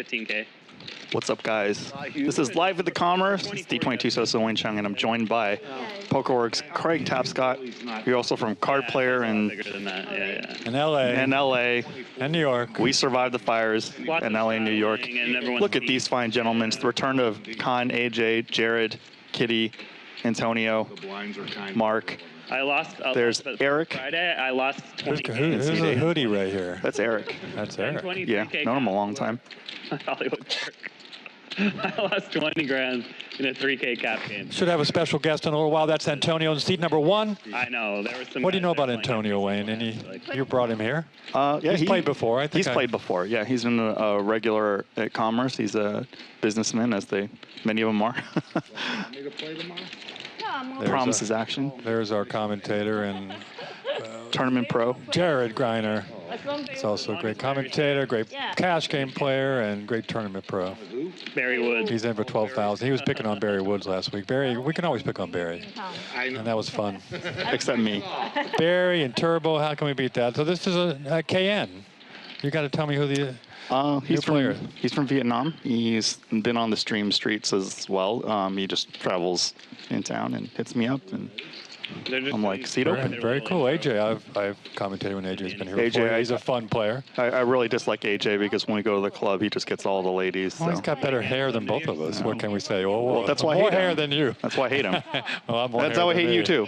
15K. What's up, guys? This is Live at the Commerce. It's D22 Soso Wayne Chiang, and I'm joined by PokerWorks' Craig Tapscott. You're also from Card Player and in LA. In LA. And New York. We survived the fires in LA and New York. Look at these fine gentlemen. It's the return of Khan, AJ, Jared, Kitty, Antonio, Mark. There's Eric. Friday, I lost 20K. Who's a hoodie right here? That's Eric. That's Eric. Yeah, known him a long time. Hollywood Park. I lost 20 grand in a 3K cap game. Should have a special guest in a little while. That's Antonio in seat number 1. I know. There was some. What do you know about Antonio, Wayne? You brought him here? Yeah, he's played before. I think he's played before. Yeah, he's been a regular at Commerce. He's a businessman, as many of them are. Want me to play tomorrow? Promises action. There's our commentator and Tournament Pro. Jared Greiner. He's also a great commentator, great cash game player, and great tournament pro. Barry Woods. He's in for 12,000. He was picking on Barry Woods last week. Barry, we can always pick on Barry, and that was fun. Except me. Barry and Turbo, how can we beat that? So this is a KN. You got to tell me who the he's from Vietnam. He's been on the stream streets as well. He just travels in town and hits me up, and I'm like, seat open. Very cool. AJ, I've commentated when AJ's been here before. He's a fun player. I really dislike AJ because when we go to the club, he just gets all the ladies. Well, he's got better hair than both of us. What can we say? Well, that's why I hate more hair him. than you. That's why I hate him. That's how I hate you too.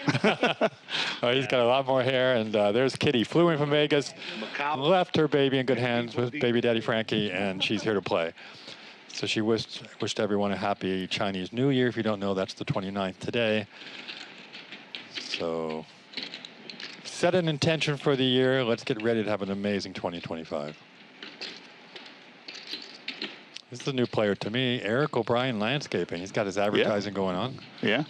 He's got a lot more hair, and there's Kitty. Flew in from Vegas, left her baby in good hands with baby daddy Frankie, and she's here to play. So she wished everyone a happy Chinese New Year. If you don't know, that's the 29th today. So set an intention for the year. Let's get ready to have an amazing 2025. This is a new player to me, Eric O'Brien Landscaping. He's got his advertising going on. Yeah.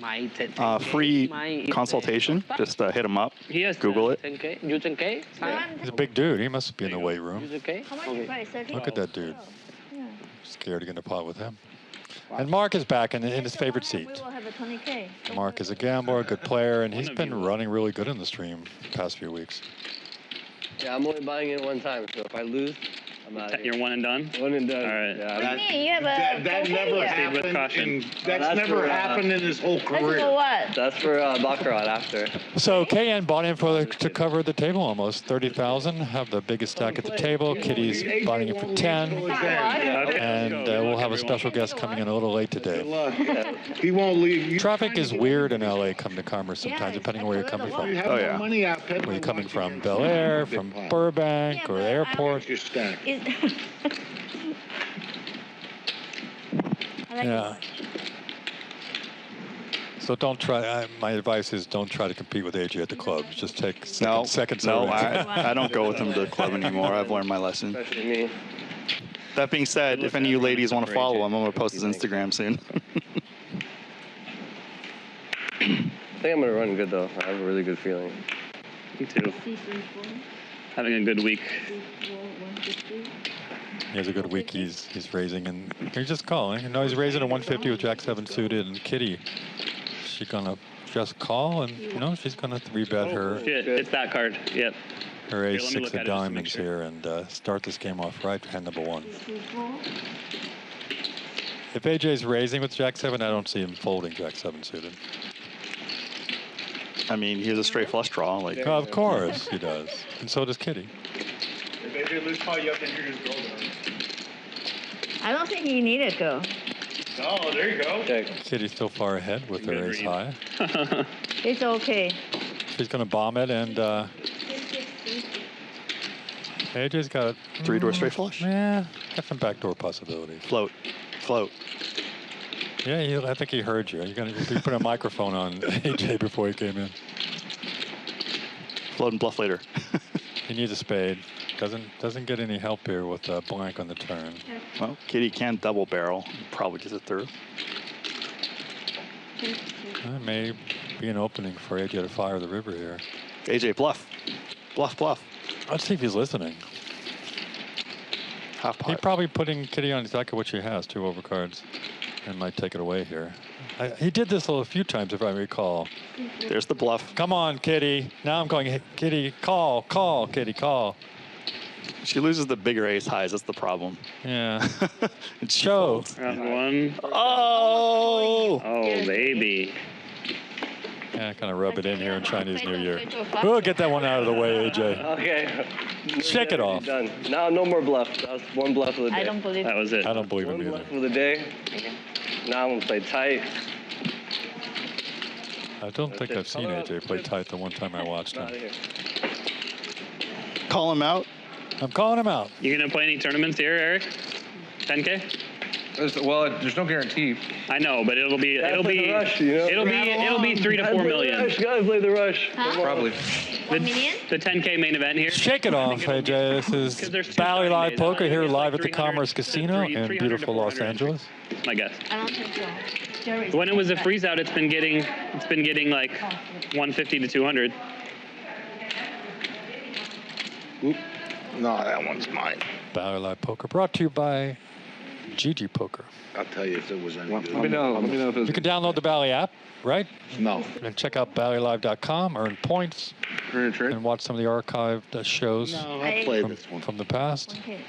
Free consultation. Just hit him up. Google it. He's a big dude. He must be in the weight room. Look at that dude. Scared to get in a pot with him. And Mark is back in his favorite seat. Mark is a gambler, a good player, and he's been running really good in the stream the past few weeks. Yeah, I'm only buying it one time, so if I lose, I'm out of here. You're one and done? One and done. All right. Yeah, What do you mean? You have a That never happened. That's never happened in his whole career. That's for what? that's for baccarat after. So KN bought in to cover the table almost, 30,000. Have the biggest stack at the table. Kitty's buying it for 10. And we'll have a special guest coming in a little late today. He won't leave. You Traffic is weird in LA coming to Commerce sometimes, depending on where you're coming from. have Oh, no yeah. money out there. Where you're coming from, Bel Air, from Burbank, or the airport. Your stack. Yeah. So don't try. My advice is don't try to compete with AJ at the club. Just take second No, servings. I don't go with him to the club anymore. I've learned my lesson. Especially me. That being said, if any of you ladies want to follow him, I'm going to post his Instagram soon. I think I'm going to run good, though. I have a really good feeling. Me too. Having a good week. He has a good week. He's raising, and he's just calling. No, he's raising a 150 with Jack 7 suited, and Kitty, she's gonna just call, and she's gonna 3-bet her. Shit, it's that card. Yep. Her Here, ace let me 6 look of at it just to diamonds make sure. here, and start this game off right. Hand number 1. If AJ's raising with Jack 7, I don't see him folding Jack 7 suited. I mean, he has a straight flush draw. Like, Oh, of course he does, and so does Kitty. If AJ lose call, you have to enter his goal. I don't think he needed to. Oh, there you go. Okay. Kitty's still far ahead with her Good ace read. high. It's okay. She's gonna bomb it, and AJ's got 3-door straight flush. Yeah, got some backdoor possibilities. Float. Yeah, I think he heard you. You put a microphone on AJ before he came in. Float and bluff later. He needs a spade. Doesn't get any help here with a blank on the turn. Well, Kitty can't double barrel. Probably gets it through. That may be an opening for AJ to fire the river here. AJ, bluff. Bluff. Let's see if he's listening. Half He's pot. probably putting Kitty on exactly what she has, 2 overcards, and might take it away here. He did this a few times, if I recall. There's the bluff. Come on, Kitty. Now I'm going, Kitty, call, Kitty, call. She loses the bigger ace highs. That's the problem. Yeah. It's Show. Round one. Oh! Oh, baby. Yeah, kind of rub it in here in Chinese New Year. We'll get that one out of the way, AJ. Okay. Shake it off. Done. Now, no more bluff. That was one bluff of the day. I don't believe That was it. I don't believe One him either. bluff of the day. Now I'm going to play tight. I don't think I've seen AJ play tight the one time I watched him. Out of here. Call him out. I'm calling him out. You gonna play any tournaments here, Eric? 10K? There's no guarantee. I know, but it'll be Gotta play the rush, you know? it'll be 3 to 4 million. Gotta play the rush. Huh? Probably. 1 million? The 10K main event here. Shake it off, AJ. This is Bally Live Poker here live at the Commerce Casino in beautiful Los Angeles. My guess. I don't think so. Jerry's When it was a freeze out, it's been getting like 150 to 200. Oop. No, that one's mine. Bally Live Poker brought to you by GG Poker. I'll tell you if it was any good. Let me know if it's You can download the Bally app, right? No. And check out ballylive.com, earn points, trade. and watch some of the archived shows No, I'll play from, this one. from the past. Okay.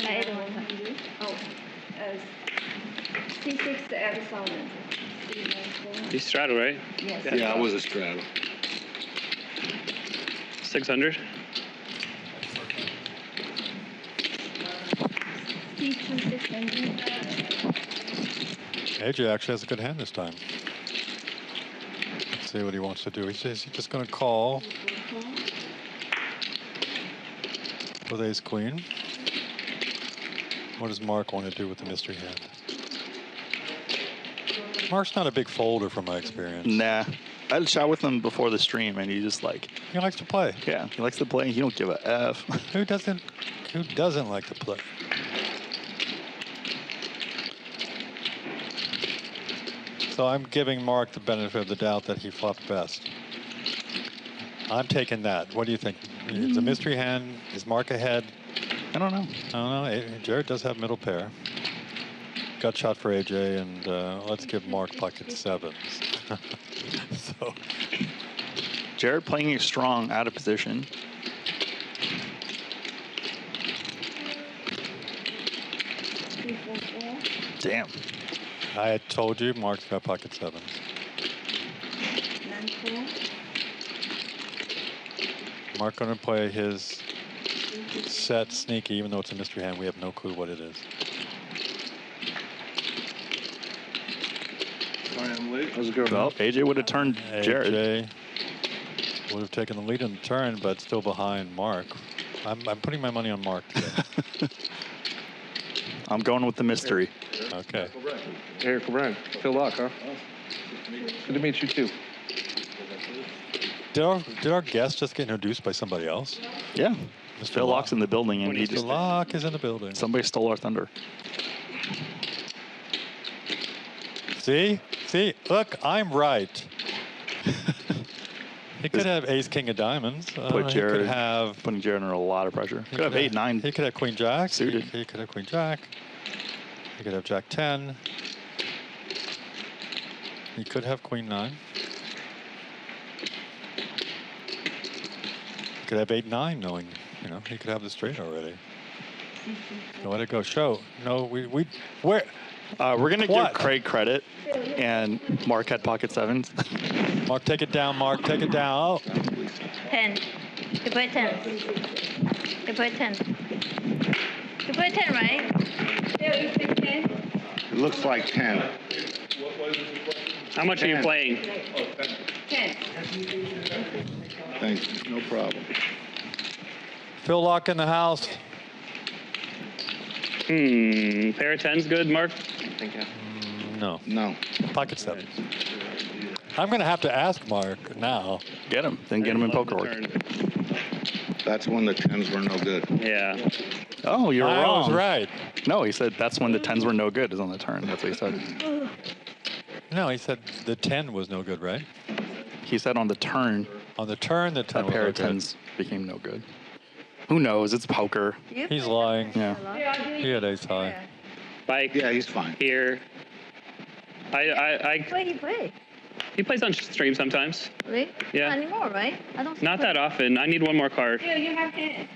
I don't know. Oh, C6 to add a solid. You straddle, right? Yes. Yeah, it was a straddle. 600. C2 600. AJ actually has a good hand this time. Let's see what he wants to do. He says he's just going to call with ace queen. What does Mark want to do with the mystery hand? Mark's not a big folder from my experience. Nah. I had a chat with him before the stream, and he just like, He likes to play. yeah, he likes to play. He don't give a F. Who doesn't like to play? So I'm giving Mark the benefit of the doubt that he flopped best. I'm taking that. What do you think? It's a mystery hand. Is Mark ahead? I don't know. I don't know. Jared does have middle pair. Gut shot for AJ, and let's give Mark pocket sevens. So Jared playing strong out of position. Damn. I had told you Mark's got pocket sevens. 9-4. Mark going to play his set sneaky, even though it's a mystery hand. We have no clue what it is. How's it going? Well, AJ would have turned Jared. AJ would have taken the lead in the turn, but still behind Mark. I'm putting my money on Mark today. I'm going with the mystery. Okay. Eric O'Brien. Phil Laak, huh? Good to meet you, too. Did our guest just get introduced by somebody else? Yeah. Mr. Phil Lock's in the building, and he Mr. just Laak is in the building. somebody stole our thunder. See? Look, I'm right. He could have ace king of diamonds. Put He Jared, could have. putting Jared under a lot of pressure. Could have 8-9. He could have queen jack. Suited. He could have queen jack. He could have jack 10. He could have queen 9. He could have 8-9, knowing, he could have the straight already. So let it go. Show. No, where? We're going to give What? Craig credit, and Mark had pocket sevens. Mark, take it down. Mark, take it down. Oh. 10. You put 10. You put 10. You put 10, right? It looks like 10. How much are you playing? 10. Thanks. No problem. Phil Laak in the house. Pair of 10's good, Mark? No. No. Pocket sevens. I'm going to have to ask Mark now. Get him. Then get him in poker work. That's when the 10s were no good. Yeah. Oh, you're I wrong. was right. No, he said that's when the 10s were no good is on the turn. That's what he said. No, he said the 10 was no good, right? He said on the turn, On the turn, the 10 a was pair no of good. 10s became no good. Who knows? It's poker. He's lying. Yeah. He had ace high. Like Yeah, he's fine. here. What did he play? He plays on stream sometimes. Really? Yeah. Not anymore, right? I don't. Not that often. I need one more card. Yeah, you have to.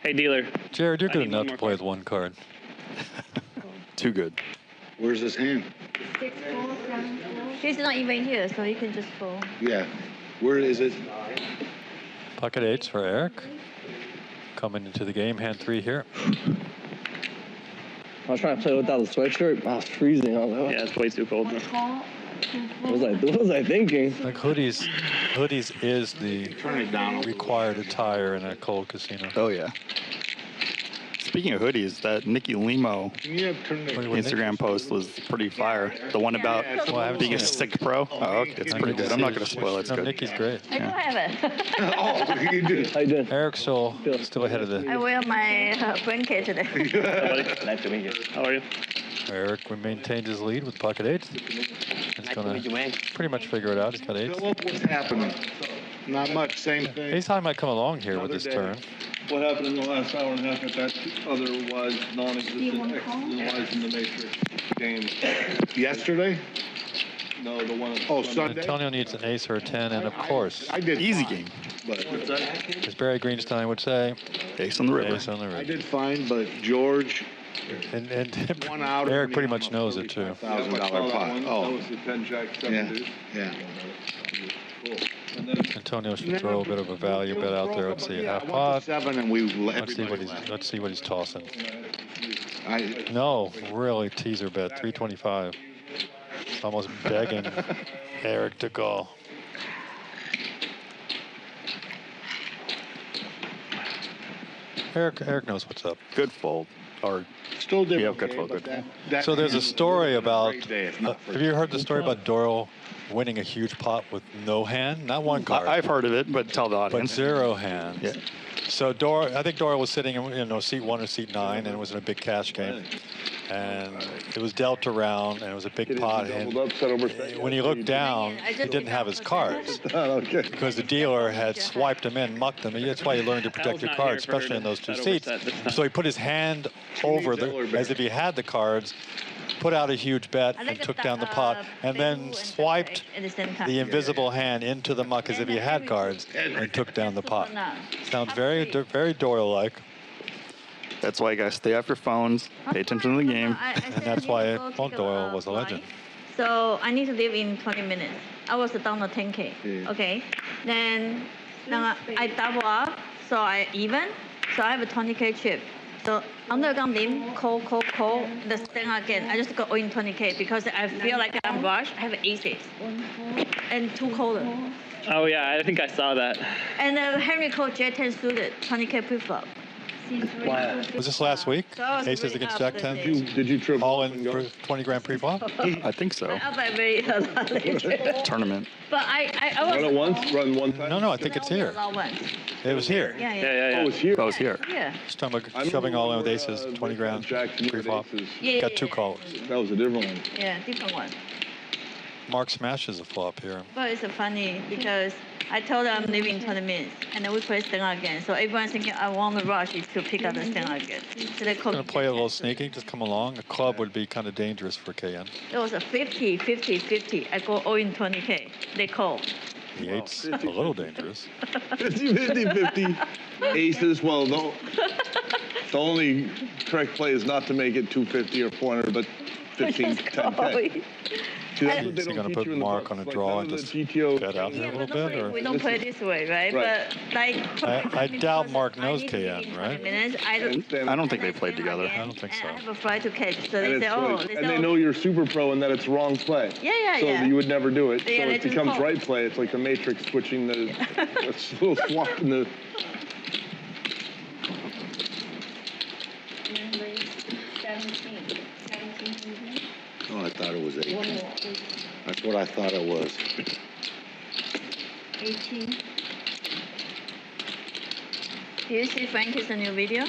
Hey, dealer. Jared, you're I good need one enough to more play card. with one card. Too good. Where's his hand? 6, 4, 7, 4. He's not even here, so he can just fold. Yeah. Where is it? Pocket 8s for Eric. Coming into the game, hand 3 here. I was trying to play without a sweatshirt. I was freezing. I was like, Yeah, it's way too cold. what was I thinking? Like hoodies is the Turn it down. required attire in a cold casino. Oh, yeah. Speaking of hoodies, that Nikki Limo Can you turn it? Instagram post was pretty fire. The one about Well, I haven't being a seen it. sick pro. Oh, okay. It's pretty good. I'm not going to spoil it. It's No, good. Nikki's great. I don't have it. Oh, you do. How you doing? Eric's still ahead of I the wear my blanket today. Nice to meet you. How are you? Eric maintained his lead with pocket 8s. He's going to pretty much figure it out. He's got 8s. Philip, what's happening? Not much. Same thing. Ace High might come along here with this turn. What happened in the last hour and a half at that otherwise non-existent externalized in the Matrix game? Yesterday? No, the one. Oh, Sunday. Antonio needs an ace or a 10, and of course, I did Easy fine, game. But as Barry Greenstein would say, Ace on the river. ace on the I river. did fine, but George, And one out of Eric me pretty on much a knows it too. $35,000 That pot. one, Oh, that was the 10 jack 7 yeah, deuce. yeah. Cool. And then Antonio should throw a bit of a value bet out there. Let's see, Yeah, half I went pot. to 7 and we Let's see what everybody he's tossing. I No, really teaser bet 325. Almost begging Eric to call. Eric knows what's up. Good fold. Or still did. Yeah, good okay, fold, but good that So there's a story about. Great day. It's not for- Have you heard the story about Doyle winning a huge pot with no hand? Not one card, I've heard of it, but tell the but audience. 0 hands. Yeah. So I think Doyle was sitting in seat 1 or seat 9, and it was in a big cash game. And it was dealt around, and it was a big pot. And doubled up, set over. when he looked down, I he just didn't have his cards Okay. because the dealer had swiped him in, mucked him. And that's why you learn to protect Al's your not cards, here for her especially in to those two set seats. overset this time. So he put his hand over as if he had the cards, put out a huge bet, I and like took the, down the pot, and Peru then and swiped at the same time. the invisible hand into the muck as if he had cards and took down the pot. Sounds very Doyle-like, That's why you guys stay off your phones, pay attention to the game. and that's why Doyle was a legend. So I need to leave in 20 minutes. I was down to 10K. Yeah. Okay. Then I double up, so I even. So I have a 20K chip. So under gun lim, call, the stand again. I just go in 20K because I feel like I'm rushed. I have aces and 2 caller. Oh, yeah, I think I saw that. And Henry called J10 suited, 20K pre-flop. Was this last week? So I was Aces really against up Jack this 10? day. Did you triple? All in for 20 grand pre-flop? I think so. Up by very a lot later. Tournament. But I was. Run it once, run one time? No, I think it's here. Yeah, It was here. yeah. Oh, it's here. I was here. Yeah. Just talking about shoving all in with aces, 20 grand pre-flop. Yeah, Got 2 callers. That was a different one. Yeah, different one. Mark smashes a flop here. But it's funny because I told them I'm leaving in 20 minutes, and then we play stand again. So everyone's thinking I want to rush is to pick up the stand again. So they called Gonna play a little sneaky, just come along. A club would be kind of dangerous for KN. It was a 50, 50, 50. I go all in 20K. They call. The 8's a little dangerous. 50. Aces, well, no. The only correct play is not to make it 250 or 400, but 15, 10K. See, that's what they Is he don't gonna teach put you in the Mark books. on a Like, draw none and of the just GTO bet out here a little bit? Or We don't play it this way, right? Right. But like. I doubt Mark knows I need to leave KN, in 20 right? minutes. I don't think they played together. I don't think so. I have a flight to catch, so they And, say, it's oh, like, they and say, they oh. know you're super pro and that it's wrong play. Yeah, So yeah. you would never do it. Yeah, So they it just becomes call. right play. It's like the Matrix switching the a little swap in the. Remember, 17. 17. Oh, I thought it was 18. One more. That's what I thought it was. 18. Do you see Frankie's new video?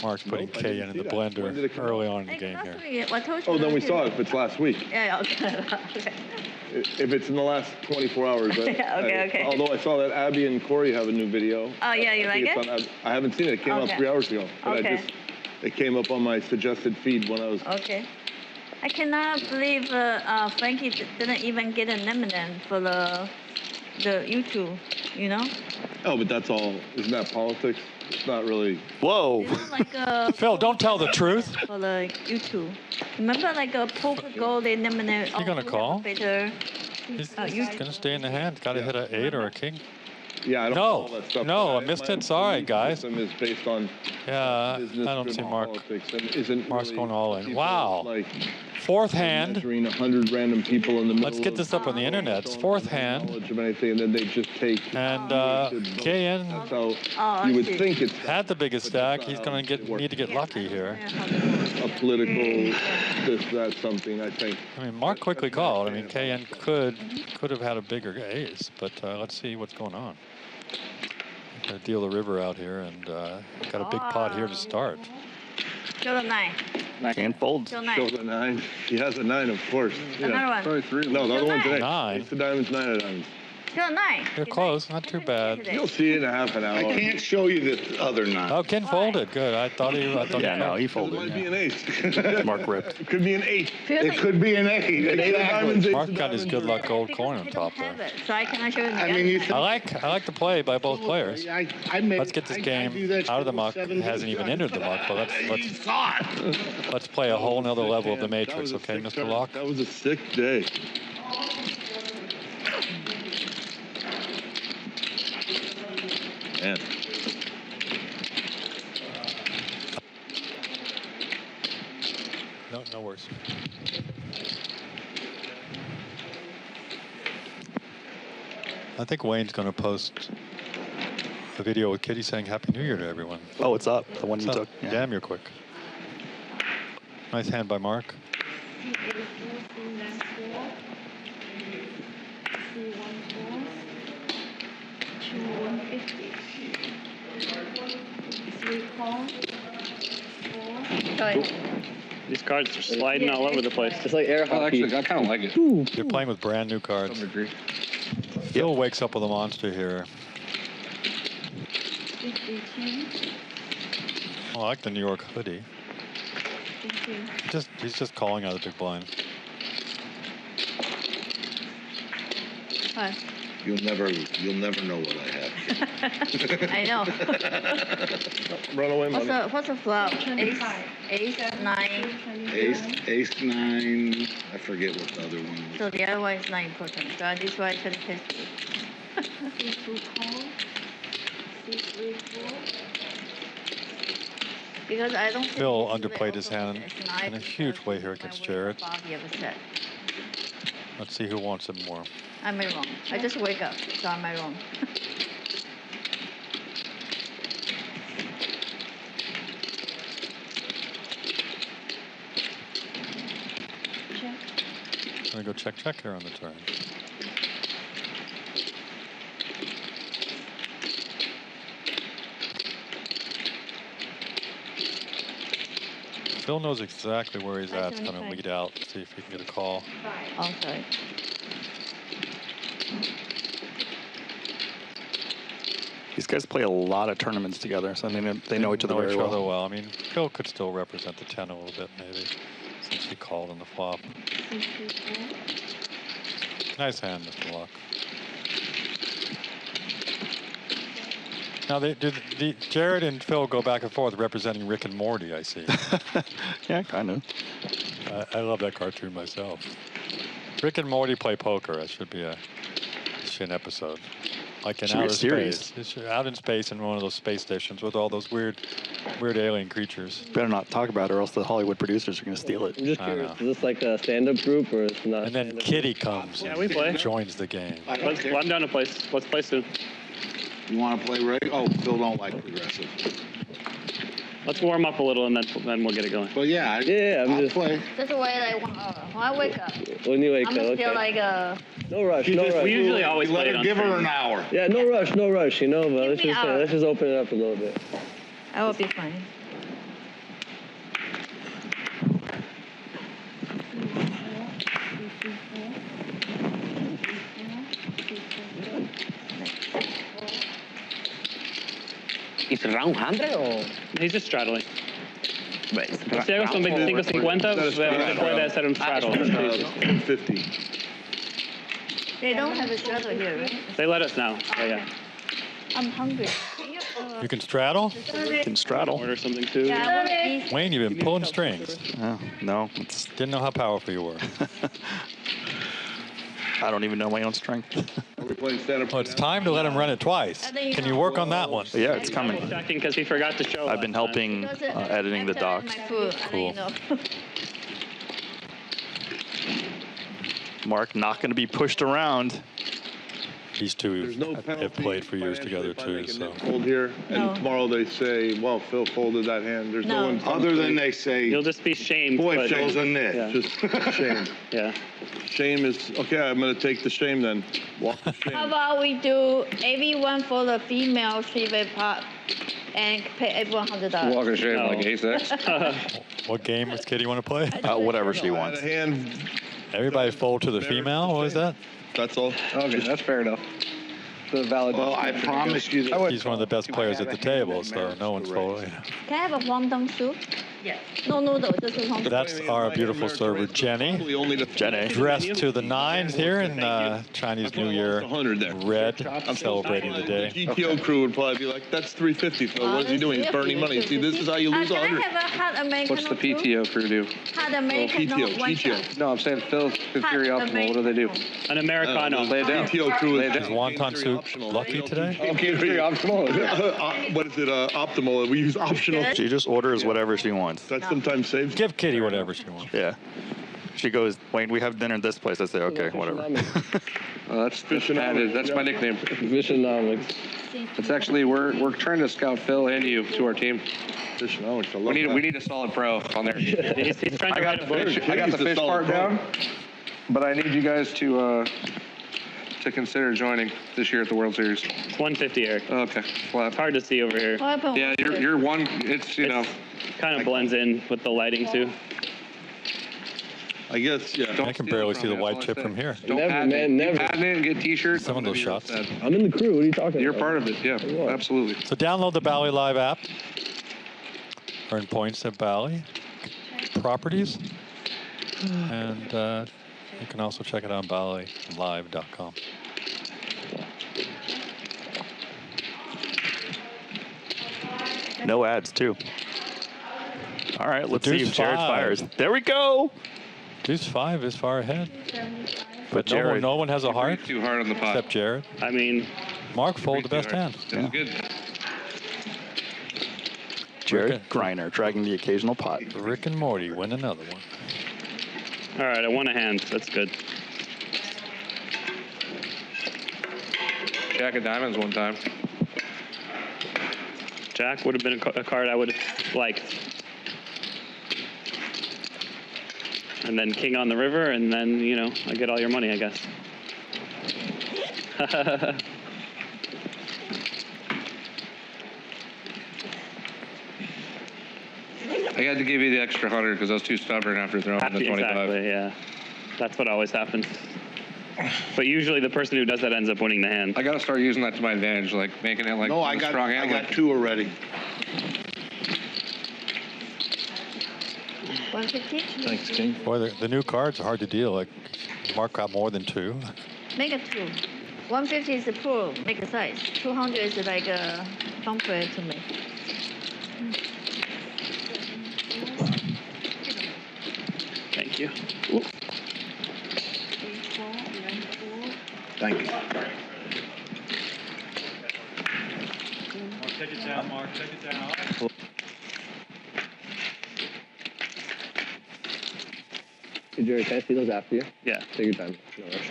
Mark's putting Nope, I didn't KN in see the that. When did blender it come early out? on in the game here. I told you. Oh, then we not saw to. it if it's last week. Yeah, okay. Okay. If it's in the last 24 hours. Okay. Although I saw that Abby and Corey have a new video. Oh, yeah, you I think like it's it? on I haven't seen it. It came out Okay. 3 hours ago. But Okay. it came up on my suggested feed when I was. Okay. I cannot believe Frankie didn't even get a nomination for the YouTube, you know? Oh, but that's all. Isn't that politics? It's not really. Whoa. Like Phil, don't tell the truth. For the YouTube. Remember like a poker goal they nominated. You gonna call? Better. He's gonna stay in the hand. Got to hit an 8 or a king. Yeah, I don't know all that stuff. No, I missed it. Sorry, guys. Is based on I don't see Mark. Mark's going all in. Wow. Like fourth hand. Measuring 100 random people in the middle. Let's get this up on the internet. It's fourth hand. Knowledge of anything, and then they just take. And KN That's how you would think it's. had the biggest stack. He's gonna need to get lucky here. A political, this, that, something. I think. I mean, Mark quickly called. I mean, KN could have had a bigger ace, but let's see what's going on. Got to deal the river out here, and got a big pot here to start. Show the 9. Can't fold. Show 9. Show the 9. He has a 9, of course. Another one. Sorry, 3. No, the other one today. 9. Ace of diamonds, 9 of diamonds. Show 9. You're close. Not too bad. You'll see it in a half an hour. I can't show you the other 9. Oh, Ken folded. Good. I thought he. Yeah, no, he It folded. might be Yeah. an ace. Mark ripped. It could be an 8. It could be an 8. Exactly. Mark got his good luck gold coin on top there. So I cannot show you the I mean, you I like the play by both players. Let's get this game out of the muck. It hasn't even entered the muck, but let's play a whole nother level of the matrix, okay, Mr. Laak? That was a sick day. Man. No worries. I think Wayne's going to post a video with Kitty saying Happy New Year to everyone. Oh, it's up. The one you took. Yeah. Damn, you're quick. Nice hand by Mark. These cards are sliding all over the place. It's like Arakaki. Actually, I kind of like it. You're playing with brand new cards. To some degree. Phil wakes up with a monster here. Oh, I like the New York hoodie. He's just calling out of the big blind. What? You'll never know what I have. I know. Runaway money. What's the flop? Ace, 9. Ace 9. I forget what the other one was. So the other one is not important. So this one is 50. Because I don't think Phil underplayed his hand in a huge way here against Jared. Let's see who wants it more. I'm wrong. I just wake up, so I'm wrong. I'm going to go check here on the turn. Phil knows exactly where he's at. It's going to lead out. See if he can get a call. Oh, sorry. These guys play a lot of tournaments together, so they know each other very well. I mean, Phil could still represent the 10 a little bit, maybe, since he called on the flop. Nice hand, Mr. Laak. Now, Jared and Phil go back and forth representing Rick and Morty, I see. Yeah, kind of. I love that cartoon myself. Rick and Morty play poker. That should be an episode. Like in outer space. Out in space in one of those space stations with all those weird alien creatures. Better not talk about it or else the Hollywood producers are going to steal it. I'm just curious, is this like a stand-up group or it's not? And then Kitty comes we play. and joins the game. I'm down to play. Let's play soon. You want to play Ray? Oh, Phil don't like progressive. Let's warm up a little and then we'll get it going. Well, yeah. I'm just play. That's the way I want. When I wake up, When you wake I'm up, still okay. like No rush, no rush. We usually always Let play it her on give her stream. an hour. Yeah, no rush, you know, but Give me let's just open it up a little bit. I will be fine. It's around 100 or? He's just straddling. Si hago son 25.50, se puede hacer un straddle. 250. They don't have a straddle here, right? They let us know. Oh, yeah. I'm hungry. You can straddle? Can straddle. Order something too. Yeah, I want these. Wayne, you've been pulling strings. Oh, no. Didn't know how powerful you were. I don't even know my own strength. Are we playing stand-up? Well, it's time to let him run it twice. Can you work on that one? Yeah, it's coming. Checking because he forgot to show. I've been helping editing the docs. Cool. Mark not going to be pushed around. These two There's no have penalty played for years together too. So Fold here, and tomorrow they say, well, Phil folded that hand. There's no one. Other than they say, You'll just be shamed. boy, but- Phil's a nit. Yeah. Just shame. Yeah. Shame is, okay, I'm going to take the shame then. Walk the shame. How about we do everyone for the female three-way pot and pay everyone $100? Walk of shame No. like ace-X. what game does Kitty want to play? Whatever she Had wants. a hand, Everybody fold to the female. What was that? that's all. Okay, that's fair enough. The valid. Well, I promise you that. He's one of the best players at the table, so no one's folding. Can I have a wonton soup? Yes. No noodle, just a wonton. That's our beautiful server, Jenny. Probably only the Jenny. Dressed to the nines here in Chinese New Year 100 there. red, celebrating the day. The GTO crew would probably be like, that's 350, Phil. What is he doing? He's burning money. See, this is how you lose Can I 100. have a hot Americano What's the PTO crew do? Hot Americano, PTO, one GTO. shot. No, I'm saying Phil's Theory Optimal. What do they do? An Americano. Lay it down. GTO crew Lay it is down. Is wonton soup lucky today? Okay, Theory Optimal. What is it? Optimal. We use optional. She just orders whatever she wants. That sometimes saves. Give Kitty whatever she wants. Yeah. She goes, Wayne, we have dinner at this place. I say, okay, whatever. That's patented. That's my nickname. Fishonomics. It's actually we're trying to scout Phil and you to our team. Fishonomics. I love that. We need a solid pro on there. He's trying to write a book. I got the fish part down, but I need you guys to consider joining this year at the World Series. It's 150, Eric. Okay, flat. It's hard to see over here. What happened? Yeah, you're one. It's know. Kind of blends in with the lighting too. I guess, yeah. I can barely see the white chip from here. Don't Never, patent man, it. never. You patent it and get T-shirts. Some of those shots. I'm in the crew. What are you talking You're about? part of it. Yeah, absolutely. So download the Bally Live app. Earn points at Bally. Properties. And you can also check it out on ballylive.com. No ads, too. All right, let's see if Deuce Jared five. fires. There we go. Deuce 5 is far ahead. But No one, Jared, no one has a heart Too hard on the pot. except Jared. I mean, Mark fold the best hand. It was good. Jared Griner dragging the occasional pot. Rick and Morty win another one. all right, I won a hand. That's good. Jack of diamonds one time. Jack would have been a card I would have liked. And then king on the river, and then, you know, I get all your money, I guess. I had to give you the extra 100 because I was too stubborn after throwing the 25. Exactly, yeah. That's what always happens. But usually the person who does that ends up winning the hand. I got to start using that to my advantage, like making it like No, a I strong hand. got two already. 150? Thanks, King. Boy, the new cards are hard to deal. Like, Mark got more than 2. Make it 2. 150 is the pro, make a size. 200 is like a fun player to me. Thank you. Thank you. Take it down, Mark. Take it down. Hey, Jerry, can I see those after you? Yeah. Take your time. No rush.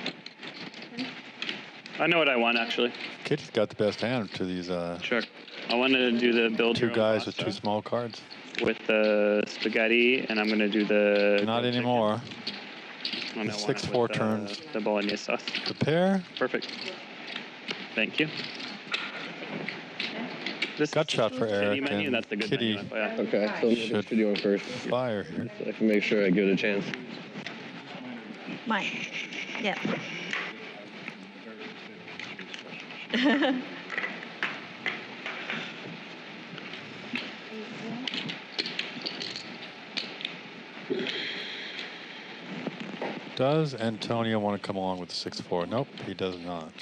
I know what I want, actually. Kitty's got the best hand to these Check. I wanted to do the build two your own guys with pasta 2 small cards. with the spaghetti, and I'm going to do the... Not anymore. And I want it 6-4 with turns. The bolognese sauce. The pair. Perfect. Thank you. This Gut is shot for the shitty Eric, menu, and that's the good Kitty menu, FYI. Okay, so I'm going to Should- do one first. fire here. So I can make sure I give it a chance. Mine. Yeah. Does Antonio want to come along with the 6-4? Nope, he does not.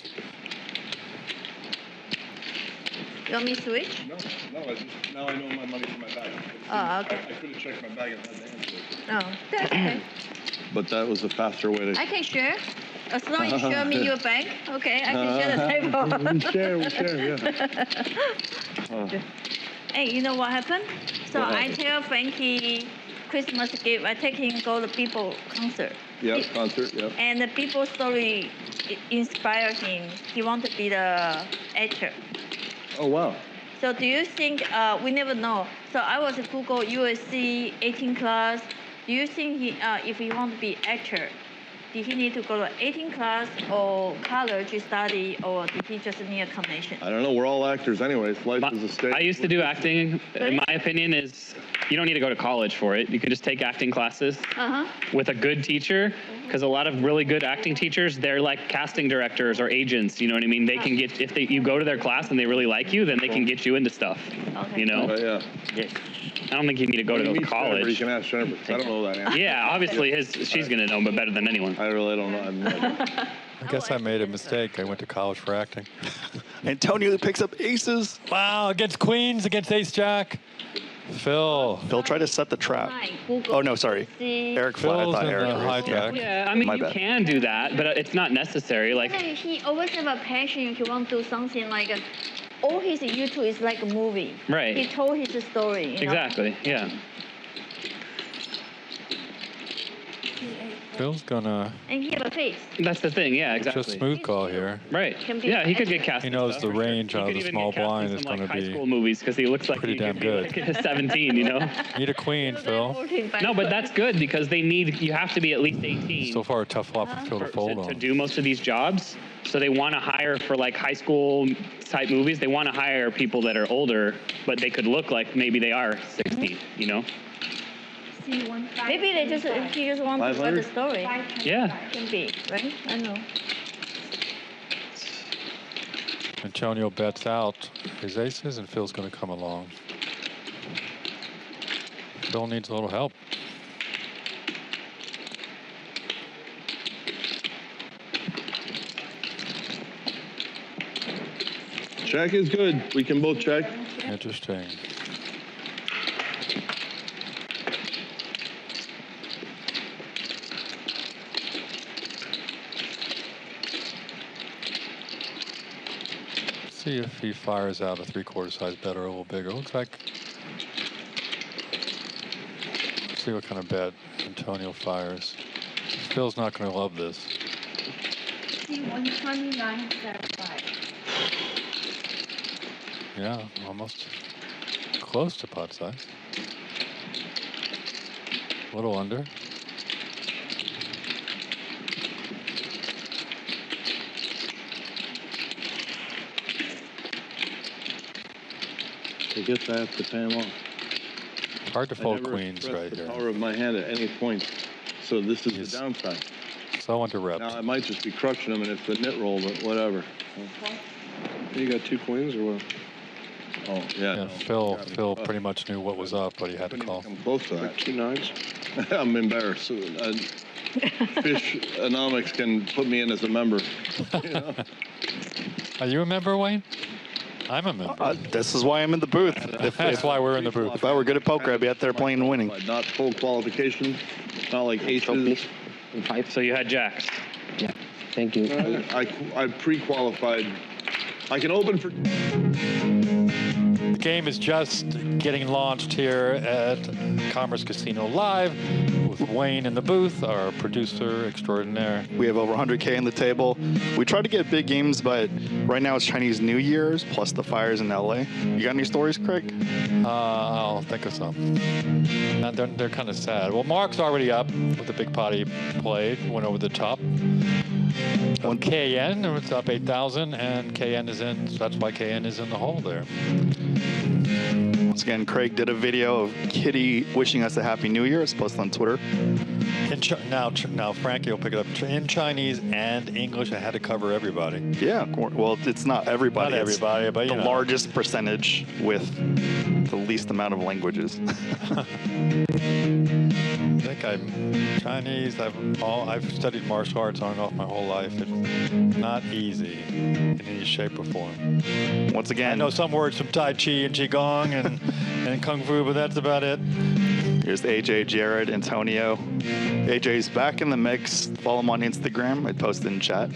You want me to switch? No, now I know my money's in my bag. Oh, okay. I could have checked my bag and had the answer. No, that's okay. But that was a faster way to. I can share. As long as you show me your bank, okay, I can share the table. we share, yeah. Hey, you know what happened? So What I happened? tell Frankie Christmas gift, I take him go to people concert. Yep, concert, yep. And the people story inspired him. He wanted to be the actor. Oh, wow. So do you think, we never know. So I was at Google USC 18 class. Do you think if he want to be actor, did he need to go to 18 class or college to study, or did he just need a combination? I don't know. We're all actors anyways. Life is a stage. I used to do acting. In my opinion, is you don't need to go to college for it. You can just take acting classes with a good teacher, because a lot of really good acting teachers, they're like casting directors or agents. You know what I mean? They can get, if you go to their class and they really like you, then they can get you into stuff. Okay. You know? Yeah. I don't think you need to go to You college. can ask Jennifer, 'cause I don't know that answer. Yeah, obviously she's gonna know, but better than anyone. I really don't know. I guess I made a mistake. I went to college for acting. Antonio picks up aces. Wow, against queens, against ace-jack. Phil. Phil tried to set the trap. Oh, no, sorry. Eric flat. I Phil's thought in Eric the high raised. jack. Yeah, I mean, My you bad. can do that, but it's not necessary. Like, He always have a passion. He want to do something like, all his YouTube is like a movie. Right. He told his story. You know? exactly, yeah. Phil's gonna And he have a face. That's the thing, yeah, exactly. just smooth call here. Right. Can be Yeah, he could actor. get cast. He in knows stuff, the for sure. range He of could the even small get cast in blind some, is like, gonna high be school movies, because he looks like pretty he damn could be good. like 17, you know? Need a queen, Phil. No, but that's good, because you have to be at least 18 So far, a tough flop for Phil to fold to on. do most of these jobs. So they want to hire for like high school type movies. They want to hire people that are older, but they could look like maybe they are 16, you know? Maybe he just want to write the story. Yeah. Can be, right? I know. Antonio bets out his aces, and Phil's gonna come along. Phil needs a little help. Check is good. We can both check. Interesting. See if he fires out a 3/4 size bet or a little bigger. Looks like. Let's see what kind of bet Antonio fires. Phil's not going to love this. 129.75. Yeah, almost close to pot size. A little under. I guess I have to pay him off. Hard to fold I never queens expressed right the here. power of my hand at any point. So this is He's the downside. So under-repped. Now I might just be crushing him and it's a nit roll, but whatever. You got 2 queens or what? Oh, yeah. Yeah, no. Phil Got me. pretty much knew what was up, but he had to Couldn't call. even come close to that. 2 nines? I'm embarrassed. Fish-onomics can put me in as a member. You know? Are you a member, Wayne? I'm a member. This is why I'm in the booth. That's why we're in the booth. If I were good at poker, I'd be out there playing and winning. Not full qualification, not like aces. So you had jacks. Yeah. Thank you. I pre-qualified. I can open for. The game is just getting launched here at Commerce Casino Live with Wayne in the booth, our producer extraordinaire. We have over 100K in the table. We try to get big games, but right now it's Chinese New Year's plus the fires in LA. You got any stories, Craig? I'll think of some. They're kind of sad. Well, Mark's already up with the big pot he played, went over the top. KN, it's up 8,000, and KN is in, so that's why KN is in the hole there. Once again, Craig did a video of Kitty wishing us a Happy New Year. It's posted on Twitter. Now Frankie will pick it up in Chinese and English. I had to cover everybody. Yeah, well, it's not everybody. Not everybody, but the largest percentage with the least amount of languages. I think I'm Chinese. I've studied martial arts on and off my whole life. It's not easy in any shape or form. Once again, I know some words from Tai Chi and Qigong and Kung Fu, but that's about it. Here's AJ, Jared, Antonio. AJ's back in the mix. Follow him on Instagram. I posted in chat.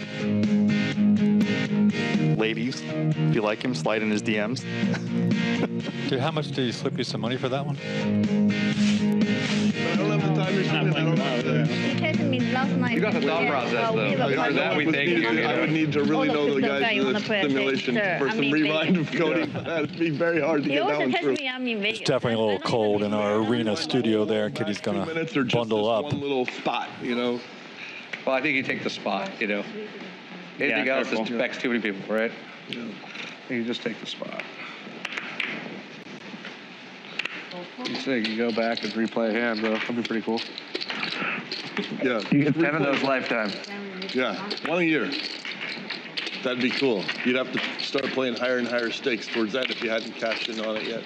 Ladies, if you like him, slide in his DMs. Dude, how much did he slip you some money for that one? I don't have the time to I don't have the... He texted me last night. You got the thought process, though. For that, we thank you. I would need to really know the guys in the simulation for some rewind of coding. That'd be very hard to get that one through. It's definitely a little cold in our arena studio there. Kitty's going to bundle up. One little spot, you know. Well, I think you take the spot, you know. Anything else just affects too many people, right? Yeah. You just take the spot. You say you go back and replay a hand, though. That'd be pretty cool. Yeah. You get 10 of those lifetime. Yeah, one a year. That'd be cool. You'd have to start playing higher and higher stakes towards that if you hadn't cashed in on it yet.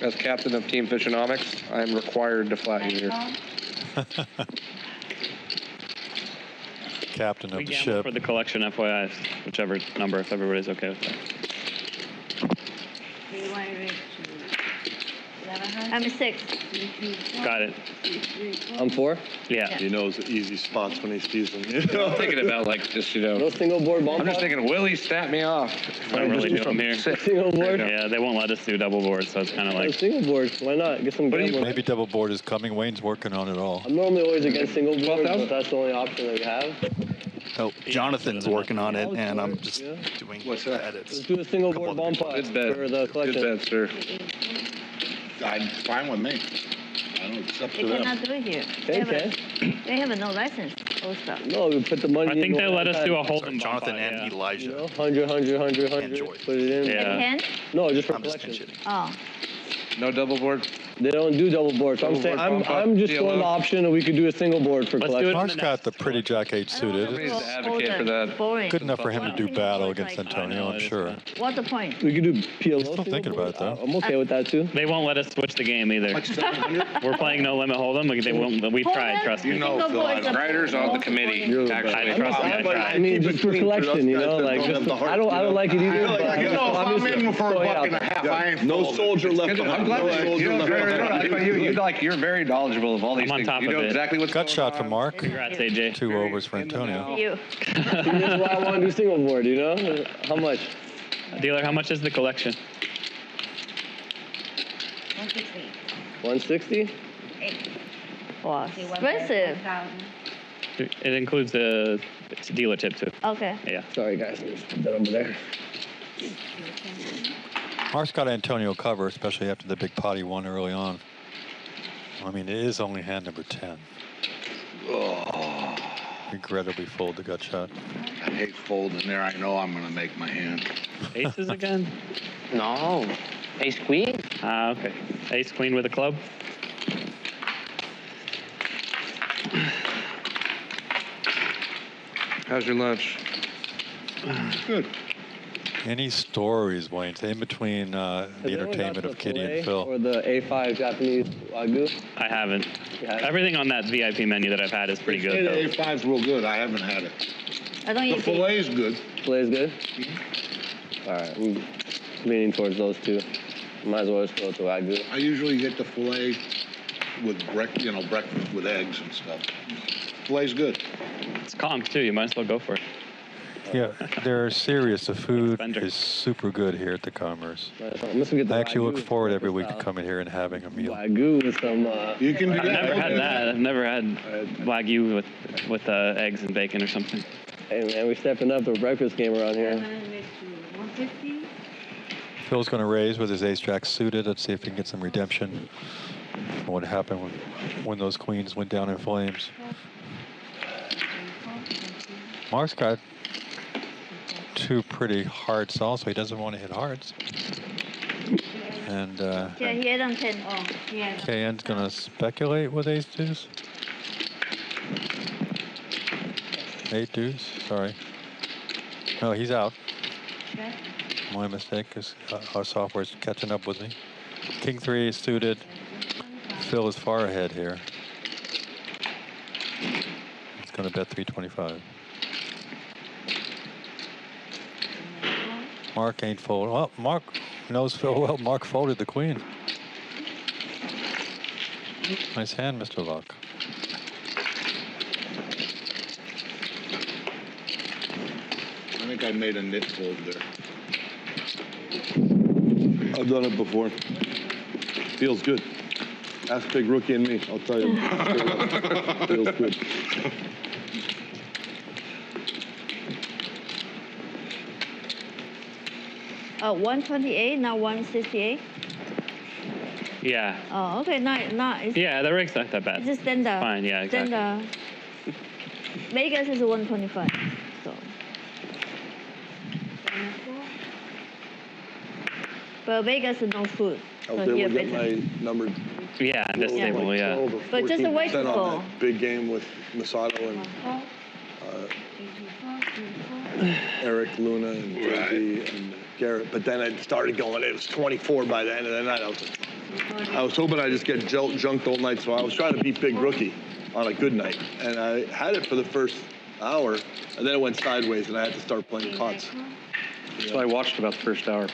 As captain of Team Fishonomics, I am required to flat you here. Captain of We the gamble ship. for the collection, FYI, whichever number, if everybody's okay with that. I'm 6. Got it. I'm 4. Yeah. He knows the easy spots when he sees them. You know? I'm thinking about, like, just, you know. No single board bomb. I'm just thinking, will he snap me off? I don't really do them here. Single board? Yeah, they won't let us do double boards, so it's kind of No like... single board. Why not? Get some gambling. Maybe double board is coming. Wayne's working on it all. I'm normally always against single board, but that's the only option that we have. Oh, Jonathan's working on it, and I'm just doing the edits. Let's do a single board bomb pot Good bet. for the collection. Good bet, sir. I'm fine with me. I don't, it's up They to them. cannot do it here. They have no license also. No, we put the money I think in. they let us do a hold'em bomb Jonathan pot, and yeah. Elijah. You know, 100, 100, 100, 100. Joy. Put it in. Yeah. Hand? No, just for I'm just collection. pinching. Oh. No double board? They don't do double board. So I'm Double saying board bomb pot, I'm just DLO. throwing the option that we could do a single board for Let's do collection. it. Mark's got the pretty Jack 8 suited. Somebody's It's to advocate for that. Boring. good enough for him to do battle against Like- Antonio, I'm sure. What's the point? We could do PLO. Still thinking about it, though. I'm okay with that too. They won't let us switch the game either. Like 700? We're playing no limit hold'em. They won't. We've tried. Trust me. You know, Phil, Ryder's on the committee. I trust me. I tried. I mean, just for collection, you know, like just I don't like it either. But You know, if I'm in for a throwing it buck out and a there. half, I ain't no soldier left behind. I'm glad No that soldier left behind. you're very knowledgeable of all these I'm on things. top You of know it. exactly what's Gut going shot on. from Mark. Congrats, AJ. 2 overs for Antonio. You. That's why I want to do single board, you know? How much? Dealer, how much is the collection? 160? Wow, expensive. It includes the dealer tip too. Okay. Yeah. Sorry, guys. Let's put that over there. Mark's got Antonio cover, especially after the big pot he won early on. I mean, it is only hand number 10. Regrettably fold the gut shot. I hate folding there. I know I'm going to make my hand. Aces again? No. Ace queen? Ah, okay. Ace queen with a club. How's your lunch? Good. Any stories, Wayne, in between the entertainment of Kitty and Phil? Or the A5 Japanese Wagyu? I haven't. Yeah. Everything on that VIP menu that I've had is pretty good. The Though. A5's real good. I haven't had it. I don't The eat beef. fillet's good. Filet's good? All right. I'm leaning towards those two. Might as well just go to Wagyu. I usually get the fillet with breakfast with eggs and stuff. Filet's good. It's calm too. You might as well go for it. Yeah, they're serious. The food Spender. is super good here at the Commerce. I'm just gonna get the I actually Wagyu look forward every week to style. coming here and having a meal. Wagyu with some. You can do I've that. never had that. I've never had Wagyu with eggs and bacon or something. Hey man, we're stepping up the breakfast game around here. 150. Phil's going to raise with his ace-jack suited. Let's see if he can get some redemption. What happened when those queens went down in flames. Mark's got two pretty hearts also. He doesn't want to hit hearts. And Yeah, he had on 10. Oh, yeah. KN's going to speculate with ace deuce. 8 deuce, sorry. No, he's out. Okay. My mistake, because our software's catching up with me. King 3 is suited. Phil is far ahead here. He's going to bet 325. Mark ain't folding. Well, Mark knows Phil well. Mark folded the queen. Nice hand, Mr. Laak. I think I made a nit fold there. I've done it before. Feels good. Ask Big Rookie and me. I'll tell you. Feels good. Oh, 128, now 168. Yeah. Oh, okay, not. It's, Yeah, the rig's not that bad. it's just standard. Fine, yeah, exactly. Standard. Vegas is 125. So. But Vegas is no food. I was So here able to get better. my number. Yeah, this table, yeah. But just wait on for. that big game with Masato and Eric, Luna, and JD and Garrett. But then I started going. It was 24 by the end of the night. I was hoping I'd just get junked all night. So I was trying to beat Big Rookie on a good night, and I had it for the first hour, and then it went sideways, and I had to start playing pots. So I watched about the first hour.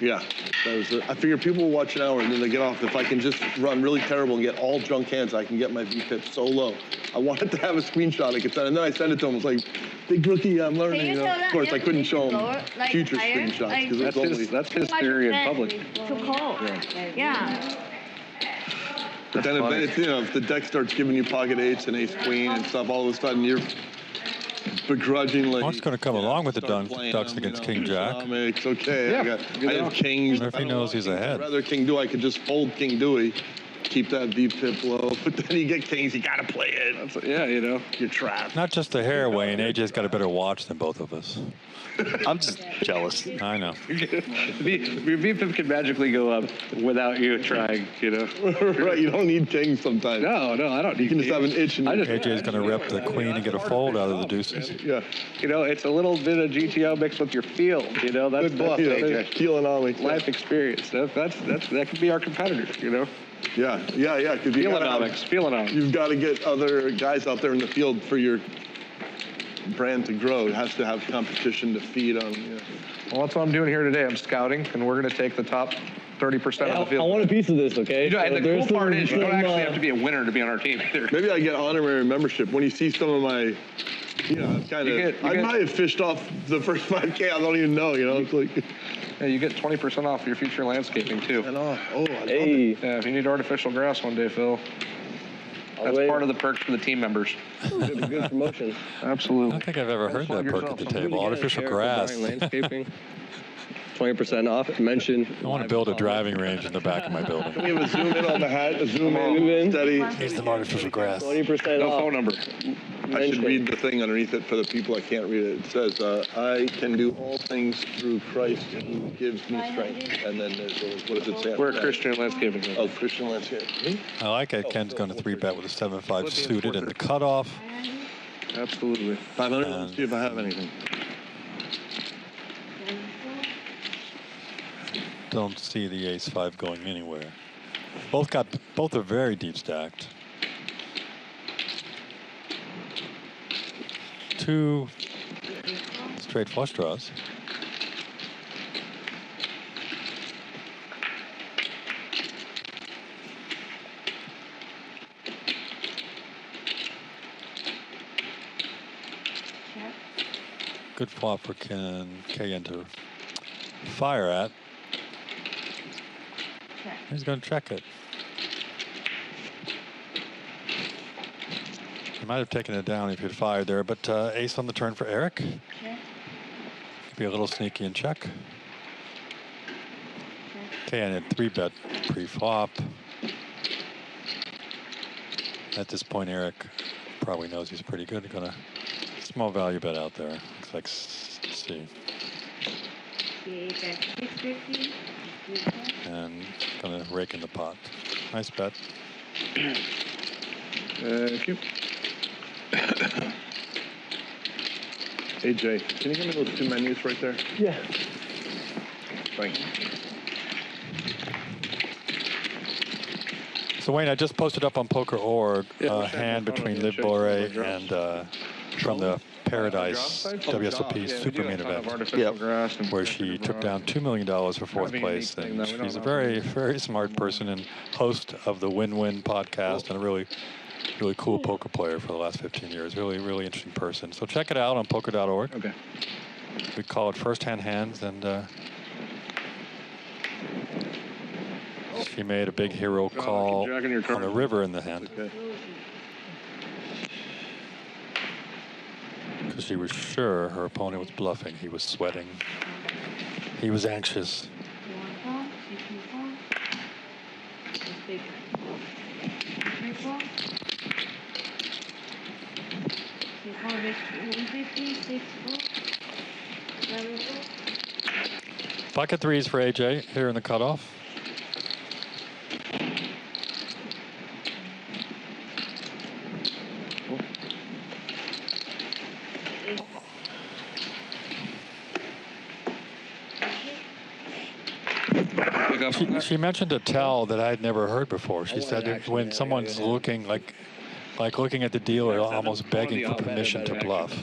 Yeah, that was I figured people will watch an hour and then they get off. If I can just run really terrible and get all junk hands, I can get my VPIP so low. I wanted to have a screenshot I could send, and then I sent it to him. It was like, Big Rookie, I'm learning. You know? Of course, I couldn't show him future screenshots because it was only. That's his theory in public. To call. Yeah. But then if the deck starts giving you pocket eights and ace queen and stuff, all of a sudden you're begrudgingly. Mark's going to come along with the Ducks against King Jack. It's okay. Yeah. I have kings. If he knows he's ahead. I'd rather King Dewey. I could just fold King Dewey, keep that VPIP low. But then you get kings, you got to play it. Yeah, you know. You're trapped. Not just the hair, Wayne. AJ's got a better watch than both of us. I'm just jealous. I know. Your VPIP can magically go up without you trying, you know. Right, you don't need kings sometimes. No, I don't need. You can just have an itch. AJ's going to rep the queen and get a fold out of the deuces. Yeah. You know, it's a little bit of GTO mixed with your field. You know, that's Good bluff, AJ. Keelonomics. Life experience. That could be our competitor. You know. Yeah. Feelonomics. You've got to get other guys out there in the field for your brand to grow. It has to have competition to feed on. Well, that's what I'm doing here today. I'm scouting, and we're going to take the top 30% of the field. I want a piece of this, okay? You know, and the cool part is you don't actually have to be a winner to be on our team either. Maybe I get honorary membership when you see some of my. I might have fished off the first 5K. I don't even know. It's like. Yeah, you get 20% off your future landscaping too. I love it. Yeah, if you need artificial grass one day, Phil. That's part of the perks for the team members. Good promotion. Absolutely. I don't think I've ever heard that perk at the table. Artificial grass. Landscaping. 20% off. Mention. I want to build a driving range in the back of my building. Can we have a zoom in on the hat? A zoom in. Steady. Here's some artificial grass. 20% No off. phone number. I should read the thing underneath it for the people that can't read it. It says, I can do all things through Christ who gives me strength. And then there's what does it say? We're a Christian landscaping. Oh, Christian landscape. I like it. Ken's going to 3-bet with a 7-5 suited and the cutoff. Absolutely. 500. Let's see if I have anything. Don't see the ace-5 going anywhere. Both are very deep stacked. 2 straight flush draws. Good flop for KN to fire at. He's going to check it. He might have taken it down if he'd fired there, but ace on the turn for Eric. Could be a little sneaky and check. KN had 3-bet pre-flop. At this point, Eric probably knows he's pretty good. Gonna small value bet out there. Looks like C. 650. And gonna rake in the pot. Nice bet. Thank you. AJ, can you give me those two menus right there? Yeah. Thank you. So Wayne, I just posted up on Poker.org a hand between Liv Boeree and from the Paradise WSOP Super Main event, where she took down $2 million for fourth place. And she's a very, very smart person and host of the Win-Win podcast and a really cool poker player for the last 15 years. Really, really interesting person. So check it out on poker.org. Okay. We call it First Hand Hands, and she made a big hero call on the river in the hand. Because she was sure her opponent was bluffing. He was sweating. He was anxious. Pocket threes for AJ here in the cutoff. She mentioned a tell that I'd never heard before. She said that when someone's looking like looking at the dealer, almost begging for permission to bluff.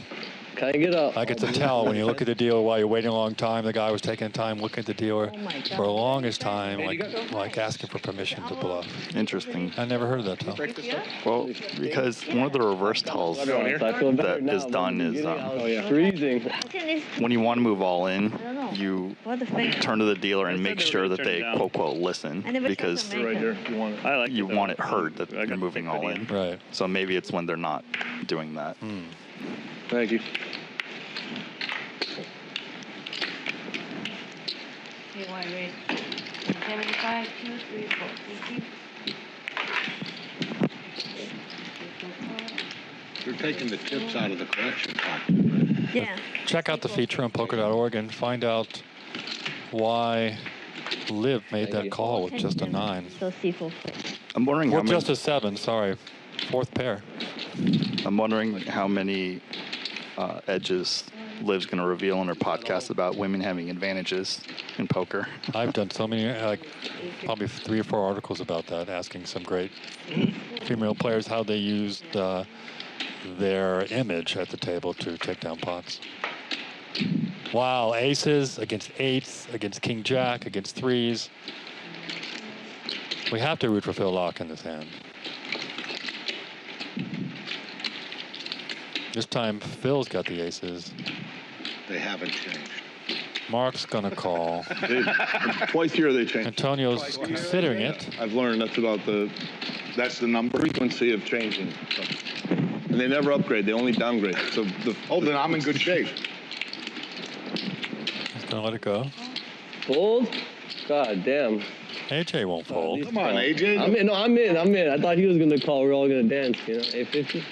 Can I get a... Like it's a tell when you look at the dealer while you're waiting a long time. The guy was taking time looking at the dealer for the longest time, like asking for permission to bluff. Interesting. I never heard of that tell. Well, because one of the reverse tells that is done is freezing. when you want to move all in, you turn to the dealer and make sure that they quote listen, because you want it heard that you're moving all in. Right. So maybe it's when they're not doing that. Thank you. Okay, white red. 75, 2, 3, 4, 50. You're taking the chips out of the collection pot. Yeah. Check out the feature on poker.org and find out why Liv made that call with just a 9. I'm wondering how many... just a 7, sorry. Fourth pair. I'm wondering how many edges Liv's going to reveal in her podcast about women having advantages in poker. I've done so many, probably 3 or 4 articles about that, asking some great female players how they used their image at the table to take down pots. Wow, aces against 8s, against king jack, against 3s. We have to root for Phil Laak in this hand. This time, Phil's got the aces. They haven't changed. Mark's gonna call. Twice a year they change. Antonio's considering it. I've learned that's the number frequency of changing. So. And they never upgrade; they only downgrade. So then I'm in good shape. He's gonna let it go. Fold? God damn. AJ won't fold. Come on, AJ. I'm in. I thought he was gonna call. We're all gonna dance. 850.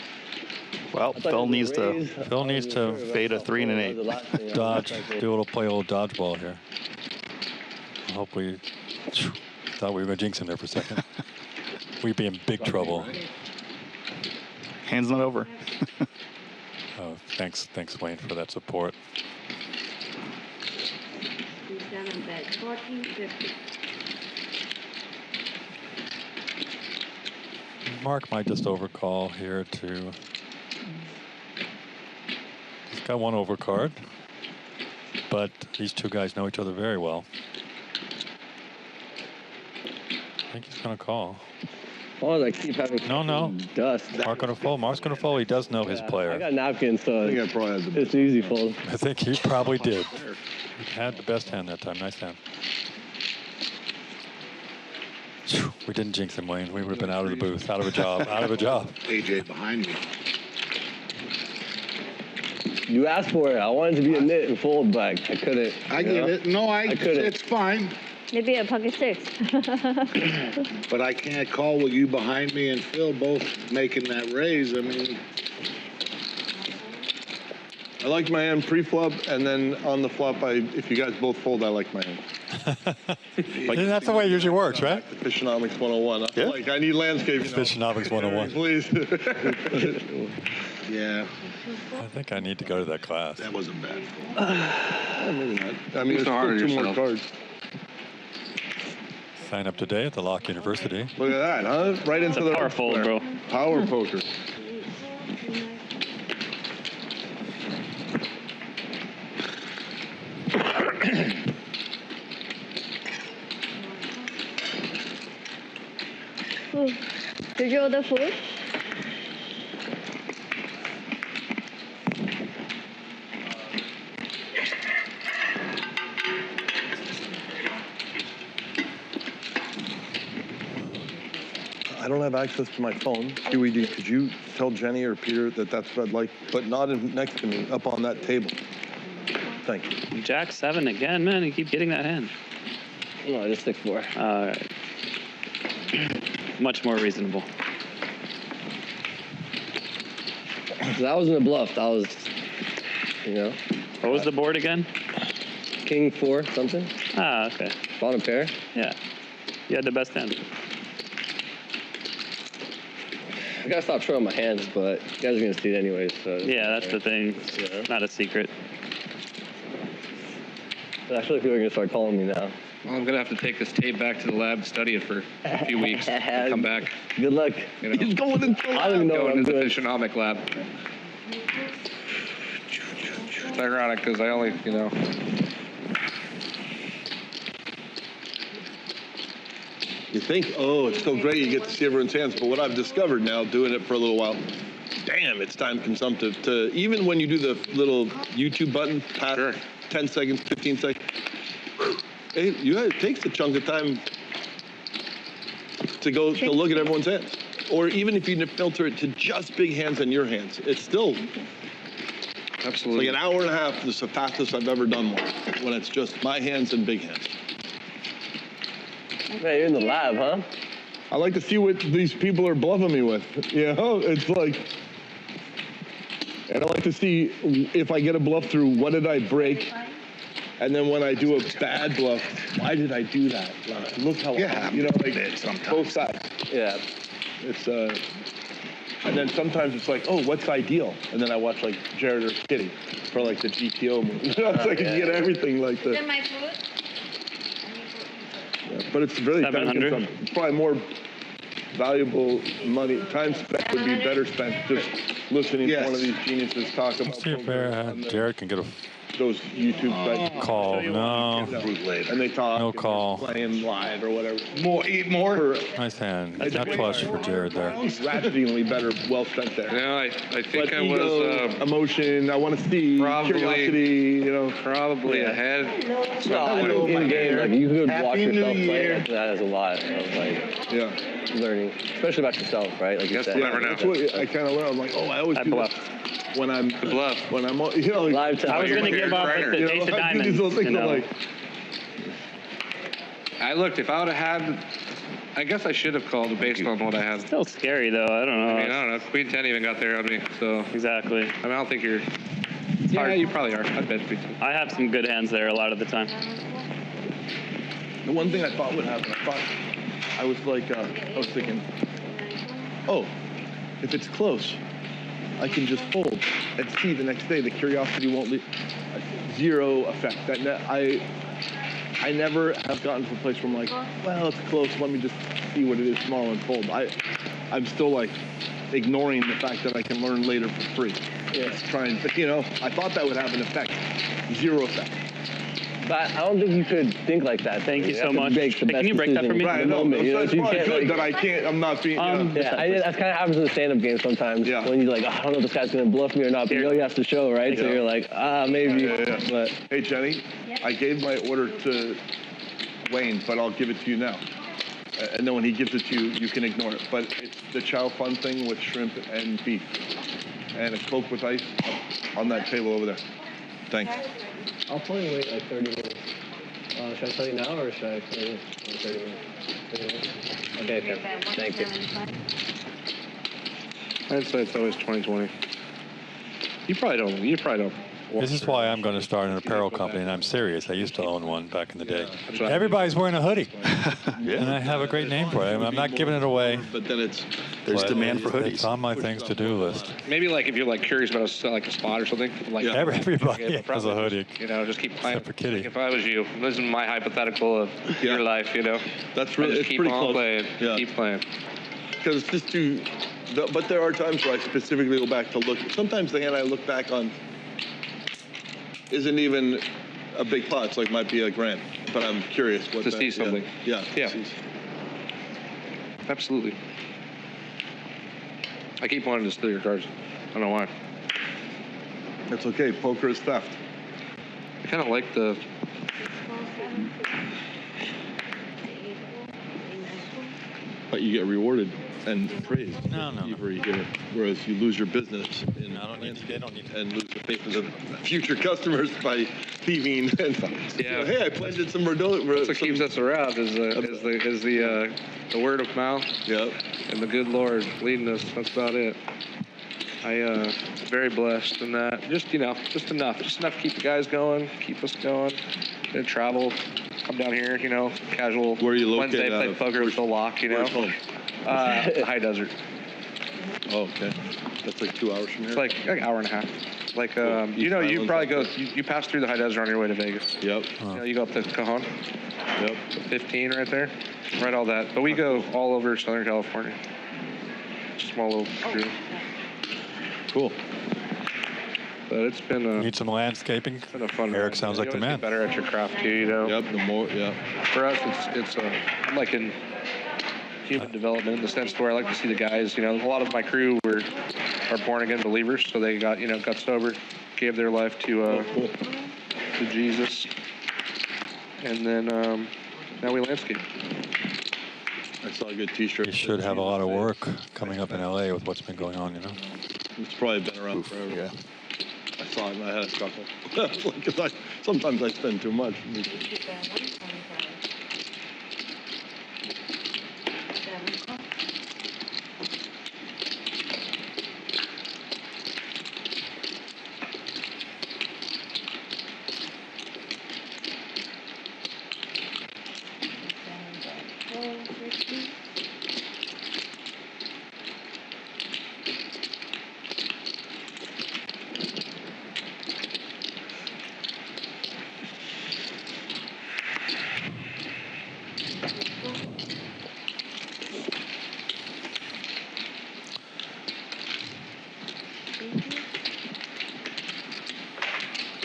Well, Phil needs to fade a 3 and an 8. Dodge. Play a little dodgeball here. I hope we thought we were gonna jinx him there for a second. We'd be in big trouble. Hand's not over. Oh, thanks, Wayne, for that support. 7 bet, 1450. Mark might just overcall here to. He's got one overcard, but these two guys know each other very well. I think he's gonna call. Oh, I keep having dust. Mark's gonna fold. Mark's gonna fold. He does know his player. I got napkins, so it's easy fold. I think he probably did. He had the best hand that time. Nice hand. We didn't jinx him, Wayne. We would have been out of the booth, out of a job. AJ behind me. You asked for it. I wanted to be a knit and fold back. I couldn't. I get it. No, I couldn't. It's fine. Maybe a pocket 6. But I can't call with you behind me and Phil both making that raise. I mean, I like my hand pre-flop, and then on the flop, if you guys both fold, I like my hand. That's the way it usually works, right? Fissionomics 101. Yeah. Like, I need landscape. Fissionomics 101. Please. Yeah. I think I need to go to that class. That wasn't bad. Maybe not. I mean, there's still 2 more cards. Sign up today at the Laak University. Look at that, huh? Right into the power fold, bro. Power poker. Did you order food? I don't have access to my phone. QED, could you tell Jenny or Peter that that's what I'd like, but not next to me, up on that table? Thank you. Jack 7 again, man. You keep getting that hand. No, I just 6-4. All right. Much more reasonable. That wasn't a bluff. That was, What was the board again? King 4 something. Ah, okay. Bottom pair. Yeah. You had the best hand. I gotta stop showing my hands, but you guys are gonna see it anyways. So Yeah, that's the thing. It's not a secret. I actually feel like you're gonna start calling me now. Well, I'm gonna have to take this tape back to the lab, study it for a few weeks, come back. Good luck. He's going into I don't even know what I'm into the doing. fissionomic lab. It's ironic because I only, You think, oh, it's so great you get to see everyone's hands, but what I've discovered now, doing it for a little while, damn, it's time consumptive to, even when you do the little YouTube button, past 10 seconds, 15 seconds, it takes a chunk of time to go to look at everyone's hands. Or even if you filter it to just big hands and your hands, it's still absolutely like an hour and a half is the fastest I've ever done one, when it's just my hands and big hands. Man, you're in the lab, huh? I like to see what these people are bluffing me with. It's like, and I like to see if I get a bluff through, what did I break? And then when I do a bad bluff, why did I do that? Like, look how, both sides. Yeah. It's, and then sometimes it's like, oh, what's ideal? And then I watch like Jared or Kitty for like the GTO movie. It's like you get everything like this. my food? But it's really 700. It's probably more valuable money. Time spent would be better spent just listening to one of these geniuses talk about. Let's see if Jared can get those YouTube sites. Call. No. And they talk. No call. Playing live or whatever. Eat more. Nice hand. Not flush for Jared there. Rapidly better, well spent there. I think But I ego, was emotion. I want to see curiosity. probably ahead. No, in game, like you could watch yourself play. That is a lot of learning, especially about yourself, right? Like you said. That's what I kind of learned. I'm like, oh, I always do bluff. that when I'm bluff. When I'm like, Live time. I was going to give up with the ace of I do these diamonds. little things. I'm like, I looked. If I would have had, I guess I should have called based on what I had. Still scary, though. I don't know. I don't know. Queen 10 even got there on me, so. Exactly. I don't think you're. Yeah, hard. you probably are. I bet Queen 10. I have some good hands there a lot of the time. the one thing I thought would happen, I was thinking, oh, if it's close, I can just fold and see the next day. The curiosity won't leave. Zero effect. I never have gotten to a place where I'm like, well, it's close. Let me just see what it is tomorrow and fold. I'm still like ignoring the fact that I can learn later for free. Yeah. Just trying, but I thought that would have an effect. Zero effect. But I don't think you could think like that. Thank you so much. Hey, can you break that for me? Right, no, it's probably good that I can't. I'm not being. That kind of happens in the stand-up game sometimes. Yeah. When you're like, I don't know if this guy's gonna bluff me or not, but you know he has to show, right? Yeah. So you're like, maybe. Yeah. But hey, Jenny, I gave my order to Wayne, but I'll give it to you now. And then when he gives it to you, you can ignore it. But it's the chow fun thing with shrimp and beef, and a Coke with ice on that table over there. Thanks. I'll probably wait like 30 minutes. Should I tell you now or should I tell you in 30 minutes? 30 minutes? Okay, fair. Thank you. I'd say it's always 2020. You probably don't. This is why I'm going to start an apparel company, and I'm serious. I used to own one back in the day. Everybody's wearing a hoodie, and I have a great name for it. I'm not giving it away. But then there's demand for hoodies. It's on my things to do list. Maybe like if you're like curious about a spot or something. Like everybody has a hoodie. You know, just keep playing. Except for Kitty. Like if I was you, this is my hypothetical of your life. You know, that's really just keep pretty on close. playing. Yeah. Keep playing. Because it's just too. But there are times where I specifically go back to look. Sometimes the hand I look back on isn't even a big pot. It's like might be a grand. But I'm curious what to see something. Yeah. Yeah. Absolutely. I keep wanting to steal your cards. I don't know why. That's okay. Poker is theft. I kind of like the. But you get rewarded and praised. No. Whereas you lose your business and lose the faith of the future customers by thieving. And hey, I planted some Verdot. That's what keeps us around is the word of mouth. Yep. And the good Lord leading us. That's about it. I very blessed in that. Just enough to keep the guys going, keep us going. And travel, come down here, casual. Where are you located? Wednesday, play poker with the Laak, High desert. Oh, okay. That's like 2 hours from here. It's like an hour and a half. Like you probably go. You pass through the high desert on your way to Vegas. Yep. You go up to Cajon. Yep. 15 right there. Right, all that. But we go all over Southern California. Small little crew. Cool. But it's been Need some landscaping? It's been a fun Eric run. sounds like the man. Get better at your craft too, Yep, the more, For us, it's I'm like in human development in the sense where I like to see the guys, a lot of my crew are born again believers, so they got sober, gave their life to Jesus, and then now we landscape. I saw a good T-shirt. You should have a lot of work coming up in LA with what's been going on, It's probably been around forever. Yeah. I saw it and I had a chuckle. Because sometimes I spend too much.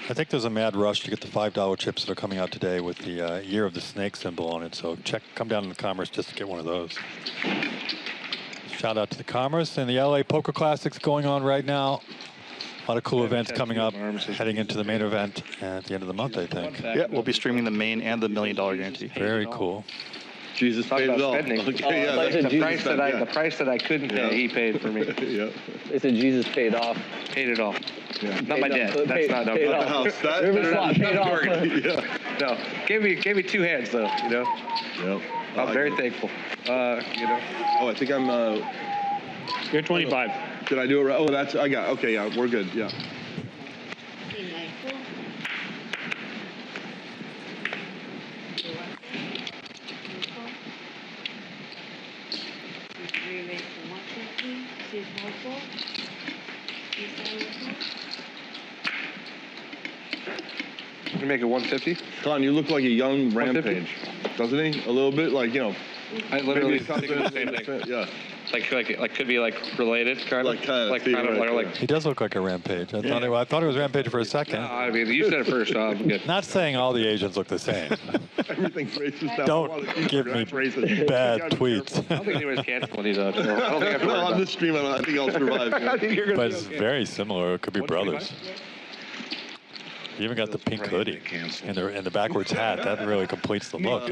I think there's a mad rush to get the $5 chips that are coming out today with the Year of the Snake symbol on it. So come down to the Commerce just to get one of those. Shout out to the Commerce and the LA Poker Classic's going on right now. A lot of cool events coming up, heading into the main event at the end of the month, I think. Yeah, we'll be streaming the main and the $1 Million Guarantee. Very cool. Jesus paid it all. Okay, the price that I couldn't pay, he paid for me. Yeah. They said Jesus paid off. Paid it all. Yeah. Not my dad. That's not paid the off. house. Paid off. Yeah. No, gave me two hands though. Yep. I'm very thankful. Oh, I think I'm. You're 25. Did I do it right? Oh, I got. Okay, yeah, we're good. Yeah. You make it 150. Con, you look like a young Rampage, doesn't he? A little bit, like I literally maybe think of the same thing. Yeah. Like could be like related, kind of. Like He does look like a Rampage. I thought it was Rampage for a second. No, I mean, you said it first. I'm good. Not saying all the Asians look the same. Everything's racist now. Don't give me bad tweets. I don't think anybody's canceled these. I don't think I've No, heard on that. this stream, I think I'll survive. But it's very similar. It could be brothers. You even got the pink hoodie and the backwards hat. That really completes the look,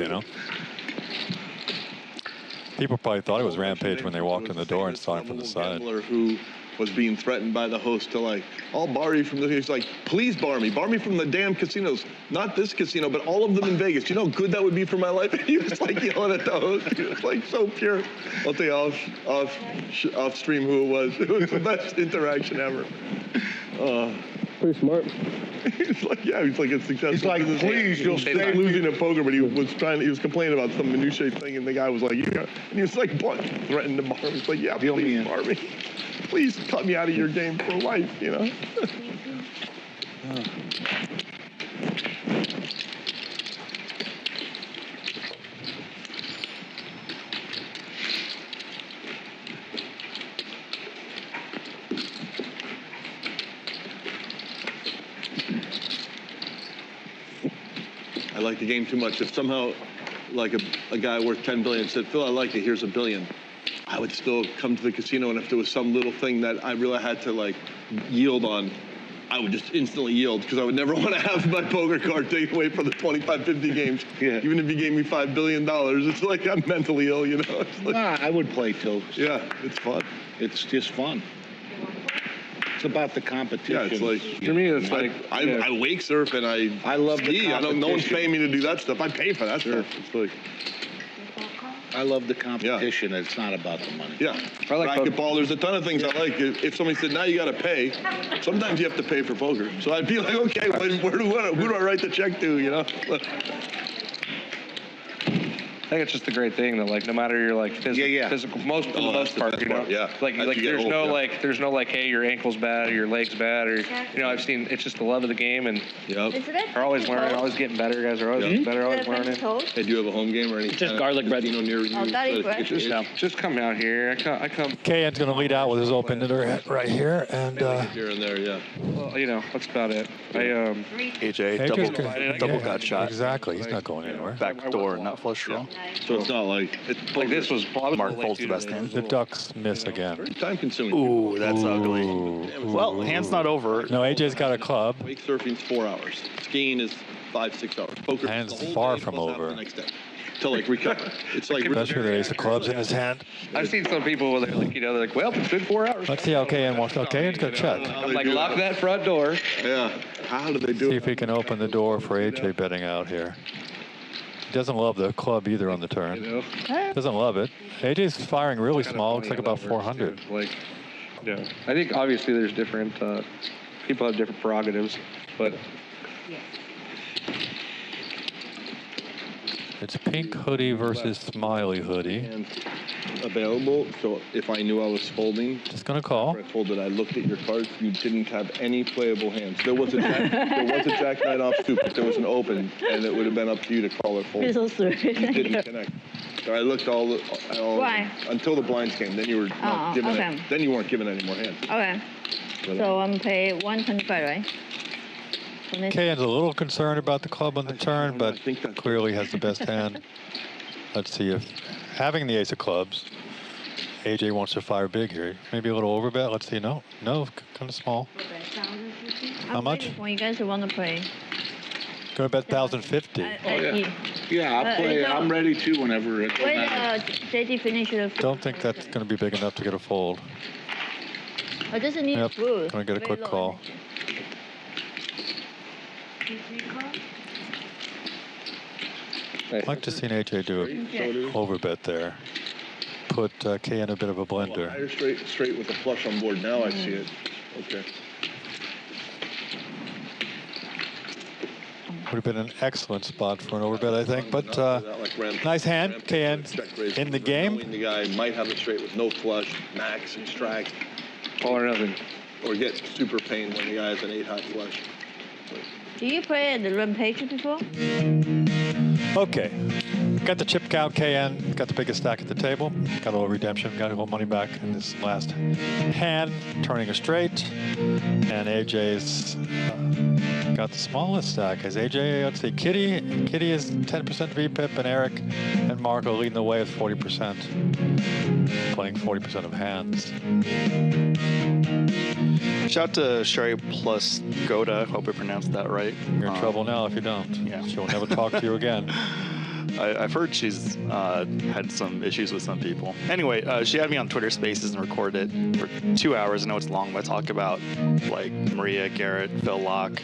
People probably thought it was Rampage when they walked in the door and saw him from the side. Who was being threatened by the host to I'll bar you from the. He's like, please bar me from the damn casinos, not this casino, but all of them in Vegas. You know how good that would be for my life. And he was yelling at the host. He was so pure. I'll tell you off stream who it was. It was the best interaction ever. Pretty smart. He's like, yeah, he's like a successful. He's like, please, you'll stay stay losing at poker, but he was complaining about some minutiae thing, and the guy was like, yeah, and he was like, threatened to bar him. He's like, yeah, please bar me. Please cut me out of your game for life, you know? I like the game too much. If somehow, like a guy worth 10 billion said, Phil, I like it, here's $1 billion, I would still come to the casino, and if there was some little thing that I really had to like yield on, I would just instantly yield, because I would never want to have my poker card taken away for the 25, 50 games. Yeah. Even if you gave me $5 billion, it's like I'm mentally ill, you know? It's like, Nah, I would play too. yeah, it's fun. It's just fun. It's about the competition. Yeah, it's like, For me, it's like I wake surf and I love the ski. No one's competition. paying me to do that stuff. I pay for that stuff. It's like, I love the competition. It's not about the money. yeah. I like racquetball. There's a ton of things I like. If somebody said, now you got to pay, sometimes you have to pay for poker. So I'd be like, okay, who do I write the check to, you know? I think it's just a great thing that, like, no matter your like physical, most for the most part, you know, yeah. like there's no like, hey, your ankle's bad or your leg's bad, or you know, I've seen it's just the love of the game, and are always learning, always getting better. Guys are always getting better, always learning. Hey, do you have a home game or anything? Just garlic bread. Near you? Just come out here. I come. KN's going to lead out with his open hitter right here, and Here and there, yeah. Well, you know, that's about it. AJ, double gut shot. Exactly. He's not going anywhere. Back door, not flush draw. So it's not like Like this was Mark folds the best hand. The Ducks miss again. very time consuming. Ooh, that's ugly. Well, hand's not over. No, AJ's got a club. Wake surfing's 4 hours. Skiing is 5, 6 hours. Poker Hand's the whole far day from plus half over. the next day. To like recover. It's like Especially with the ace of clubs in his hand. I've seen some people where they're like, you know, they're like, well, it's been 4 hours. Let's see how KN wants to. KN's going to check. I'm like, lock that front door. Yeah. How do they do See it? if he can open the door for AJ betting out here. He doesn't love the club either on the turn. You know? Doesn't love it. AJ's firing really small. Looks like about 400. Like, yeah. I think obviously there's different, people have different prerogatives, but It's pink hoodie versus smiley hoodie. And available, so if I knew I was folding, Just going to call. I folded, I looked at your cards, you didn't have any playable hands. There was a jack nine off suit, but there was an open, and it would have been up to you to call or fold. You're so sweet. You didn't connect. So I looked all Why? until the blinds came. Then you were not given it. Then you weren't given any more hands. Okay. So I'm pay 125, right? KN's a little concerned about the club on the turn, but clearly has the best hand. Let's see if having the ace of clubs, AJ wants to fire big here. Maybe a little overbet. Let's see. No, kind of small. How much? When you guys want to play. Go to bet 1,050. Yeah, I'll play. I'm ready too whenever it Wait, JD finish the food. Don't think that's going to be big enough to get a fold. I just need food. Going to get a quick call. I'd like to see an AJ do an overbet there. Put K in a bit of a blender. Higher straight with a flush on board. Now I see it. Okay. Would have been an excellent spot for an overbet, I think. But nice hand, KN in the game. The guy might have a straight with no flush, max, extract. All or nothing. Or get super pain when the guy has an 8-high flush. Do you play at the Rampage before? Okay. Got the chip count, KN. Got the biggest stack at the table. Got a little redemption. Got a little money back in this last hand. Turning a straight. And AJ's got the smallest stack. As AJ, let's see, Kitty. Kitty is 10% VPIP, and Eric and Mark are leading the way with 40%. Playing 40% of hands. Shout out to Sherry plus Goda. Hope I pronounced that right. You're in trouble now if you don't. Yeah. She'll never talk to you again. I've heard she's had some issues with some people. Anyway, she had me on Twitter Spaces and recorded it for 2 hours. I know it's long, but I talk about like Maria, Garrett, Phil Laak,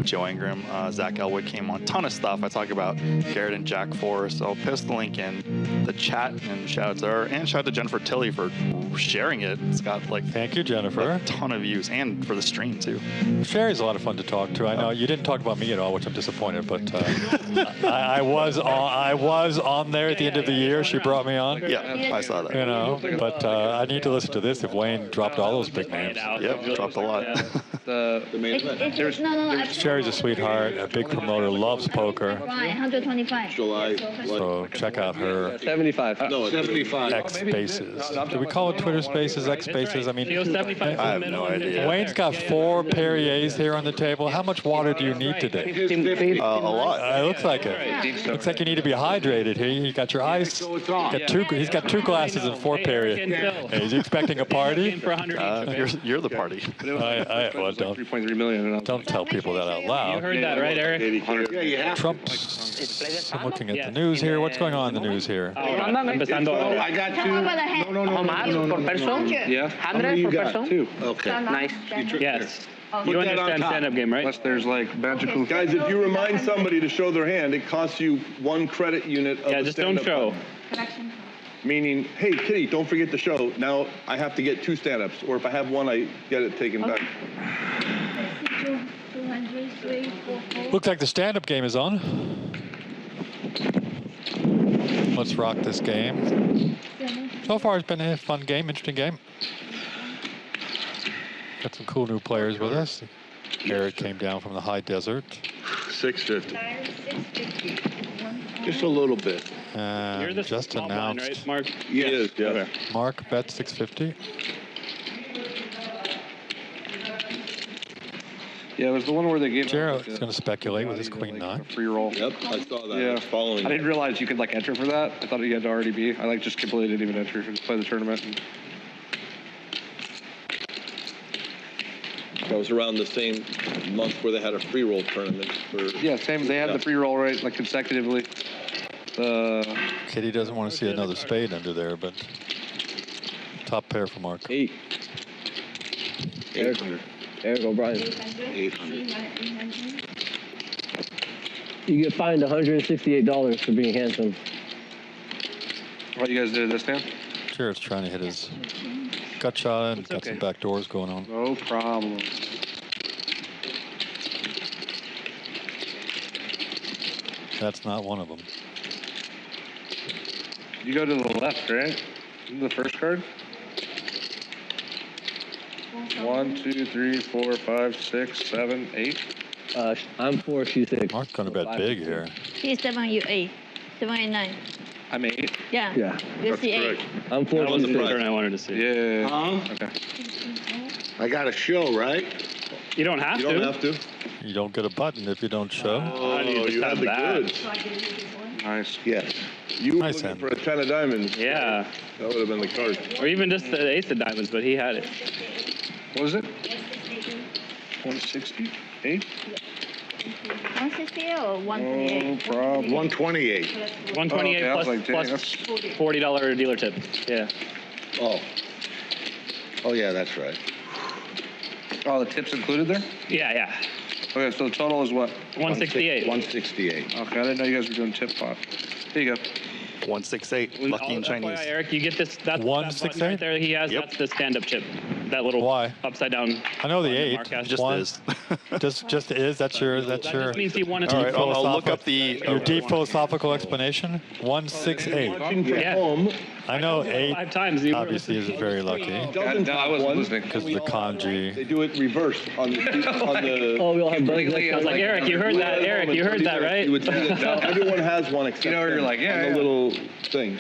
Joe Ingram, Zach Elwood came on. Ton of stuff. I talk about Garrett and Jack Forrest. So I'll post the link in the chat, and shout out to her, and shout out to Jennifer Tilley for sharing it. It's got like thank you, Jennifer. A ton of views, and for the stream too. Sherry's a lot of fun to talk to. I know you didn't talk about me at all, which I'm disappointed, but I was on there at the end of the year. She brought me on. Yeah, I saw that. You know, but I need to listen to this if Wayne dropped all those big names. Yep, dropped a lot. The main event. Sherry's a sweetheart, a big promoter, loves poker. 125. So check out her 75. No, 75. X Spaces. Do we call it Twitter Spaces, X Spaces? I mean, I have no idea. Wayne's got 4 Perriers here on the table. How much water do you need today? A lot. It looks like it. Looks like you need to be hydrated here. You got your ice. He's got 2 glasses and 4 Perrier. Hey, is he expecting a party? You're the party. Well, $3.3 million. Don't tell people that out loud. You heard that, right, Eric? Yeah, you have. Trump's. I'm looking at the news here. What's going on in the news here? Empezando. I got 2. No. Per person? Yeah. 100 per person? 2. Okay. Nice. Yes. You understand stand-up game, right? Unless there's like magical. Guys, if you remind somebody to show their hand, it costs you 1 credit unit of Yeah, the just don't stand-up. show. Meaning, hey, Kitty, don't forget to show. Now I have to get 2 stand-ups, or if I have 1, I get it taken back. Looks like the stand-up game is on. Let's rock this game. So far, it's been a fun game, interesting game. Got some cool new players with us. Eric came down from the high desert. 650. Just a little bit. You're the Just small blind, announced. right, Mark? Yes, yeah. Okay. Mark bet 650. Yeah, it was the one where they gave. Jared's going to speculate with his queen 9. Free roll. Yep, I saw that. Yeah. Following. I didn't realize you could like enter for that. I thought you had to already be. I like just completely didn't even enter. Just play the tournament. And That was around the same month where they had a free roll tournament. yeah, same. They had the free roll right like consecutively. Kitty doesn't want to see another spade under there, but top pair for Mark. 8. 800. Eric O'Brien. 800. You get fined $168 for being handsome. What you guys did this time? Jared's trying to hit his gut shot and got some back doors going on. No problem. That's not one of them. You go to the left, right? The first card. 1, 2, 3, 4, 5, 6, 7, 8. I'm 4, she's 6. Mark's going to bet big here. He's 7, you 8. 7, 8, 9. I'm 8. Yeah. Yeah. You see 8. I'm 4, That was she's the 6. pattern I wanted to see. Yeah. Huh? Okay. I got a show, right? You don't have You to. don't have to. You don't get a button if you don't show. Oh, you had the goods. Nice. Yes. You were Nice looking hand. for a 10 of diamonds. Yeah. That would have been the card. Or even just the ace of diamonds, but he had it. What was it? 160? 8? 168 or 128? No problem. 128. 128 Okay, I was plus, like, dang, plus $40 dealer tip. Yeah. Oh. Oh, yeah, that's right. Oh, the tip's included there? Yeah. Okay, so the total is what? 168. 168. Okay, I didn't know you guys were doing tip pot. Here you go. 168. Lucky in FYI, Chinese. Eric, you get this. That 168? button right there he has. Yep. That's the stand-up chip. That little Why? upside down. I know the button that 8. Mark has. Just One. is. Just is. That's your. That just means he wanted to. All right, I'll look up the. Your deep philosophical explanation. 168. Watching from Yeah. home. I know 8 5 times. You obviously is very lucky Doesn't No, I have wasn't one. listening. because of the They kanji. do it reversed on the. Oh, we all have buttons. Completely, I was like, Eric, you heard that. Eric, you heard that, right? You would see that now everyone has one except You know, you're them like, yeah, on the yeah. little thing.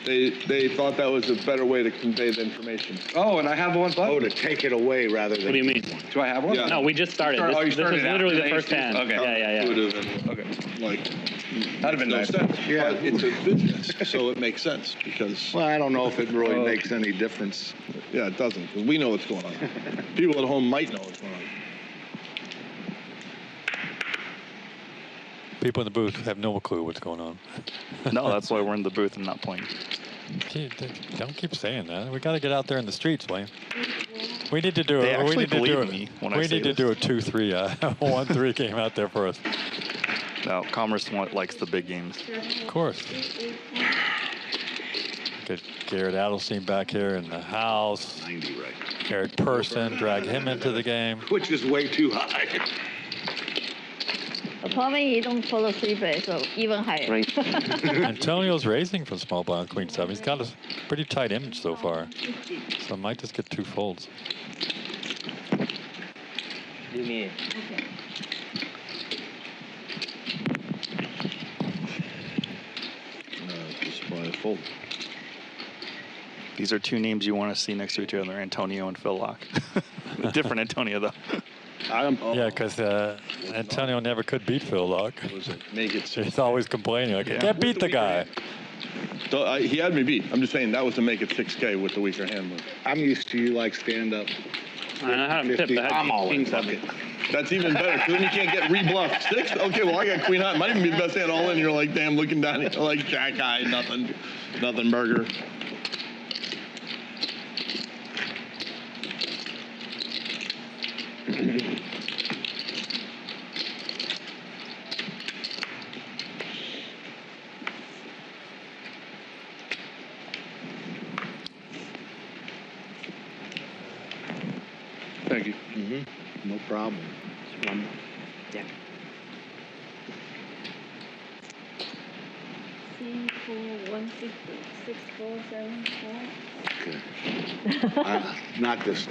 They thought that was a better way to convey the information. Oh, and I have one Oh, button? to take it away rather than. What do you mean? Do I have one? Yeah. No, we just started. Oh, you This started is literally after the first aces? hand. Okay. Yeah. Would have been Okay. like. That'd have been No nice. sense. Yeah. But it's a business, so it makes sense because. Well, I don't know if it really makes any difference. Yeah, it doesn't, because we know what's going on. People at home might know what's going on. People in the booth have no clue what's going on. No, that's why we're in the booth and not playing. Don't keep saying that. We got to get out there in the streets, Wayne. We need to do They it. actually We need to do believe me when I say We need to do a 2-3, 1-3 game out there for us. No, Commerce likes the big games. Of course. Get Garrett Adelstein back here in the house. 90, right. Eric Person, drag him into the game. Which is way too high. The problem is he don't follow 3-bet, so even higher. Right. Antonio's raising from small blind Queen 7. He's got a pretty tight image so far. So I might just get 2 folds. Do me. Okay. Just by a fold. These are 2 names you want to see next to each other, Antonio and Phil Laak. Different Antonio, though. Yeah, because Antonio never could beat Phil Laak. Make it He's always complaining, like, I can't beat the guy. So, he had me beat. I'm just saying that was to make it 6K with the weaker hand move. I'm used to you like stand up. I know how to tip. I I'm all in. King 7. That's even better, because then you can't get rebluffed. 6? Okay, well, I got queen high. Might even be the best hand all in. You're like, damn, looking down here, like jack high, nothing burger. Thank you. No problem. Yeah. 3, 4, 1, 6, 4, 7, 4. Okay. Not this.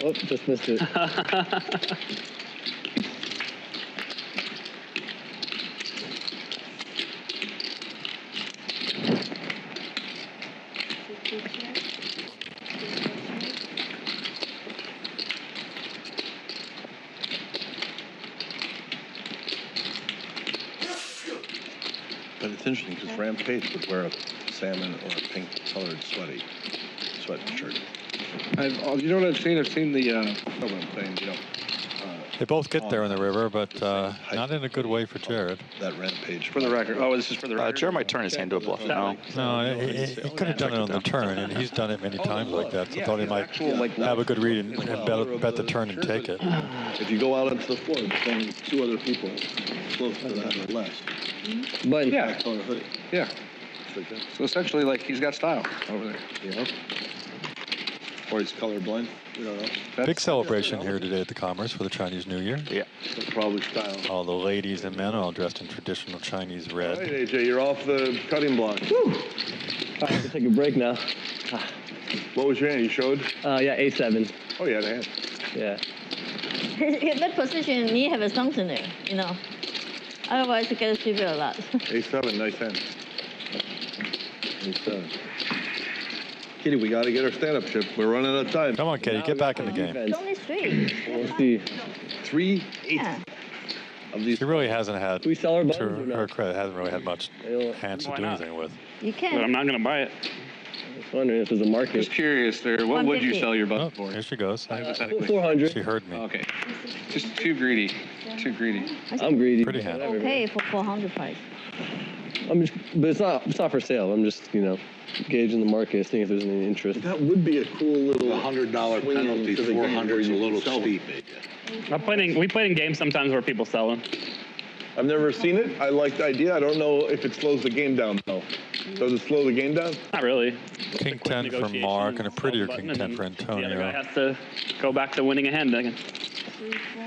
Oh, just missed it. But it's interesting, because Rampage would wear a salmon or a pink colored sweatshirt. You know what I've seen? I've seen the. That's what I'm saying, you know. They both get there in the river, but not in a good way for Jared. That Rampage. For the record. Oh, this is for the record. Jared might turn his hand to a bluff. No. No, he could have done it on the turn, and he's done it many times like that. So I thought he might have a good read and bet the turn and take it. If you go out onto the floor, there's only 2 other people close to that or less. But Yeah. Color hoodie. Yeah. So essentially, like, he's got style over there. Yeah. Or he's colorblind. We don't know. Big celebration here today at the Commerce for the Chinese New Year. Yeah. That's probably style. All the ladies and men are all dressed in traditional Chinese red. All right, AJ, you're off the cutting block. All right, we'll take a break now. What was your hand? You showed? Yeah, A7. Oh, you had a hand. Yeah. In that position, you have something there, you know. Otherwise, you get a 3-bet a lot. A7, nice hand. A7. Kitty, we got to get our stand-up chip. We're running out of time. Come on, Katie, get back in the game. It's only 3. Let's see. 3 8 Yeah. of these. She really hasn't had, Do we sell our to buttons or her not? credit, hasn't really had much hands to Why do not? anything with. You But can. I'm not going to buy it. I was wondering if there's a market. Just curious there. What would you 150. sell your Oh, button for? here she goes. Hypothetically. 400. She heard me. Okay. Just too greedy. Too greedy. I'm greedy. Pretty hand. Whatever, Okay, man. for 400 price. But it's not for sale. I'm just, gauging the market, seeing if there's any interest. That would be a cool little $100 swing penalty, to the game 400 is a where you little sell them. steep. We played in games sometimes where people sell them. I've never seen it. I like the idea. I don't know if it slows the game down, though. Does it slow the game down? Not really. King 10 for Mark and a prettier King 10 for The other guy Antonio. has to go back to winning a hand again. 3, 4.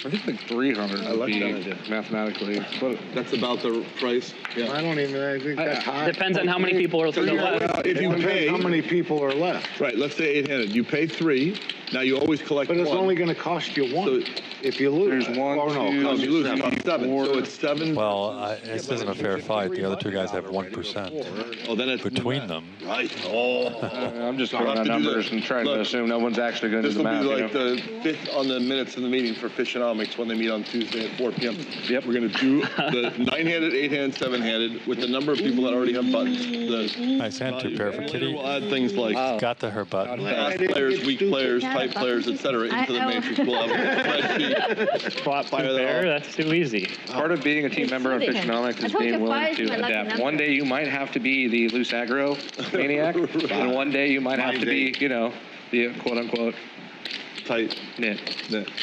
I think like 300 I would like be that idea. mathematically. What, That's about the price. Yeah. I think that's high. Depends on how many people are still left. If you pay, How many people are left? right, let's say 8-handed. You pay 3, Now you always collect But it's one. only going to cost you one. If you lose, There's one, or no, two, No, if you lose, seven. you got 7. So it's 7. Well, this isn't a fair fight. The other two guys have 1% Oh, then it's between them. Right. Oh. I'm just I'll throwing have out to do numbers this. and trying Look, to assume no one's actually going to do This the will be math. like the 5th on the minutes of the meeting for Fishonomics when they meet on Tuesday at 4 p.m. Yep. We're going to do the 9-handed, 8-handed, 7-handed with the number of people that already have buttons. Nice hand, 2 pair for Kitty. We'll add things like Got to her button. fast players, weak players, tight players, etc. into the matrix. We'll have a spreadsheet. Swap 2 Fire that pair, off. that's too easy. Part of being a team member on Fishonomics is being willing to adapt. One day you might have to be the loose aggro maniac, and one day you might have to be, you know, the quote-unquote Tight. knit.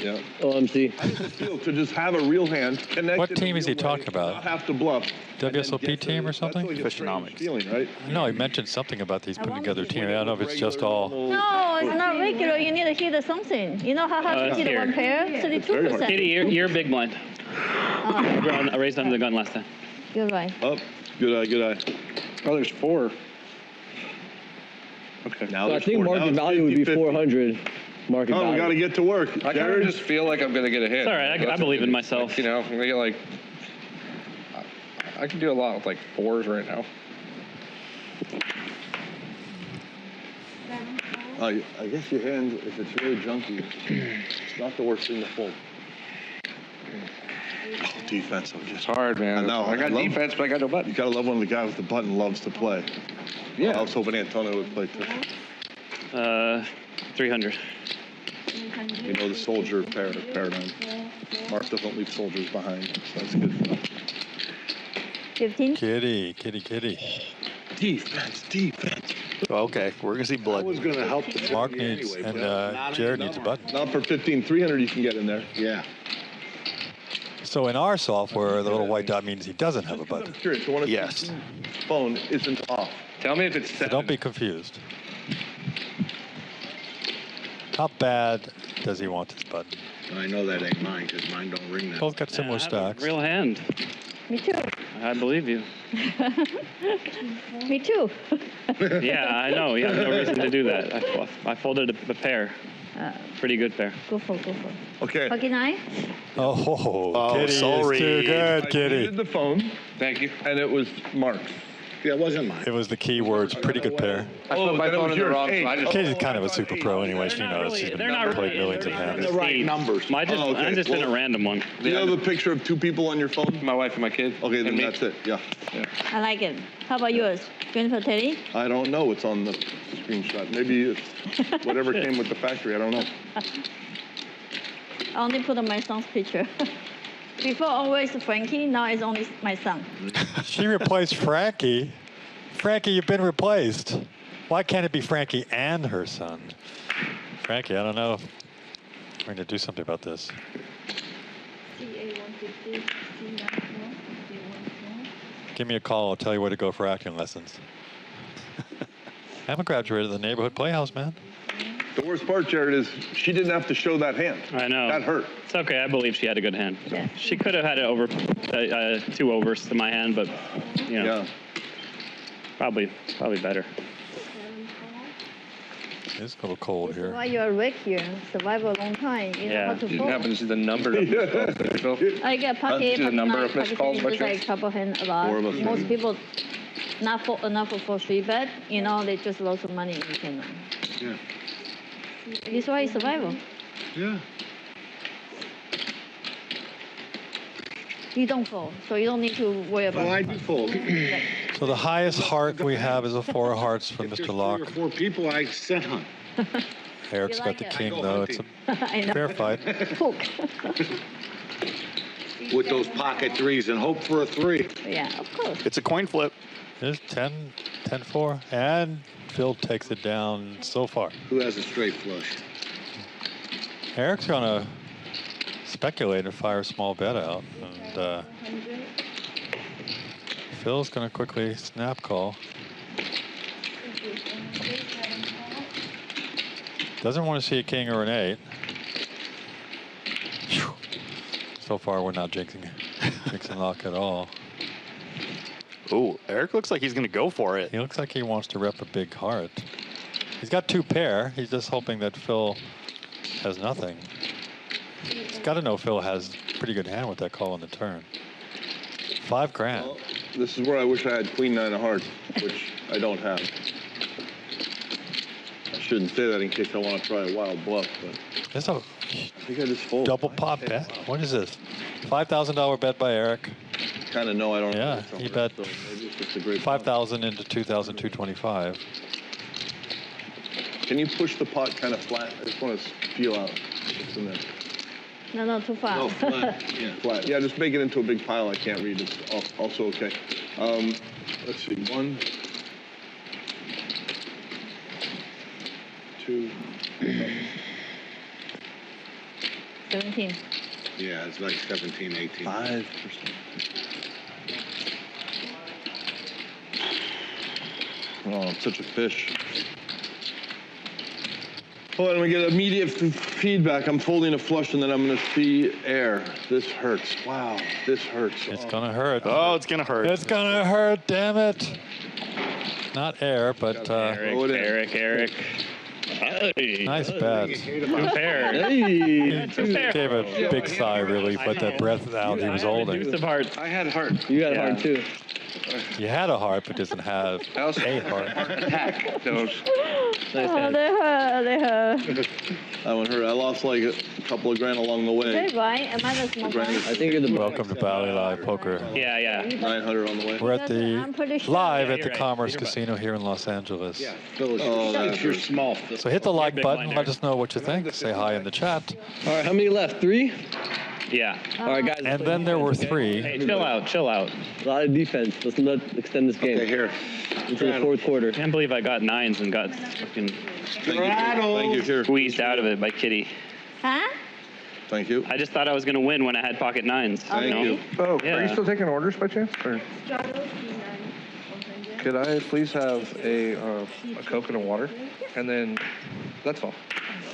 Yeah. OMC. I just feel to just have a real hand connected. What team is he in a real way, talking about? Not have to bluff. WSOP team or something? That's like a strange feeling, right? No, he mentioned something about these putting together a team. I don't know if it's just all. No, it's not regular. You need to hit something. You know how hard to hit here. one pair? 32%. Kitty, you're big blind. I raised under the gun last time. You're right. Up. Good eye, good eye. Oh, there's 4. Okay. Now So I there's think 4. Now market it's value would be 50-50. 400. Market Oh, value. we got to get to work. I kind of Jared? just feel like I'm going to get a hit. It's all right. I believe in myself. You know, I'm going to get like, I can do a lot with like 4s right now. I guess your hand, if it's really junky, it's not the worst thing to fold. Oh, defense. It's hard, man. I got defense, but I got no button. You gotta love when the guy with the button loves to play. Yeah. I was hoping Antonio would play too. 300. You know the soldier paradigm. Mark doesn't leave soldiers behind, so that's good. 15. Kitty. Defense. Okay, we're gonna see blood. I was going to help the Mark 50 needs, anyway, and but not Jared anymore. needs a button. Not for 15, 300 you can get in there. Yeah. So in our software, the little white dot means he doesn't have a I'm button. curious, so when it's Yes. phone isn't off. Tell me if it's So 7. don't be confused. How bad does he want this button? I know that ain't mine because mine don't ring that. Both got similar I have stacks. a real hand. Me too. I believe you. Me too. Yeah, I know. You have no reason to do that. I folded a pair. Pretty good pair. Go for. Okay. Pocket 9. Oh, Kitty sorry. is too good, I Kitty. needed the phone, Thank you. and it was Mark's. Yeah, it wasn't mine. It was the key words. Pretty good pair. I put my then it phone was in the yours. wrong Hey, spot. I just Kitty's kind of a super pro anyway. She knows. She's They're not played really- millions of hands. The right numbers. I just, Oh, okay. I'm just in a Well- random one. Do you have a picture of 2 people on your phone? my wife and my kid. Okay, then and me. that's it. Yeah. I like it. How about yours? Jennifer Teddy? I don't know what's on the screenshot. Maybe it's whatever came with the factory. I don't know. I only put on my son's picture. Before always Frankie, now it's only my son. She replaced Frankie. Frankie, you've been replaced. Why can't it be Frankie and her son? Frankie, I don't know. We're going to do something about this. Give me a call. I'll tell you where to go for acting lessons. I haven't graduated the neighborhood playhouse, man. The worst part, Jared, is she didn't have to show that hand. I know. That hurt. It's okay. I believe she had a good hand. Yeah. She could have had it over 2 overs to my hand, but you know, Yeah. probably better. It's a little cold here. Why you are Rick here? Survive a long time. You know Yeah. how to You fold. happen to see the number of missed calls there, Phil? I get pocket, see the pocket number 9, of missed pocket calls 10 by with like chance? couple hand a lot. 4 of us. Most people not fold enough for 3 bet. You know, they just lost some money in the can. Yeah. This why it's survival. Yeah. You don't fold, so you don't need to worry about Well, I it. do fold. So the highest heart we have is a 4 of hearts from If there's Mr. 3 Locke. or 4 people, I set hunt. Eric's You got like the it? king, I go though. It's I a know. fair fight. Hook. With those pocket 3s and hope for a 3. Yeah, of course. It's a coin flip. There's 10-4, and Phil takes it down so far. Who has a straight flush? Eric's going to speculate and fire a small bet out. And Phil's going to quickly snap call. Doesn't want to see a king or an 8. Whew. So far, we're not jinxing Locke at all. Ooh, Eric looks like he's going to go for it. He looks like he wants to rep a big heart. He's got 2 pair. He's just hoping that Phil has nothing. He's got to know Phil has a pretty good hand with that call on the turn. $5 grand. Well, this is where I wish I had queen 9 of hearts, which I don't have. I shouldn't say that in case I want to try a wild bluff, but There's a I think I just fold. double pot bet. What is this? $5,000 bet by Eric. Kind of know I don't. Yeah, have he bet so maybe it's just a great 5,000 into 2,225. Can you push the pot kind of flat? I just want to feel out what's in there. No, too far. No, flat, yeah. Flat. Yeah, just make it into a big pile I can't read. It's also okay. Let's see. 1, 2. 17. Yeah, it's like 17, 18. 5%. Oh, I'm such a fish. Hold on, let me get immediate feedback. I'm folding a flush and then I'm gonna see air. This hurts. Wow, this hurts. It's gonna hurt. Oh, it's gonna hurt. It's gonna hurt, damn it. Not air, but Eric. Hey. Nice bet. Two pair. He gave a big sigh, really, but the breath out he was holding. Deuce of hearts. I had heart. You got hard too. You had a heart, but doesn't have a heart. Attack those. Oh, they hurt. That one hurt. I lost like a couple of grand along the way. Hey, right? Am I the small one? I think you're the Welcome to Bally Live Poker. Yeah. 900 on the way. We're at I'm pretty the sure. live at you're the right. Commerce You're right. Casino here in Los Angeles. Yeah, Phil, that's you're small, Phil. So hit the like big button. blind Let there. us know what you think. Say hi in the chat. All right, how many left? 3? Yeah. All right, guys. And then there were 3. Hey, chill out. A lot of defense. Let's not extend this game Okay, here. into the fourth quarter. Can't believe I got 9s and got fucking Thank you. Here. squeezed out of it by Kitty. Huh? Thank you. I just thought I was gonna win when I had pocket 9s. Thank you. Oh, Yeah. are you still taking orders by chance? Or could I please have a Coke and a water? And then that's all.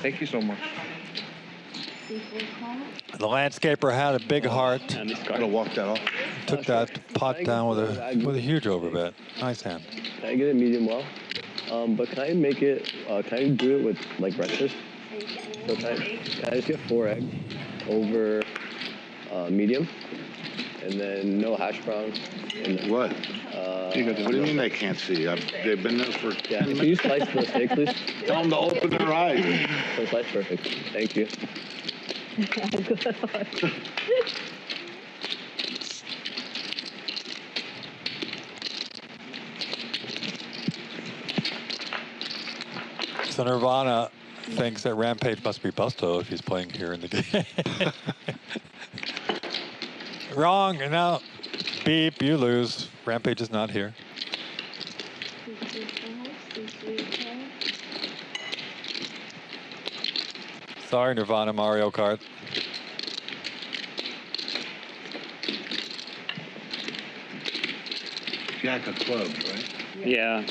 Thank you so much. The landscaper had a big heart. And these I'm cards. gonna walk that off. Took that pot down with a huge overbet. Nice hand. Can I get it medium well? But can I make it, can I do it with like breakfast? So can I just get 4 eggs over medium? And then no hash brown? And then, What? What do you mean they can't see? They've been there for 10 yeah, can minutes. you slice the steak, please? Tell them to open their eyes. So slice, perfect. Thank you. So Nirvana thinks that Rampage must be Busto if he's playing here in the game. Wrong. No. Beep. You lose. Rampage is not here. Sorry, Nirvana Mario Kart. Jack of clubs, right? Yeah.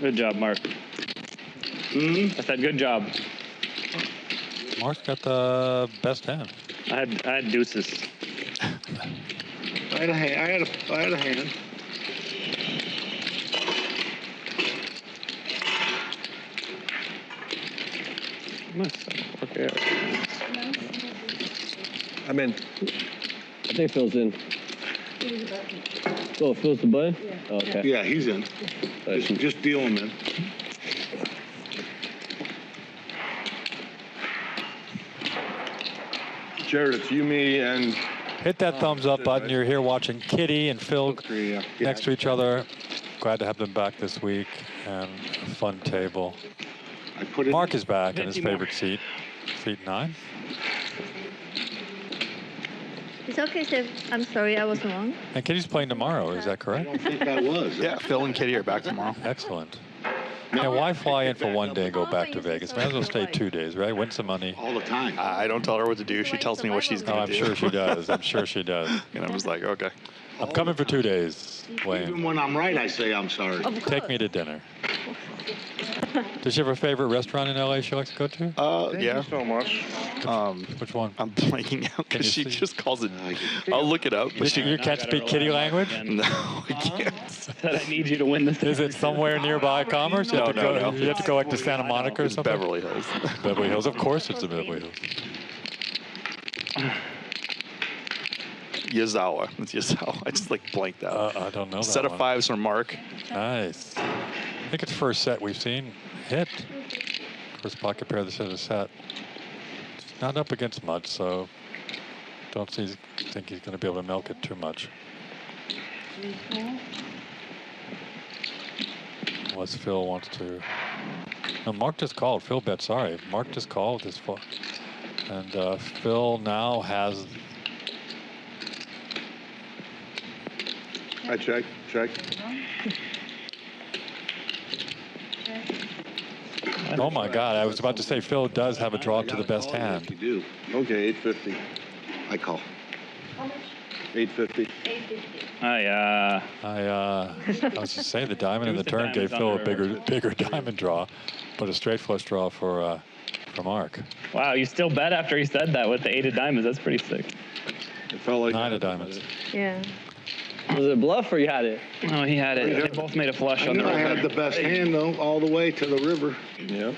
Good job, Mark. I said good job. Mark's got the best hand. I had deuces. I had a hand. Okay. I'm in. I think Phil's in. Oh, Phil's the button? Yeah. Oh, okay. Yeah, he's in. Just deal him in. Jared, it's you, me, and Hit that thumbs up button. You're here watching Kitty and Phil next to each other. Glad to have them back this week and a fun table. Mark is back in his favorite seat, seat 9. It's okay, Steve. I'm sorry, I was wrong. And Kitty's playing tomorrow, is that correct? I don't think I was. Yeah, Phil and Kitty are back tomorrow. Excellent. Yeah, why fly in for one day and go back to Vegas? Might as well stay 2 days, right? Win some money. All the time. I don't tell her what to do. She tells me what she's going to do. I'm sure she does. I'm sure she does. And I was like, okay. I'm coming for 2 days, Wayne. Even when I'm right, I say I'm sorry. Take me to dinner. Does she have a favorite restaurant in LA she likes to go to? Yeah. Thank you so much. Which one? I'm blanking out because she just calls it. I'll look it up. But You can't speak kitty language? No, I can't. That I need you to win this. Is it somewhere nearby Commerce? You have to go, you have to go like to Santa Monica or It's something? Beverly Hills. Beverly Hills. Of course it's in Beverly Hills. Yazawa. It's Yazawa. I just like blanked out. I don't know that Set of one. 5s from Mark. Nice. I think it's the first set we've seen hit. First pocket pair that's hit a set. It's not up against much, so don't think he's going to be able to milk it too much. Unless Phil wants to. No, Mark just called. Phil bet, sorry. Mark just called this far. And Phil now has. I check. Oh my God! I was about to say Phil does have a draw to the best hand. You do. Okay, 850. I call. 850. I was just saying the diamond in the turn gave Phil a bigger diamond draw, but a straight flush draw for Mark. Wow, you still bet after he said that with the 8 of diamonds. That's pretty sick. It felt like 9 of diamonds. Yeah. Was it a bluff or you had it? Oh, he had it. They both made a flush on the I river. had the best hand, though, all the way to the river. Yeah.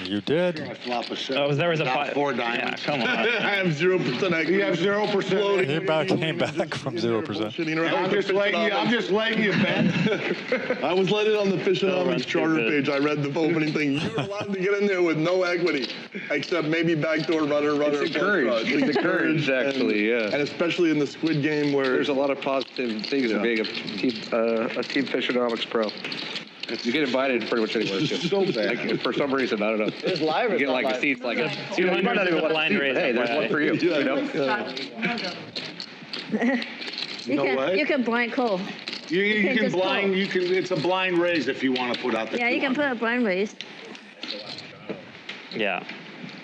You did. I flop a 7. Oh, there was a Got 5. 4 diamonds. Yeah, come on. I have 0% equity. You have 0%. He came back from 0%. I'm just letting you bet. I was letting on the Fishonomics charter page. I read the opening thing. You're allowed to get in there with no equity, except maybe backdoor runner. It's encouraged. It's encouraged, actually, yeah. And especially in the Squid Game where There's a lot of positive things of being a team Fishonomics pro. You get invited pretty much anywhere. Too. so bad. Like, for some reason, I don't know. It's live. You get like a seat, like a 200 might not even is a want a blind seat, raise, but hey, there's FYI. one for you. You know? You can blind call. You can just blind. call. It's a blind raise if you want to put out the. Yeah, you can put a blind raise. Yeah.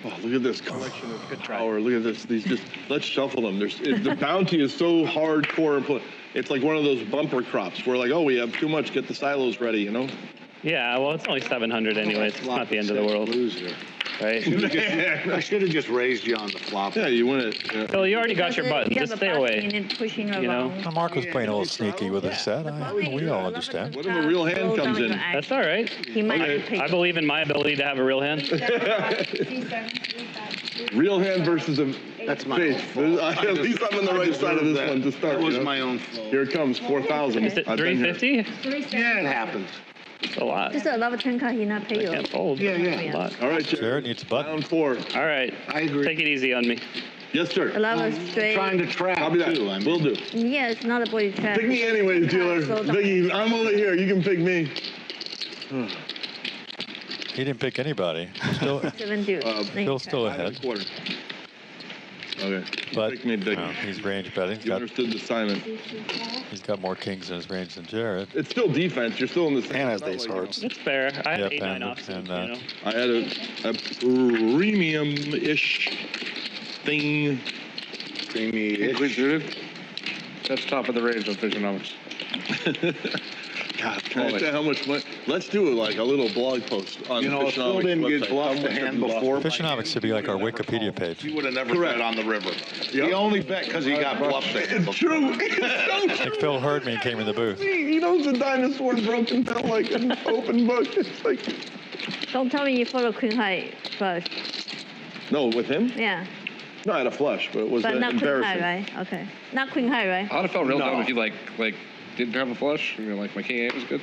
Oh, look at this collection of power. Look at this. These just let's shuffle them. The bounty is so hardcore. It's like one of those bumper crops where like, oh, we have too much. Get the silos ready, you know? Yeah, well, it's only 700 anyways. It's not the end of the world. Loser. Right? I should have just raised you on the flop. Yeah, you win it. Yeah. Phil, you already got your button. You have Just a stay button away. and pushing You know? around. Well, Mark was playing a little sneaky with his set. We all understand. What if a real hand comes in? That's all right. He might pick. I believe in my ability to have a real hand. Real hand versus a That's my face. own fault. At least I'm on the right side of this one to start. That was you know? my own fault. Here it comes, 4,000. Is it I've been here. 350? Yeah, it happens. It's a lot. Just a lot of 10 card, he not pay you. Can't fold. Yeah, yeah. It's a lot. All right, Jared needs a button. Round 4. All right. I agree. Take it easy on me. Yes, sir. A lot of straight. Trying to trap Copy that. too. I mean. Will do. Yeah, it's not a body trap. Pick me anyways, dealer. Biggie, I'm over here. You can pick me. He didn't pick anybody. Still, 7 deuce. Phil's still ahead. Quarter. Okay. But Pick me, Biggie. he's range betting. You understood the assignment. He's got more kings in his range than Jared. It's still defense. You're still in the same. And has ace hearts. It's fair. I have Yep, 8-9 and- offsuit, and, you know. I had a premium-ish thing. Included? That's top of the range on Fishonomics. God, can I tell you how much money? Let's do like a little blog post on You know, if Phil Fishonomics didn't get website. bluffed a hand before. Fishonomics should be like our Wikipedia page. He would have never bet on the river. He only bet because he got bluffed a hand It's true. I think Phil heard me and came in the booth. He knows the dinosaur broken down like an open book. It's like, Don't tell me you follow Queen High first. no, with him? Yeah. No, I had a flush, but it was But not Queen embarrassing. High, right? Okay. Not Queen High, right? I would have felt real No. dumb if you like didn't have a flush. You know, like my king 8 was good.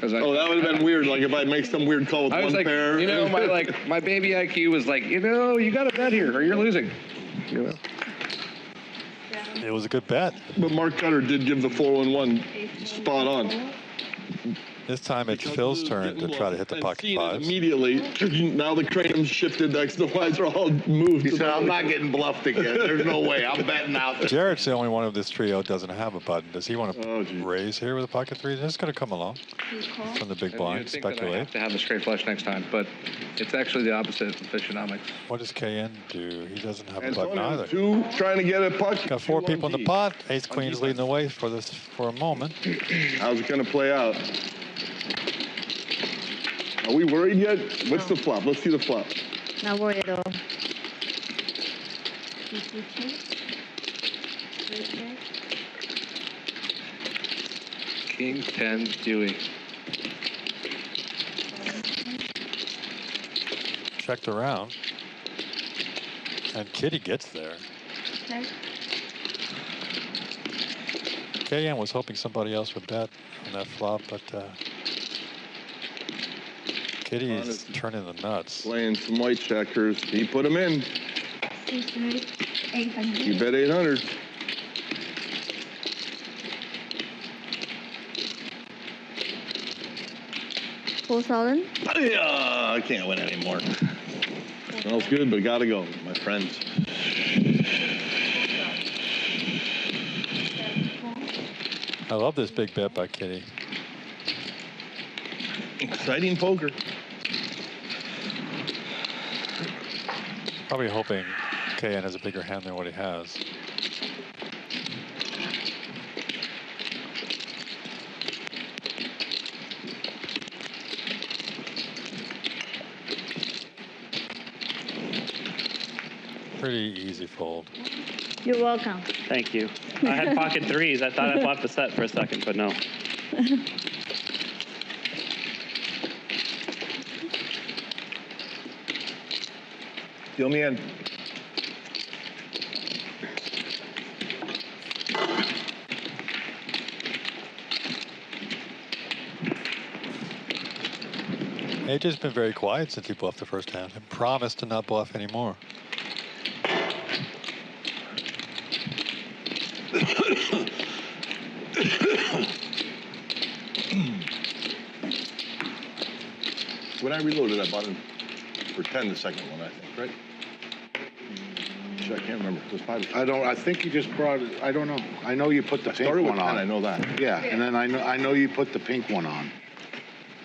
Oh, that would have been weird. Like if I make some weird call with I was one like, pair. you know, my baby IQ was like, you know, you got to bet here or you're losing. You know. It was a good bet. But Mark Cutter did give the 4-1-1 spot on. This time it's Phil's turn to try to hit the pocket fives. Immediately, now the cranum's shifted next. The fives are all moved. He said, I'm not getting bluffed again. There's no way. I'm betting out there. Jared's the only one of this trio who doesn't have a button. Does he want to raise here with a pocket three? It's going to come along from the big blind. Speculate. I have to have the straight flush next time, but it's actually the opposite in Fishonomics. What does KN do? He doesn't have a button either. Two trying to get a puck. Got four people in the pot. Ace Queen's leading the way for a moment. How's it going to play out? Are we worried yet? What's the flop? Let's see the flop. Not worried at all. King 10 Dewey. Checked around. And Kitty gets there. Okay. KN was hoping somebody else would bet on that flop, but Kitty's turning the nuts. Playing some white checkers. He put them in. 800. You bet 800. $4,000. I can't win anymore. Smells good, but gotta go, my friends. I love this big bet by Kitty. Exciting poker. Probably hoping KN has a bigger hand than what he has. Pretty easy fold. You're welcome. Thank you. I had pocket threes. I thought I flopped the set for a second, but no. Deal me in. AJ's been very quiet since he bluffed the first hand and promised to not bluff anymore. When I reloaded, I bought it for 10 the second one, I think, right? I can't remember. It was 5. I think you just brought it. I don't know. I know you put the pink Started with one 10, on. I know that. Yeah, and then I know you put the pink one on.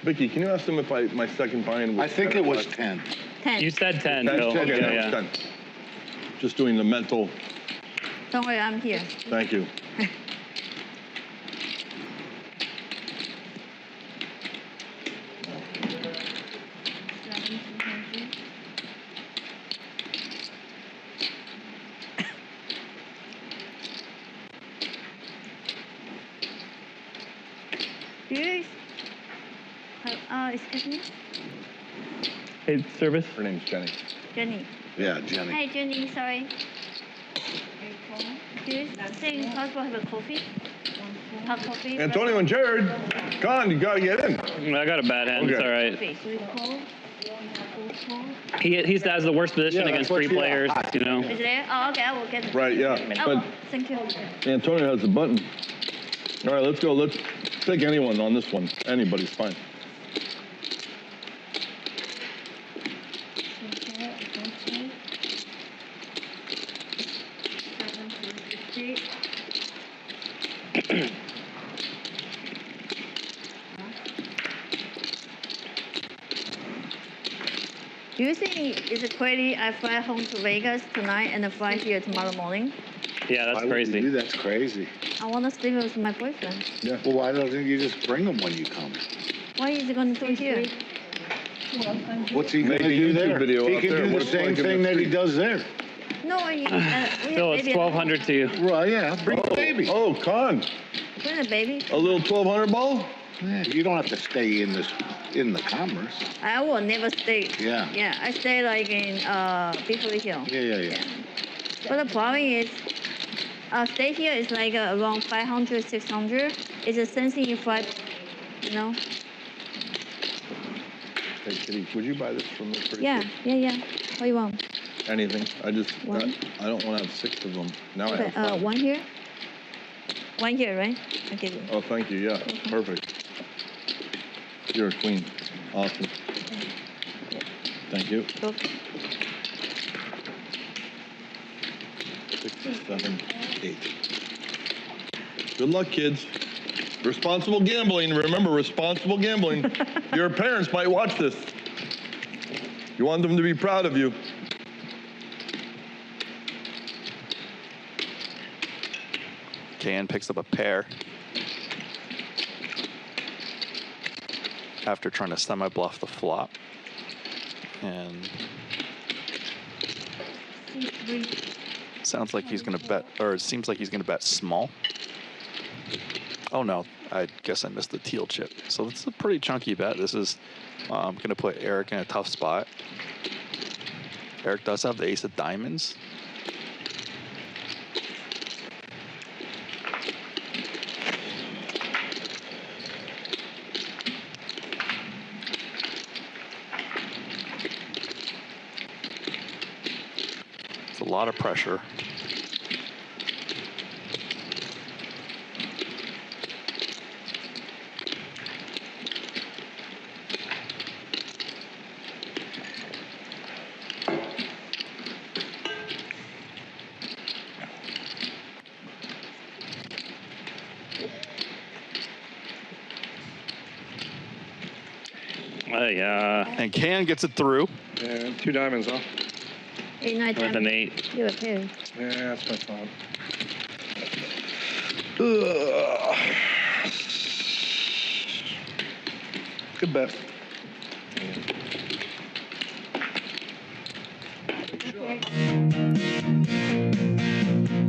Vicky, can you ask them if my second buy-in was I think 10 it or was less? 10. 10. You said 10, 10? Phil. Okay, that Yeah, was yeah. 10. Just doing the mental. Don't worry, I'm here. Thank you. Do you excuse me? Hey, service? Her name's Jenny. Jenny. Yeah, Jenny. Hi, Jenny. Sorry. Do you think it's possible to have a coffee? Hot coffee? Antonio and Jared, come on, you gotta get in. I got a bad hand. Okay. It's all right. Coffee. So we call. He has the worst position Yeah, against that's what three she- players, you know. Is it there? Oh, okay. I will get it. Right, yeah. Oh, thank you. But Antonio has the button. All right, let's go. Let's take anyone on this one. Anybody's fine. Do you think it's crazy I fly home to Vegas tonight and fly here tomorrow morning? Yeah, that's Why would you crazy. do? That's crazy. I want to stay with my boyfriend. Yeah. Well, why don't you just bring them when you come? What is he going to do here? What's he going Make to a do YouTube there? video He out can there. do What the it's same like in thing the that he street. does there. No, we Phil, have it's baby. 1,200 to you. Well, yeah, bring the baby. Oh, Con. Bring the baby. A little 1,200 ball? Yeah, you don't have to stay in the Commerce. I will never stay. Yeah. Yeah, I stay like in Beverly Hill. Yeah. But the problem is, stay here is like around 500, 600. It's the same thing if I, you know. Hey, Kitty, would you buy this from me? Yeah. What do you want? Anything. I just, One? I don't want to have 6 of them. Now I Okay, have 5. one here. One here, right? I give you. Oh, thank you. Yeah, perfect. You're a queen. Awesome. Thank you. 6, 7, 8. Good luck, kids. Responsible gambling. Remember, responsible gambling. Your parents might watch this. You want them to be proud of you. Can picks up a pair after trying to semi-bluff the flop. And sounds like he's going to bet, or it seems like he's going to bet small. Oh no, I guess I missed the teal chip. So it's a pretty chunky bet. This is going to put Eric in a tough spot. Eric does have the ace of diamonds. It's a lot of pressure. Yeah. And Can gets it through. Yeah, 2 diamonds, huh? 8, 9, 10. With an 8. You okay? Yeah, that's my thought. Good bet.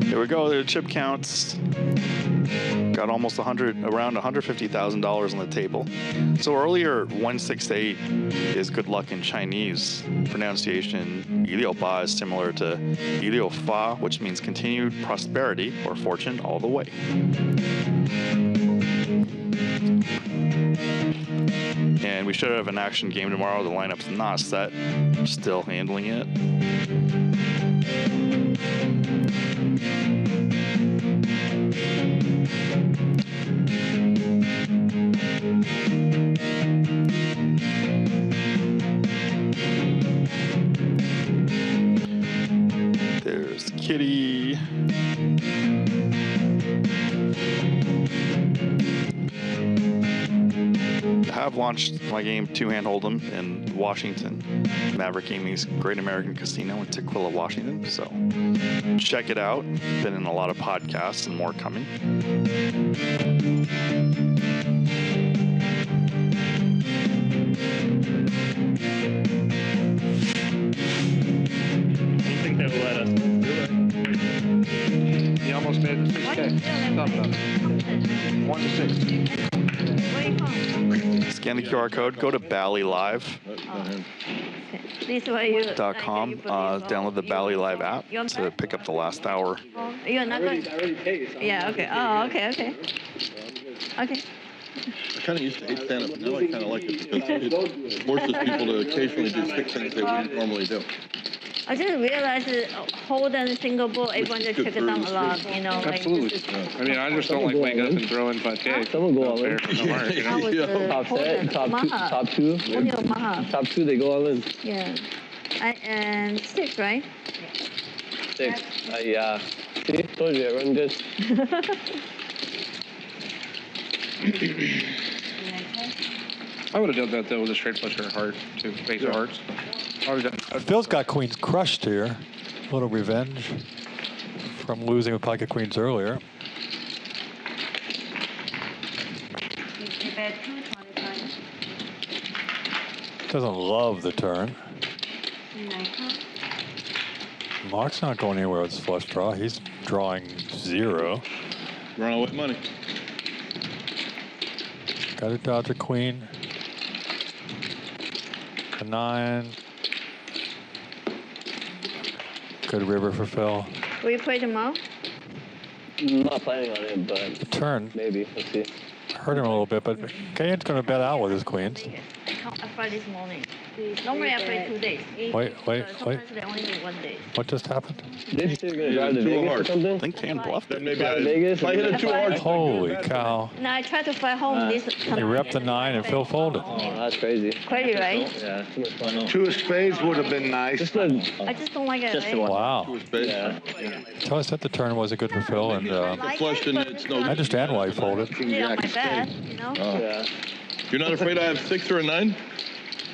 There we go. The chip counts. Got almost around $150,000 on the table. So earlier, 168 is good luck in Chinese pronunciation. Ba is similar to Fa, which means continued prosperity or fortune all the way. And we should have an action game tomorrow. The lineup's not set. Still handling it. There's Kitty. I have launched my game Two-Hand Hold'em in Washington, Maverick Gaming's Great American Casino in Tukwila, Washington. So check it out. Been in a lot of podcasts and more coming. I think they will let us. He almost made 6K. Stop that. 1 to 6. Scan the QR code. Go to Bally Live. .com. Download the Bally Live app to pick up the last hour. You're not going to? I already paid. Yeah, okay. Oh, okay. Okay. I kind of used to hate stand-up, but now I kind of like it because it forces people to occasionally do 6 things they wouldn't normally do. I just realized hold and single ball, everyone just check it down a lot, you know. Absolutely. Like, I mean, I just don't like waking up and throwing 5K. Someone go all in. Top set, top two. Only Maha. Top 2, they go all in. Yeah. And 6, right? 6. Yeah. See, told you, everyone good. I would have done that, though, with a straight flush or a heart, too. Ace of hearts. Phil's got queens crushed here. A little revenge from losing with pocket queens earlier. Doesn't love the turn. Mark's not going anywhere with his flush draw. He's drawing 0. Run away with money. Got to dodge a queen. A 9. Good river for Phil. Will you play tomorrow? I'm not planning on it, but the turn. Maybe. Let's see. Hurt him a little bit, but Kane's going to bet out with his queens. I fly this morning. Normally I play 2 days. Wait. Sometimes they only do 1 day. What just happened? Did you say you're going to drive to Vegas or something? I think Tan bluffed it. Maybe Vegas. If I hit it too hard. Holy cow. No, I try to fly home this He repped the 9 and Phil folded. Oh, that's crazy. Crazy, right? Yeah, too much fun. 2 of spades would have been nice. I just don't like it. Just right? the one. Wow. Yeah. So I said the turn wasn't good for Phil, and Flushed in it's no. I understand why he folded. Yeah, on my bed, you know? Yeah. You're not afraid I have 6 or a 9?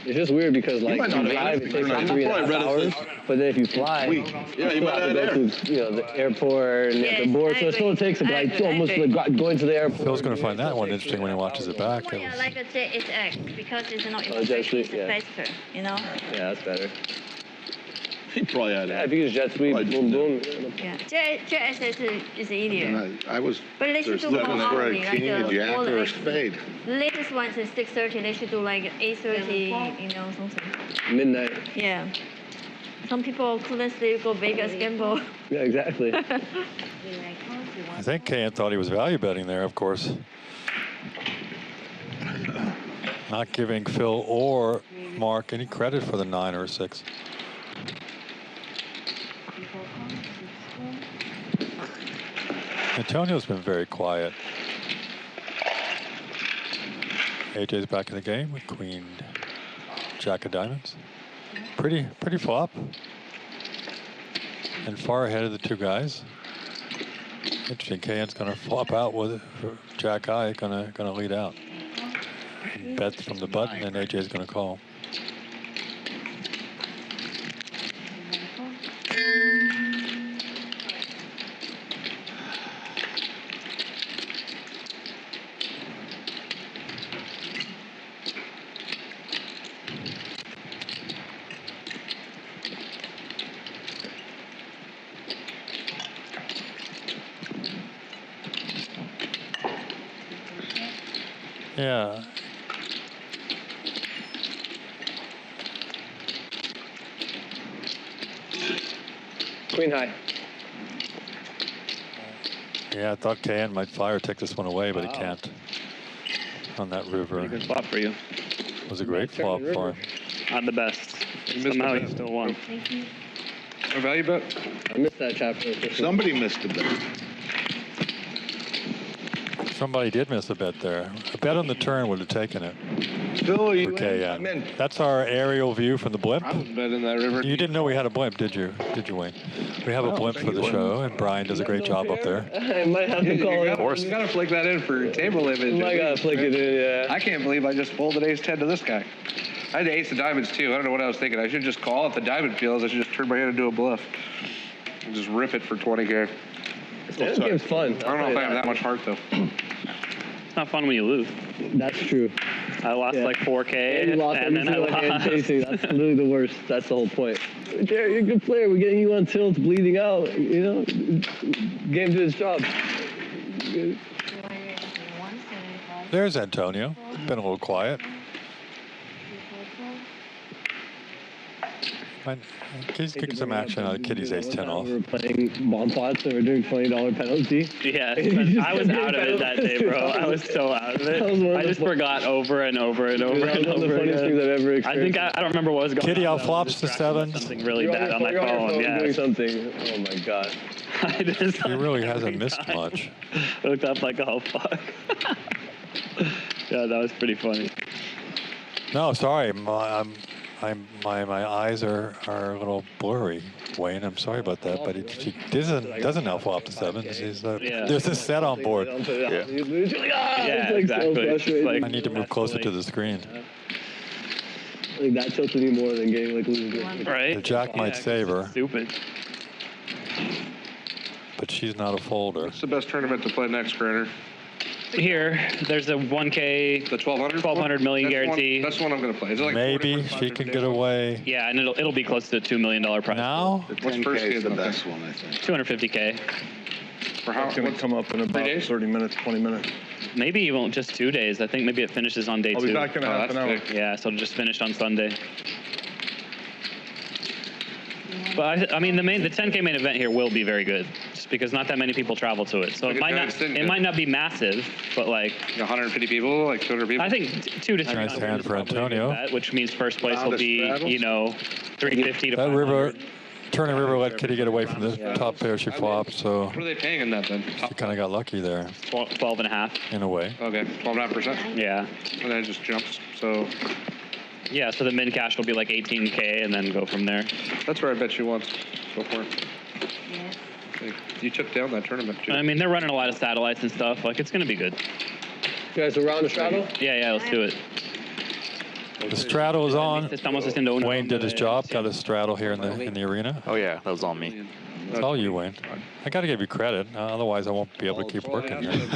It's just weird because like might you not have drive, it takes like I'm 3.5 probably read it hours, since- but then if you fly, Yeah, you still might have to have go air. through the airport and Yes, the board, I so it still agree. takes I like agree, I almost agree. like going to the airport. Phil's going to find that one interesting when he watches it back. Yeah, like a JSX because it's not Oh, it's actually- it's yeah. faster, you know? Yeah, that's better. He probably had Yeah, it. if you use jet sweep, boom, boom. Yeah, JSX is easier. And I was But they should there's do more looking for a often, like king, a the jack, all or a like- spade. The latest ones is 6:30. They should do like 8:30, you know, something. Midnight. Yeah. Some people couldn't sleep, go Vegas gamble. Yeah, exactly. I think Kane thought he was value betting there, of course. Not giving Phil or Mark any credit for the 9 or 6. Antonio's been very quiet. AJ's back in the game with Queen Jack of Diamonds. Pretty flop. And far ahead of the 2 guys. Interesting. Kane's going to flop out with Jack Eye, going to lead out. And bet from the button, and AJ's going to call. Yeah. Queen high. Yeah, I thought KN might fire take this one away, but he can't. On that river. Pretty good flop for you. It was a great flop for him. Not the best. Somehow he still won. A value bet? I missed that chapter. Somebody missed a bet. Somebody did miss a bet there. A bet on the turn would have taken it. Phil, are you For in? I'm KN. in. That's our aerial view from the blimp. I was betting that river. You didn't know we had a blimp, did you? Did you, Wayne? We have a blimp for the show, and Brian does a great job up there. I might have to call it. You gotta flick that in for table image. I gotta flick it in, yeah. I can't believe I just folded ace-10 to this guy. I had ace of diamonds too. I don't know what I was thinking. I should just call. If the diamond fails, I should just turn my hand and do a bluff. And just rip it for 20K. This game's fun. I don't know if I have that much heart though. It's not fun when you lose. That's true. I lost like 4K, And you lost and then I every single hand lost. chasing. That's literally the worst. That's the whole point. Jared, you're a good player. We're getting you on tilt, bleeding out. You know, game did its job. Good. There's Antonio. Been a little quiet. He's getting some action out of Kitty's ace-10 off. We were playing bomb pots and we were doing $20 penalty. Yeah, I was out of it that day, bro. I was so out of it. I just forgot over and over and over That and was one of the over funniest things again. I've ever I experienced. think I don't remember what was going Kitty on. outflops the sevens. Something really You're bad on my you're phone. doing Yeah, something. Oh my God. I just He really hasn't missed much. looked up like, oh fuck. Yeah, that was pretty funny. No, sorry. My eyes are a little blurry, Wayne. I'm sorry about that, but he doesn't outflop the sevens. There's a set on board. Yeah, It's exactly. so It's frustrating. like- I need to move closer to the screen. Like that tilted me more than getting like losing. Right? The jack might save her, Stupid. but she's not a folder. What's the best tournament to play next, Granner? Here, there's a 1K, The 1200? 1200 million guarantee. That's one I'm gonna play. Is it like Maybe she can get away. Yeah, and it'll be close to a $2 million prize. Now? The What's 10K first is game the up there? best one, I think. 250K. For how? It's going to come up in about days? 30 minutes, 20 minutes. Maybe even just 2 days. I think maybe it finishes on day I'll 2. be back in a half an hour. big. Yeah, so it'll just finish on Sunday. But I mean, the 10K main event here will be very good, just because not that many people travel to it. So it might not be massive, but like 150 people, like 200 people. I think 200 to 300. Nice hand for Antonio. Bet, which means first place will be 350 to 500. Turning river let Kitty get away from the top pair she flopped, so What are they paying in that then? she kind of got lucky there 12 and a half. in a way. Okay, 12.5%. Yeah. And then it just jumps. So Yeah, so the min cash will be like 18K and then go from there. that's where I bet you once before. You took down that tournament too. I mean, they're running a lot of satellites and stuff. Like, it's going to be good. You guys around the straddle? Yeah, let's do it. The straddle is on. Wayne did his job, got a straddle here in the arena. Oh yeah, that was all me. It's all you, Wayne. I got to give you credit, otherwise I won't be able to keep working here.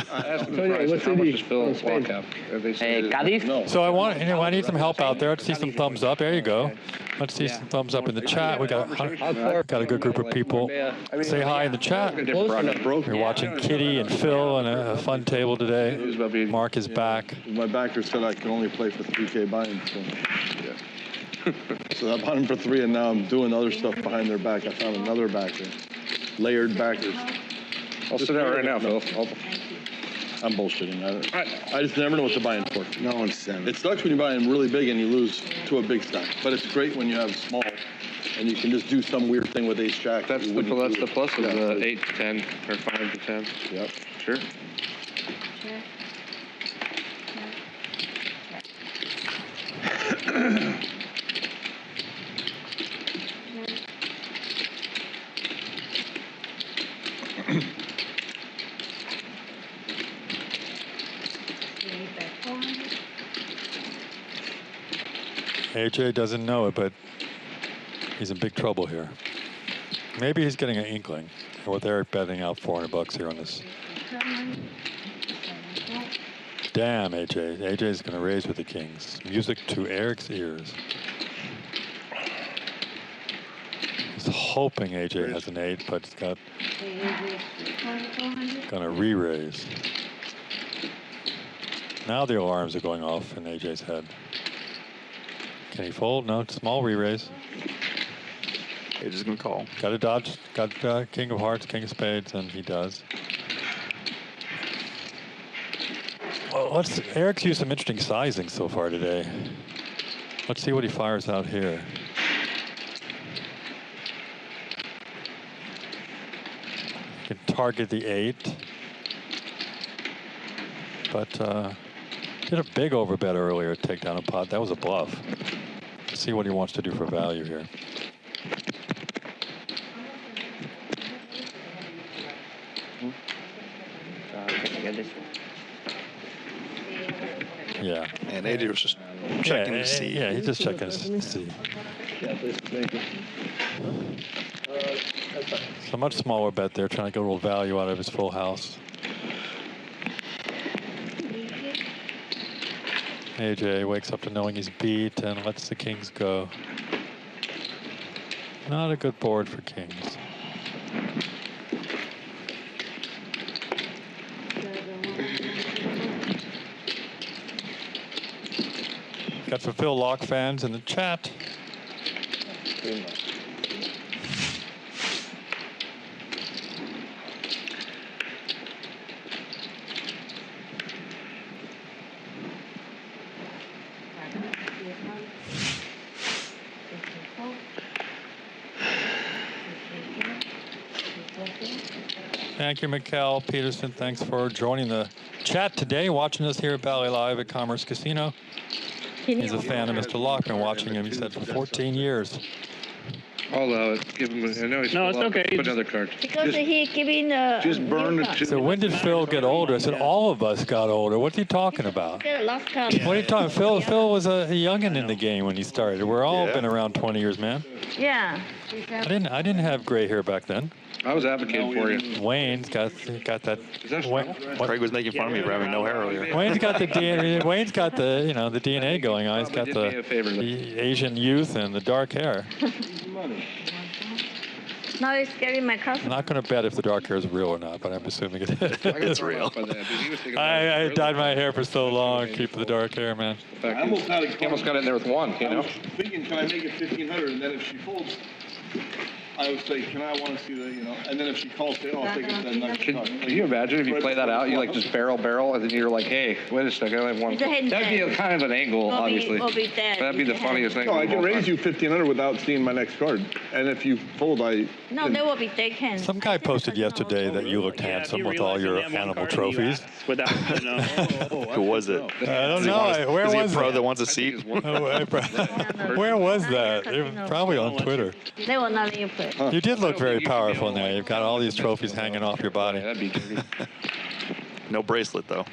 So I need some help out there. Let's see some thumbs up. There you go. Let's see some thumbs up in the chat. We got a good group of people. Say hi in the chat. We're watching Kitty and Phil and a fun table today. Mark is back. My backer said I can only play for 3K buy-in. So I bought him for 3, and now I'm doing other stuff behind their back. I found another backer, layered backers. I'll sit down right now, Phil. I'm bullshitting. I just never know what to buy in for. No one's saying. It sucks when you buy in really big and you lose to a big stack, but it's great when you have small and you can just do some weird thing with ace jack. That's the plus of the 8 to 10 or 5 to 10. Yep. Sure. AJ doesn't know it, but he's in big trouble here. Maybe he's getting an inkling. With Eric betting out $400 here on this. Damn, AJ. AJ's going to raise with the kings. Music to Eric's ears. He's hoping AJ has an 8, but he's got going to re-raise. Now the alarms are going off in AJ's head. Can he fold? No, small re-raise. AJ's going to call. Got to dodge. Got King of Hearts, King of Spades, and he does. Well, Eric's used some interesting sizing so far today. Let's see what he fires out here. He can target the 8. But did a big overbet earlier, take down a pot. That was a bluff. Let's see what he wants to do for value here. Yeah. And AJ was just checking to see. Yeah, he's just checking to see. So much smaller bet there, trying to get a little value out of his full house. AJ wakes up to knowing he's beat and lets the kings go. Not a good board for kings. Got some Phil Laak fans in the chat. Thank you, Mikkel Peterson. Thanks for joining the chat today, watching us here at Bally Live at Commerce Casino. He's a fan of Mr. Laak, been watching him, he said, for 14 years. I'll allow it. Give him I know he's no, it's okay. Put another card. Because he's giving the... Just burn it. So when did Phil get older? I said, all of us got older. What's he talking about? Last card. What are you talking about? Phil was a youngin' in the game when he started. We're all been around 20 years, man. Yeah. I didn't have gray hair back then. I was advocating for you. Wayne's got that. Craig was making fun of me for having no hair earlier. Wayne's got the DNA. Wayne's got the the DNA going on. He's got the Asian youth and the dark hair. Now he's scaring my cousin. I'm not going to bet if the dark hair is real or not, but I'm assuming it is. It's real. I dyed my hair for so long, keep the dark hair, man. I almost got in there with 1, you know? I was thinking, can I make it 1,500, and then if she folds, I would say, can I want to see the, and then if she calls, say, oh, I'll take it to the next card. Can you imagine if you play that out, you like just barrel, and then you're like, hey, wait a second, I have one. That'd be a kind of an angle, obviously. That'd be the funniest thing. No, I can raise you 1,500 without seeing my next card. And if you fold, No, they will be dead hands. Some guy posted yesterday that you looked handsome with all your animal trophies. Who was it? I don't know. Where was was he a pro it? that wants a seat? Where was that? Probably on Twitter. They will not let you play. You did look very powerful now. You've got all these trophies hanging off your body. That'd be dirty. No bracelet, though.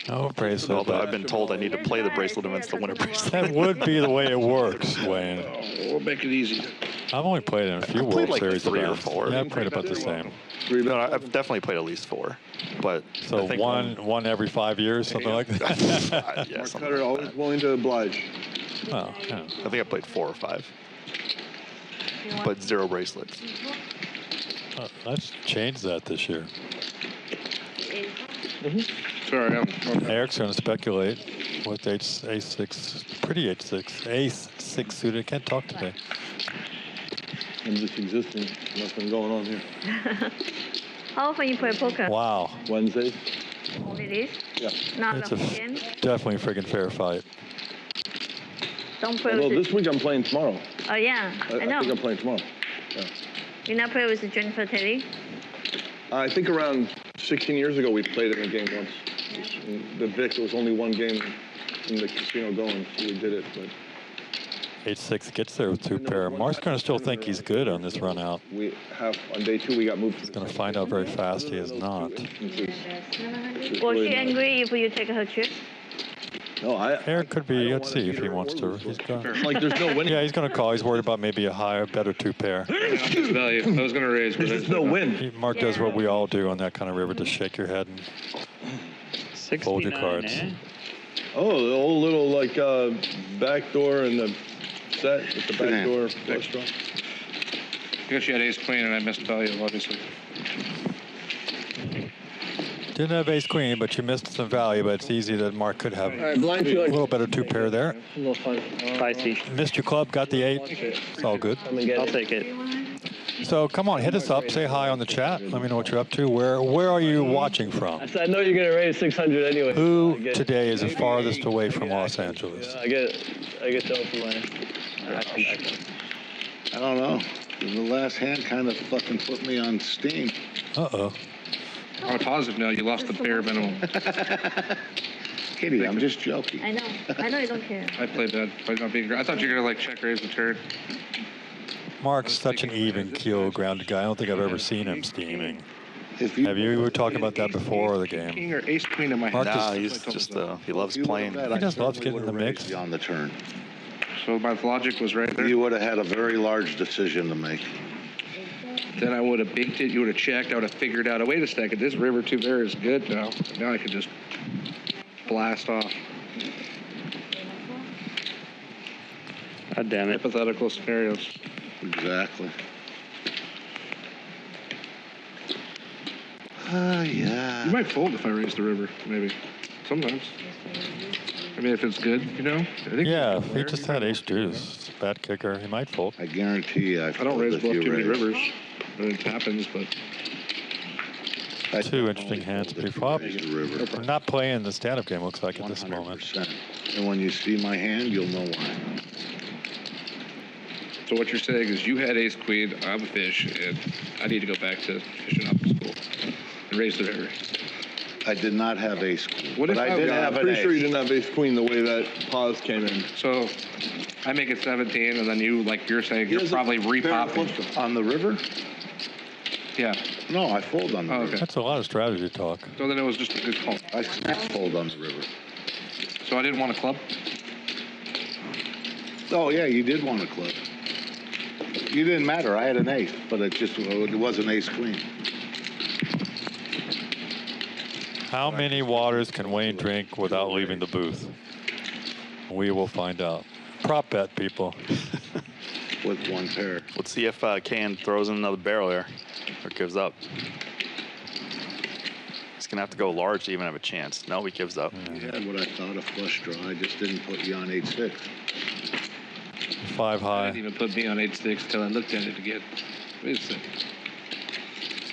No bracelet. Although I've been told I need to play the bracelet against the winner bracelet. That would be the way it works, Wayne. We'll make it easy. I've only played in a few World like Series 3 or events. 4. Yeah, I've played about the same. No, I've definitely played at least 4. But so one every 5 years, something like that. Yeah, something Cutter always willing to oblige. Oh, yeah. I think I played 4 or 5. But 0 bracelets. Let's change that this year. Sorry, Eric's going to speculate with ace-6, pretty ace-6 suited. I can't talk today. I'm just existing. Nothing going on here. How often you play poker? Wow. Wednesdays. Only this? Yeah. Not It's the game? definitely a friggin' fair fight. Don't play Well, with this week I'm playing tomorrow. Oh, yeah. I know. I think I'm playing tomorrow. Yeah. You not play with Jennifer Terry? I think around 16 years ago we played in a game once. The Vic, there was only one game in the casino going, so we did it. But 8-6 gets there with 2 pair. Mark's going to still think he's good on this run out. We have on day 2 we got moved. He's going to find out very fast he is not. Was she angry if you take her chip? No, Eric could be. Let's see if he wants to. He's going. Like there's no winning. Yeah, he's going to call. He's worried about maybe a higher, better 2 pair. Value. I was going to raise, but there's no win. Mark does what we all do on that kind of river: just shake your head and fold your cards. Oh, the old little like back door and the set with the back door flush draw. I guess you had ace queen and I missed value, obviously. Didn't have ace queen, but you missed some value. But it's easy that Mark could have a little better 2 pair there. A little fun. Spicy. Missed your club, got the 8. It's all good. I'll take it. So come on, hit us up. Say hi on the chat. Let me know what you're up to. Where are you watching from? I know you're gonna raise 600 anyway. Who today is the farthest away from Los Angeles? I get down for my. I don't know. The last hand kind of fucking put me on steam. Uh-oh. On a positive note, you lost the bare minimum. Kitty, I'm just joking. I know you don't care. I played bad by not being. I thought you were gonna like check raise the turn. Mark's such an even keel grounded guy. I don't think I've ever seen him steaming. Have you? We were talking about that before the game. King or ace queen in my Mark hand. Nah, he's just he loves playing. He just loves getting in the mix. On the turn. So my logic was right there. You would have had a very large decision to make. Then I would have binked it. You would have checked. I would have figured out. Wait a second. This river 2 pair is good now. Now I could just blast off. God damn it. Hypothetical scenarios. Exactly. Yeah. You might fold if I raise the river, maybe. Sometimes. I mean, if it's good, you know? I think Yeah, if he just had ace deuce, bad kicker, he might fold. I guarantee you, I don't raise bluff too many rivers. It happens, but 2 interesting hands pre-flop. We're not playing the stand-up game, looks like, at this moment. And when you see my hand, you'll know why. so what you're saying is you had ace queen, I'm a fish, and I need to go back to fishing up school and raise the river. I did not have ace queen. What if but I did have I'm an pretty sure you ace. didn't have ace queen the way that pause came in. So I make it 17, and then you, like you're saying, you're probably repopping. On the river? Yeah. No, I fold on the river. That's a lot of strategy talk. So then it was just a good call. I fold on the river. So I didn't want a club? Oh, yeah, you did want a club. You didn't matter. I had an ace, but it wasn't ace queen. How many waters can Wayne drink without leaving the booth? We will find out. Prop bet, people. With 1 pair. Let's see if Can throws in another barrel here or gives up. He's going to have to go large to even have a chance. No, he gives up. You had what I thought a flush draw. I just didn't put you on 8-6. 5 high. Didn't even put me on 8-6 until I looked at it again. Wait a second.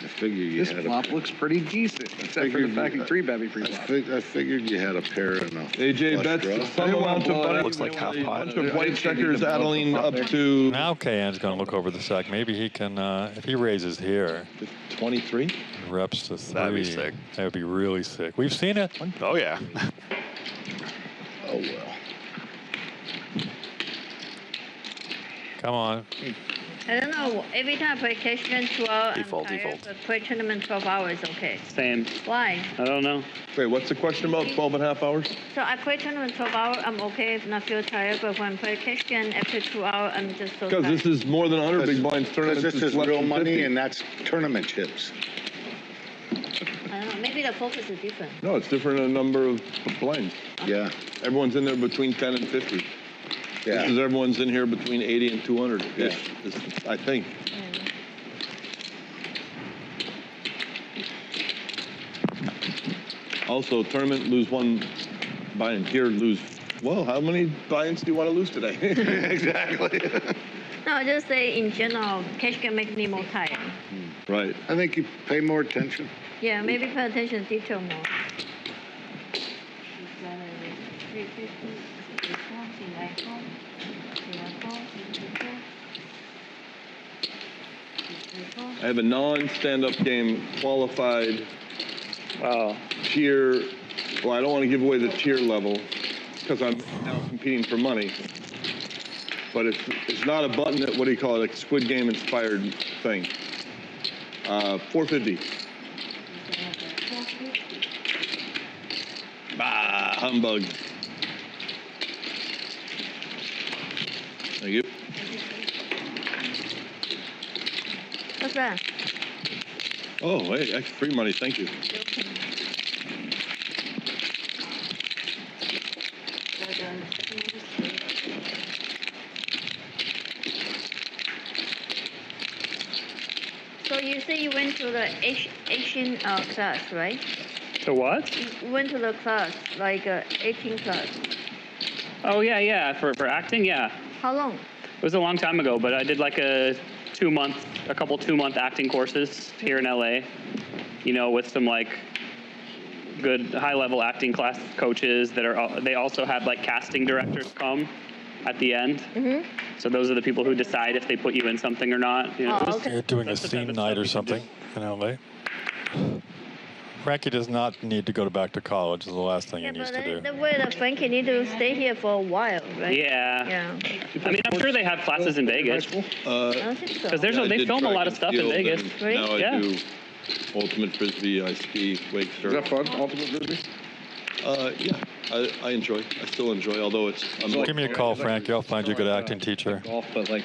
I figured you This had flop looks pretty decent, except for the fact he 3-bet me pre-flop. I figured you had a pair enough. AJ bets some amount of money. Looks like half pot. Bunch of white checkers Adeline up to Now KN's going to look over the stack. Maybe he can, if he raises here. 23. Reps to 3. That'd be sick. That would be really sick. We've seen it. Oh, yeah. Oh, well. Come on. I don't know. Every time I play Cashman 12, Default, I'm tired, default. but play tournament 12 hours, okay. Same. Why? I don't know. Wait, what's the question about 12 and a half hours? So I play tournament 12 hours, I'm okay if not feel tired, but when I play Cashman after 2 hours, I'm just so Because tired. this is more than 100 big blinds tournament. This is real money, and that's tournament chips. I don't know. Maybe the focus is different. No, it's different in a number of blinds. Yeah, Everyone's in there between 10 and 50. yeah. This is everyone's in here between 80 and 200. Yeah. I think. Also, tournament, lose 1 buy-in. Here, lose. Well, how many buy-ins do you want to lose today? Exactly. No, just say in general, cash can make me more tired. Right. I think you pay more attention. Yeah, maybe pay attention to detail more. I have a non-stand-up game qualified tier. Well, I don't want to give away the tier level because I'm now competing for money. But it's not a button that, what do you call it, like Squid Game inspired thing. 450. Bah, humbug. Thank you. What's that? Oh, hey, extra free money. Thank you. So you say you went to the Asian class, right? To what? You went to the class, like 18 class. Oh, yeah. For acting, yeah. How long? It was a long time ago, but I did like a couple 2-month acting courses here in LA, you know, with some like good high-level acting class coaches they also had like casting directors come at the end. Mm-hmm. So those are the people who decide if they put you in something or not. You know, okay. You're doing a scene night or something in LA. Frankie does not need to go back to college is the last thing he needs to do. The way that Frankie need to stay here for a while, right? Yeah. I mean, I'm sure they have classes in Vegas. I don't think so. Because they film a lot of stuff in Vegas. Really? Now I do ultimate frisbee, I ski, wake surf. Is that fun, ultimate frisbee? Yeah, I enjoy. I still enjoy, although it's. Give me a call, Frankie. I'll find you a good acting teacher. Golf, but like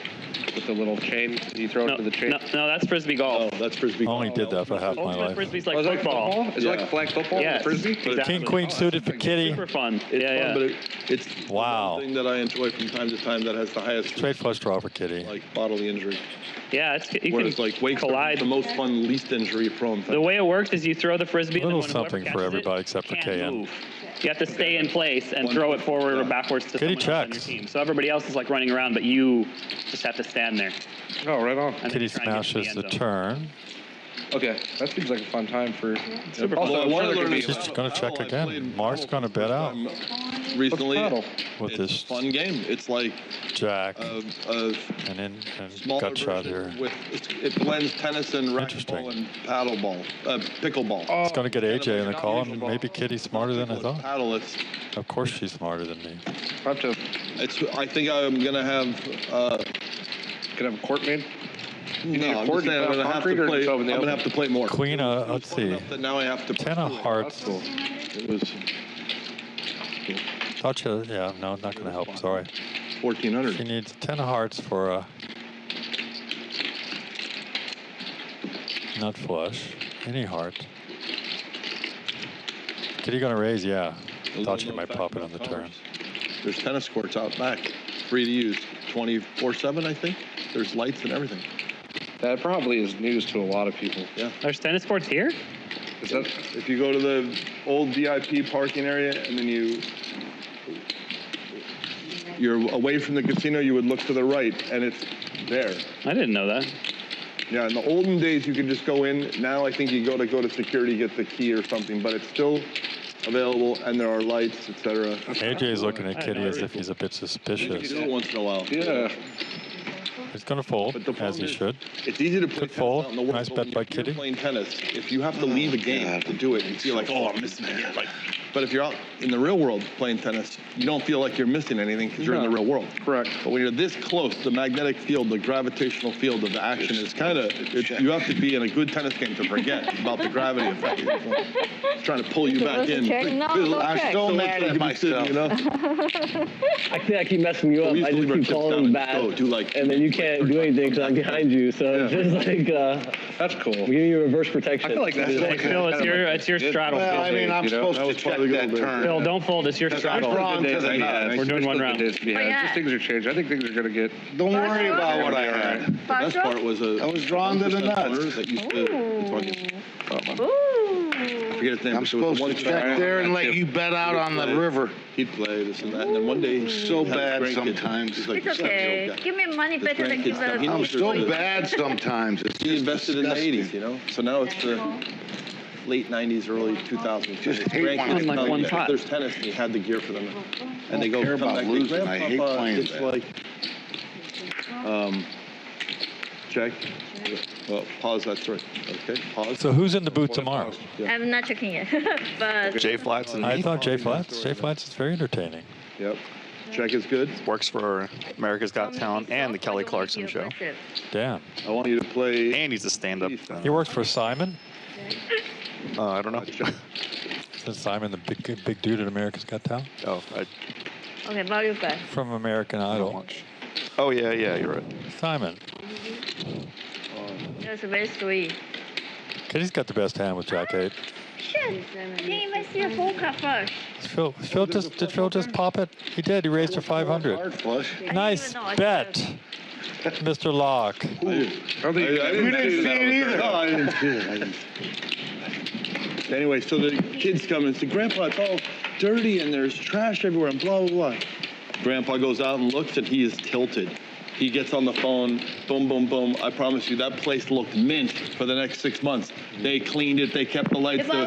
with the little chain, you throw it to the chain. No, that's frisbee golf. Oh, that's frisbee. I only did that for half my Ultimate life. frisbee's like Is it football. Is it like flag football? Yes. Frisbee? Exactly. King, queen suited for kitty. Super fun. It's fun, but it's Wow. the thing that I enjoy from time to time that has the highest Straight flush draw for kitty. like bodily injury. Yeah, you Whereas can like wake surf collide. is the most fun, least injury prone The thing. way it works is you throw the frisbee A little and then when something whoever for catches everybody it except for can't KN. move. You have to stay in place and throw it forward or backwards to Kitty someone else on your checks. team. So everybody else is like running around, but you just have to stand there. Oh, right on. And then Kitty try and get to smashes end the zone. turn. Okay, that seems like a fun time for. Super Also, Well, I I'm want sure to there learn could be. She's going to check I again. played Mark's going to bet out recently. Paddle? with It's this a fun game. It's like jack a and then smaller gut shot version here. with it blends tennis and Interesting. racquetball and paddle ball, pickleball. It's going to get AJ in the call, and maybe Kitty's smarter than I thought. Paddle. It's Of course she's smarter than me. I have to. I think I'm gonna have. Could have a court made. No, I'm just saying I'm gonna have to play. I'm gonna have to play more. Queen, let's see. That now I have to. 10 of hearts. It was Thought you, yeah, no, not going to help. Sorry. 1400. She needs 10 of hearts for a nut flush. Any heart. Kitty going to raise? Yeah. Thought she might pop it on the turn. There's tennis courts out back, free to use, 24/7. I think. There's lights and everything. That probably is news to a lot of people. Yeah. There's tennis courts here? Is that? If you go to the old VIP parking area and then you're away from the casino, you would look to the right and it's there. I didn't know that. Yeah, in the olden days, you could just go in. Now I think you go to security, get the key or something, but it's still available, and there are lights, etc. AJ's looking at Kitty as if he's a bit suspicious. You do it once in a while. Yeah. He's going to fold, as he should. It's easy to play Good fold. out in the world, Nice bet by Kitty. Playing tennis, if you have to leave a game to do it, you feel like, oh, I'm missing a game. But if you're out in the real world playing tennis, you don't feel like you're missing anything because you're in the real world. Correct. But when you're this close, the magnetic field, the gravitational field of the action is kind of, you have to be in a good tennis game to forget about the gravity effect. It's trying to pull you back in. I'm so mad at myself. You know? I keep messing you up. I just keep calling back, and then you can't do anything because I'm behind you. So it's just like that's cool. We give you reverse protection. I feel like that's Phil, it's your straddle. Well, I mean, I'm supposed to check that turn. Phil, don't fold. It's your straddle. We're doing one round. Just things are changing. I think things are going to get. Don't worry about what I had. The best part was I was drawn to the nuts. That used to, I forget his name. I'm supposed to check there and let you bet out on the river. He'd play this and that, and then one day he's so bad sometimes. It's okay. Give me money better than give it. I'm so bad sometimes. He invested in the 80s, you know? So now it's the late 90s, early 2000s. Just hate like one pot. There's tennis, and he had the gear for them. And they go, care come about back, losing. Grandpa, I hate playing it's that. like, check. Well, pause, that's right. Okay, pause. So who's in the booth tomorrow? I'm not checking it, but J Flats and me. I thought J Flats. J Flats is very entertaining. Yep. Check is good. Works for America's Got Talent and the Kelly Clarkson Show. Damn. I want you to play. And he's a stand-up. He works for Simon. I don't know. Is Simon the big dude at America's Got Talent? Oh, okay, value bet. From American Idol. Oh yeah, you're right. Simon. That's very sweet. Kitty's got the best hand with Jack 8. Shit, I didn't even see a full cut first. Did Phil just pop it? He did. He raised her 500. Hard flush. Nice bet, Mr. Laak. We didn't see it either. No, I didn't see it. Anyway, so the kids come and say, Grandpa, it's all dirty and there's trash everywhere and blah, blah, blah. Grandpa goes out and looks and he is tilted. He gets on the phone, boom, boom, boom. I promise you, that place looked mint for the next 6 months. They cleaned it. They kept the lights. The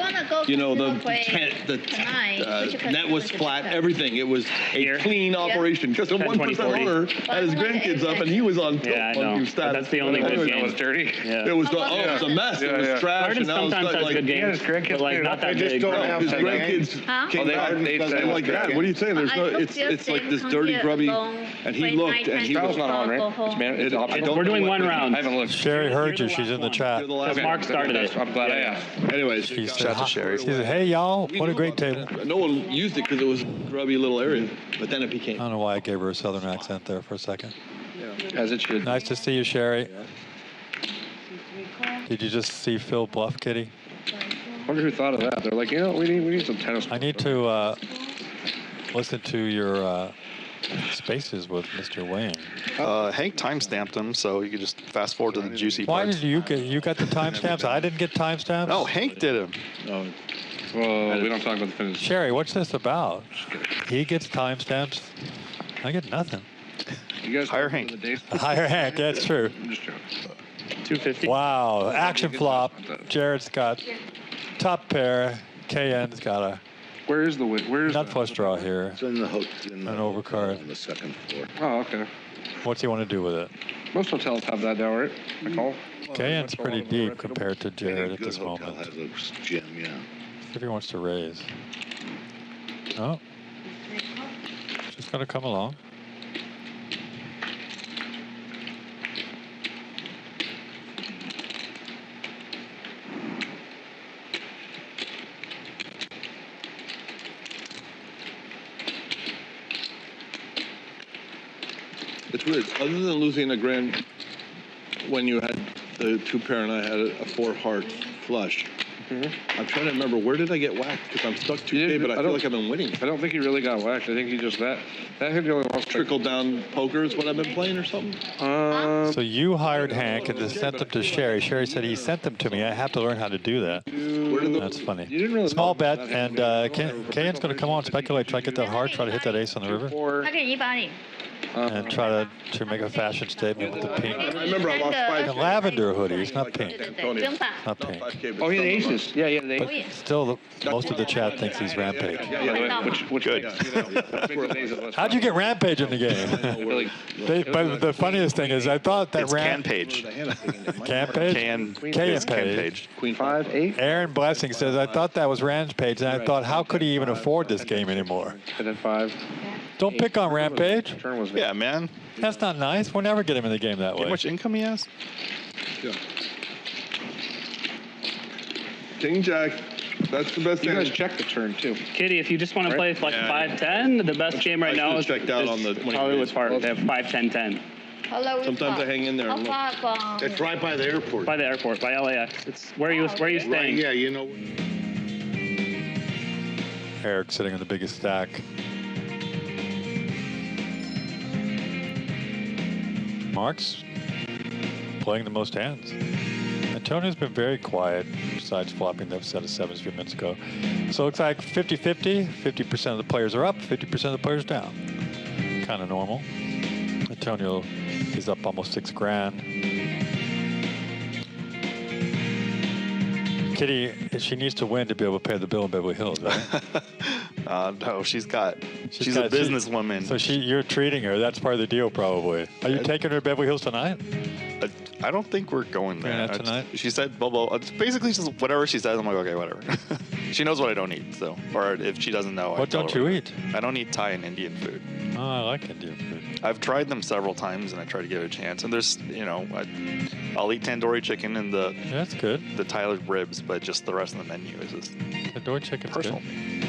net was flat. Everything. It was a clean operation. Because the 1% owner had his grandkids up, and he was on tilt. Yeah, I know. That's the only good game. It was dirty. Yeah. It was it was a mess. It was trash. Garden sometimes has good games, but like not that big. His grandkids came back and like, Dad, what are you saying? There's no. It's like this dirty, grubby. And he looked, and he was not on, right? We're doing one round. I haven't looked. Sherry heard you. She's in the chat. Because Mark started it. I'm glad I asked. Anyways, She Shout out to Sherry. said, hey, y'all, what a great table. no one used it because it was a grubby little area, but then it became. I don't know why I gave her a southern accent there for a second. As it should. Nice to see you, Sherry. Did you just see Phil bluff, Kitty? I wonder who thought of that. They're like, we need some tennis. I need to listen to your spaces with Mr. Wayne. Hank timestamped them, so you could just fast forward to the juicy Why parts. did you got the timestamps? I didn't get timestamps? No, Hank did them. No. Well, we don't talk about the finish. Sherry, what's this about? He gets timestamps. I get nothing. You guys Hire Hank. Hire Hank, that's true. I'm just joking. 250. Wow, action flop. Jared's got top pair. KN's got a Where is the win? Where's nut flush draw here. It's in the hotel. An overcard. On the second floor. Oh, okay. What's he want to do with it? Most hotels have that now, right? I call. KN's pretty deep compared to Jared at this Hotel moment. has a gym, yeah. See if he wants to raise. No. Just going to come along. It's weird. Other than losing a grand, when you had the two pair and I had a 4 heart flush. I'm trying to remember, where did I get whacked? Because I'm stuck 2K, but I feel like I've been winning. I don't think he really got whacked. I think he just that hit the only one. Trickle down poker is what I've been playing or something? So you hired Hank and just sent them to Sherry. Sherry said he sent them to me. I have to learn how to do that. That's funny. Small bet, and KN's going to come on, speculate, try to get that hard, try to hit that ace on the river. Okay, 180. and try to make a fashion statement with the pink. I remember I lost The lavender hoodie. It's not pink. Not pink. Oh, he had aces. Yeah, yeah. But still, most of the chat thinks he's Rampage. Which good. How'd you get Rampage in the game? But the funniest thing is, I thought that Rampage. Page. Queen 5, 8. Aaron Blessing says, I thought that was Rampage, and I thought, how could he even afford this game anymore? And then 5. Don't pick on Rampage. Yeah, man. That's not nice. We'll never get him in the game that way. How much income he has? Yeah. King Jack. That's the best You thing. guys check the turn, too. Kitty, if you just want to play like 5-10, the best game right now is Hollywood Park. They have 5-10-10. Sometimes I hang in there and look. It's right by the airport. By the airport, by LAX. It's where you staying? Right, yeah, you know. Eric sitting on the biggest stack. Mark's playing the most hands. Antonio's been very quiet, besides flopping the set of sevens a few minutes ago. So it looks like 50-50. 50% of the players are up, 50% of the players down. Kind of normal. Antonio is up almost $6,000. Kitty, she needs to win to be able to pay the bill in Beverly Hills, right? No, she's a businesswoman. So you're treating her. That's part of the deal, probably. Are you taking her to Beverly Hills tonight? I don't think we're going there. Not tonight? She said, Bobo, it's basically just whatever she says. I'm like, okay, whatever. She knows what I don't eat, so. Or if she doesn't know. What don't you eat? I don't eat Thai and Indian food. Oh, I like Indian food. I've tried them several times, and I try to give it a chance. And there's, I'll eat tandoori chicken and that's good. The Thai ribs, but just the rest of the menu is just tandoori chicken's personal. Good.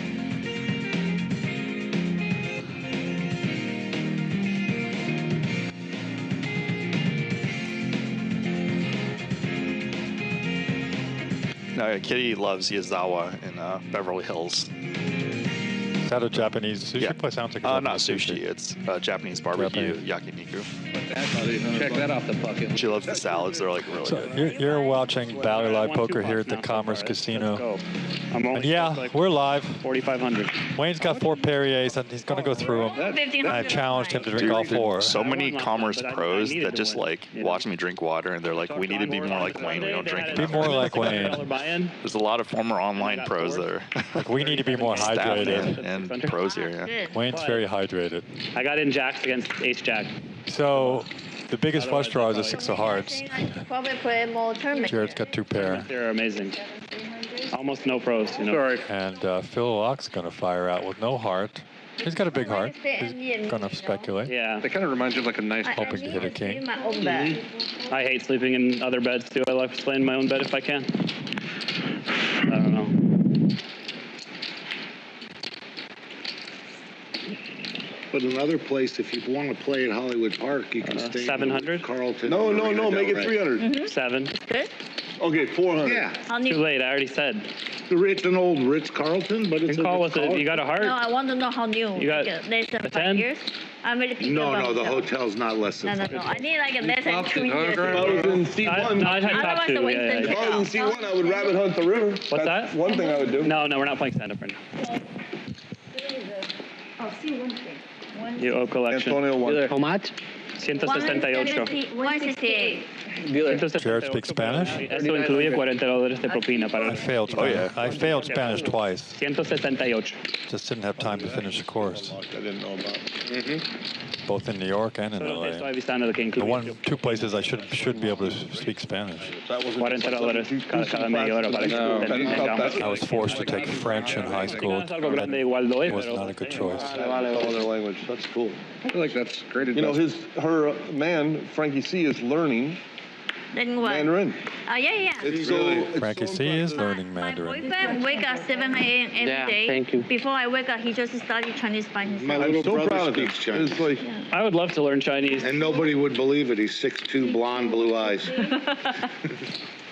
No, Kitty loves Yazawa in Beverly Hills. Is that a Japanese sushi place? Sounds like a not sushi. It's Japanese barbecue, yakiniku. Check that off the bucket. She loves the salads. They're like really good. You're watching Bally Live Poker here at the Commerce Casino. And yeah, we're live. 4,500. Wayne's got 4 Perriers, and he's going to go through them. I challenged him to drink all 4. So many Commerce pros that just watch me drink water, and they're like, we need to be more like Wayne. We don't drink enough. Be more like Wayne. There's a lot of former online pros that are like, we need to be more hydrated. And pros here, yeah. Wayne's very hydrated. I got in jacks against ace jack. So the biggest flush draw is a 6 of hearts. Probably play more tournament. Jared's got 2 pair. They're amazing. Almost no pros, Sorry. And Phil Laak's going to fire out with no heart. He's got a big heart. He's going to speculate. Yeah. That kind of reminds you of like a nice... Hoping to hit a king. Mm-hmm. I hate sleeping in other beds, too. I like to stay in my own bed if I can. I don't know. But another place, if you want to play at Hollywood Park, you can stay 700? Carlton. No, make it 300. 7. Good. Okay, 400. Yeah. Too late. I already said. It's an old Ritz-Carlton, but it's you can call with it. You got a heart? No, I want to know how new. You got less than a 5 10? years. I'm really picky No, about the hotel. hotel's not less than No. I need like a less than 2 years. If I was in C1, I'd have top 2. if I was in C1, I would rabbit hunt the river. What's that? One thing I would do. No, we're not playing stand-up right now. Oh, see one thing. You owe collection. Antonio won. How much? 168. 168. Jared speaks Spanish? Eso incluye $40 de propina para I failed Spanish. I failed Spanish twice. 168. Just didn't have time to finish the course. I didn't know about. Both in New York and in LA. The 2 places I should be able to speak Spanish. $40 cada media hora para que I was forced to take French in high school. It was not a good choice. Other language. That's cool. I feel like that's great You know, advice. her man, Frankie C, is learning Then what? Mandarin. Yeah. Frankie C is learning My Mandarin. boyfriend wake up 7 a.m. every day. Thank you. Before I wake up, he just studied Chinese by himself. My little so proud brother of him. speaks Chinese. It's like, I would love to learn Chinese. And nobody would believe it. He's 6'2", blonde, blue eyes.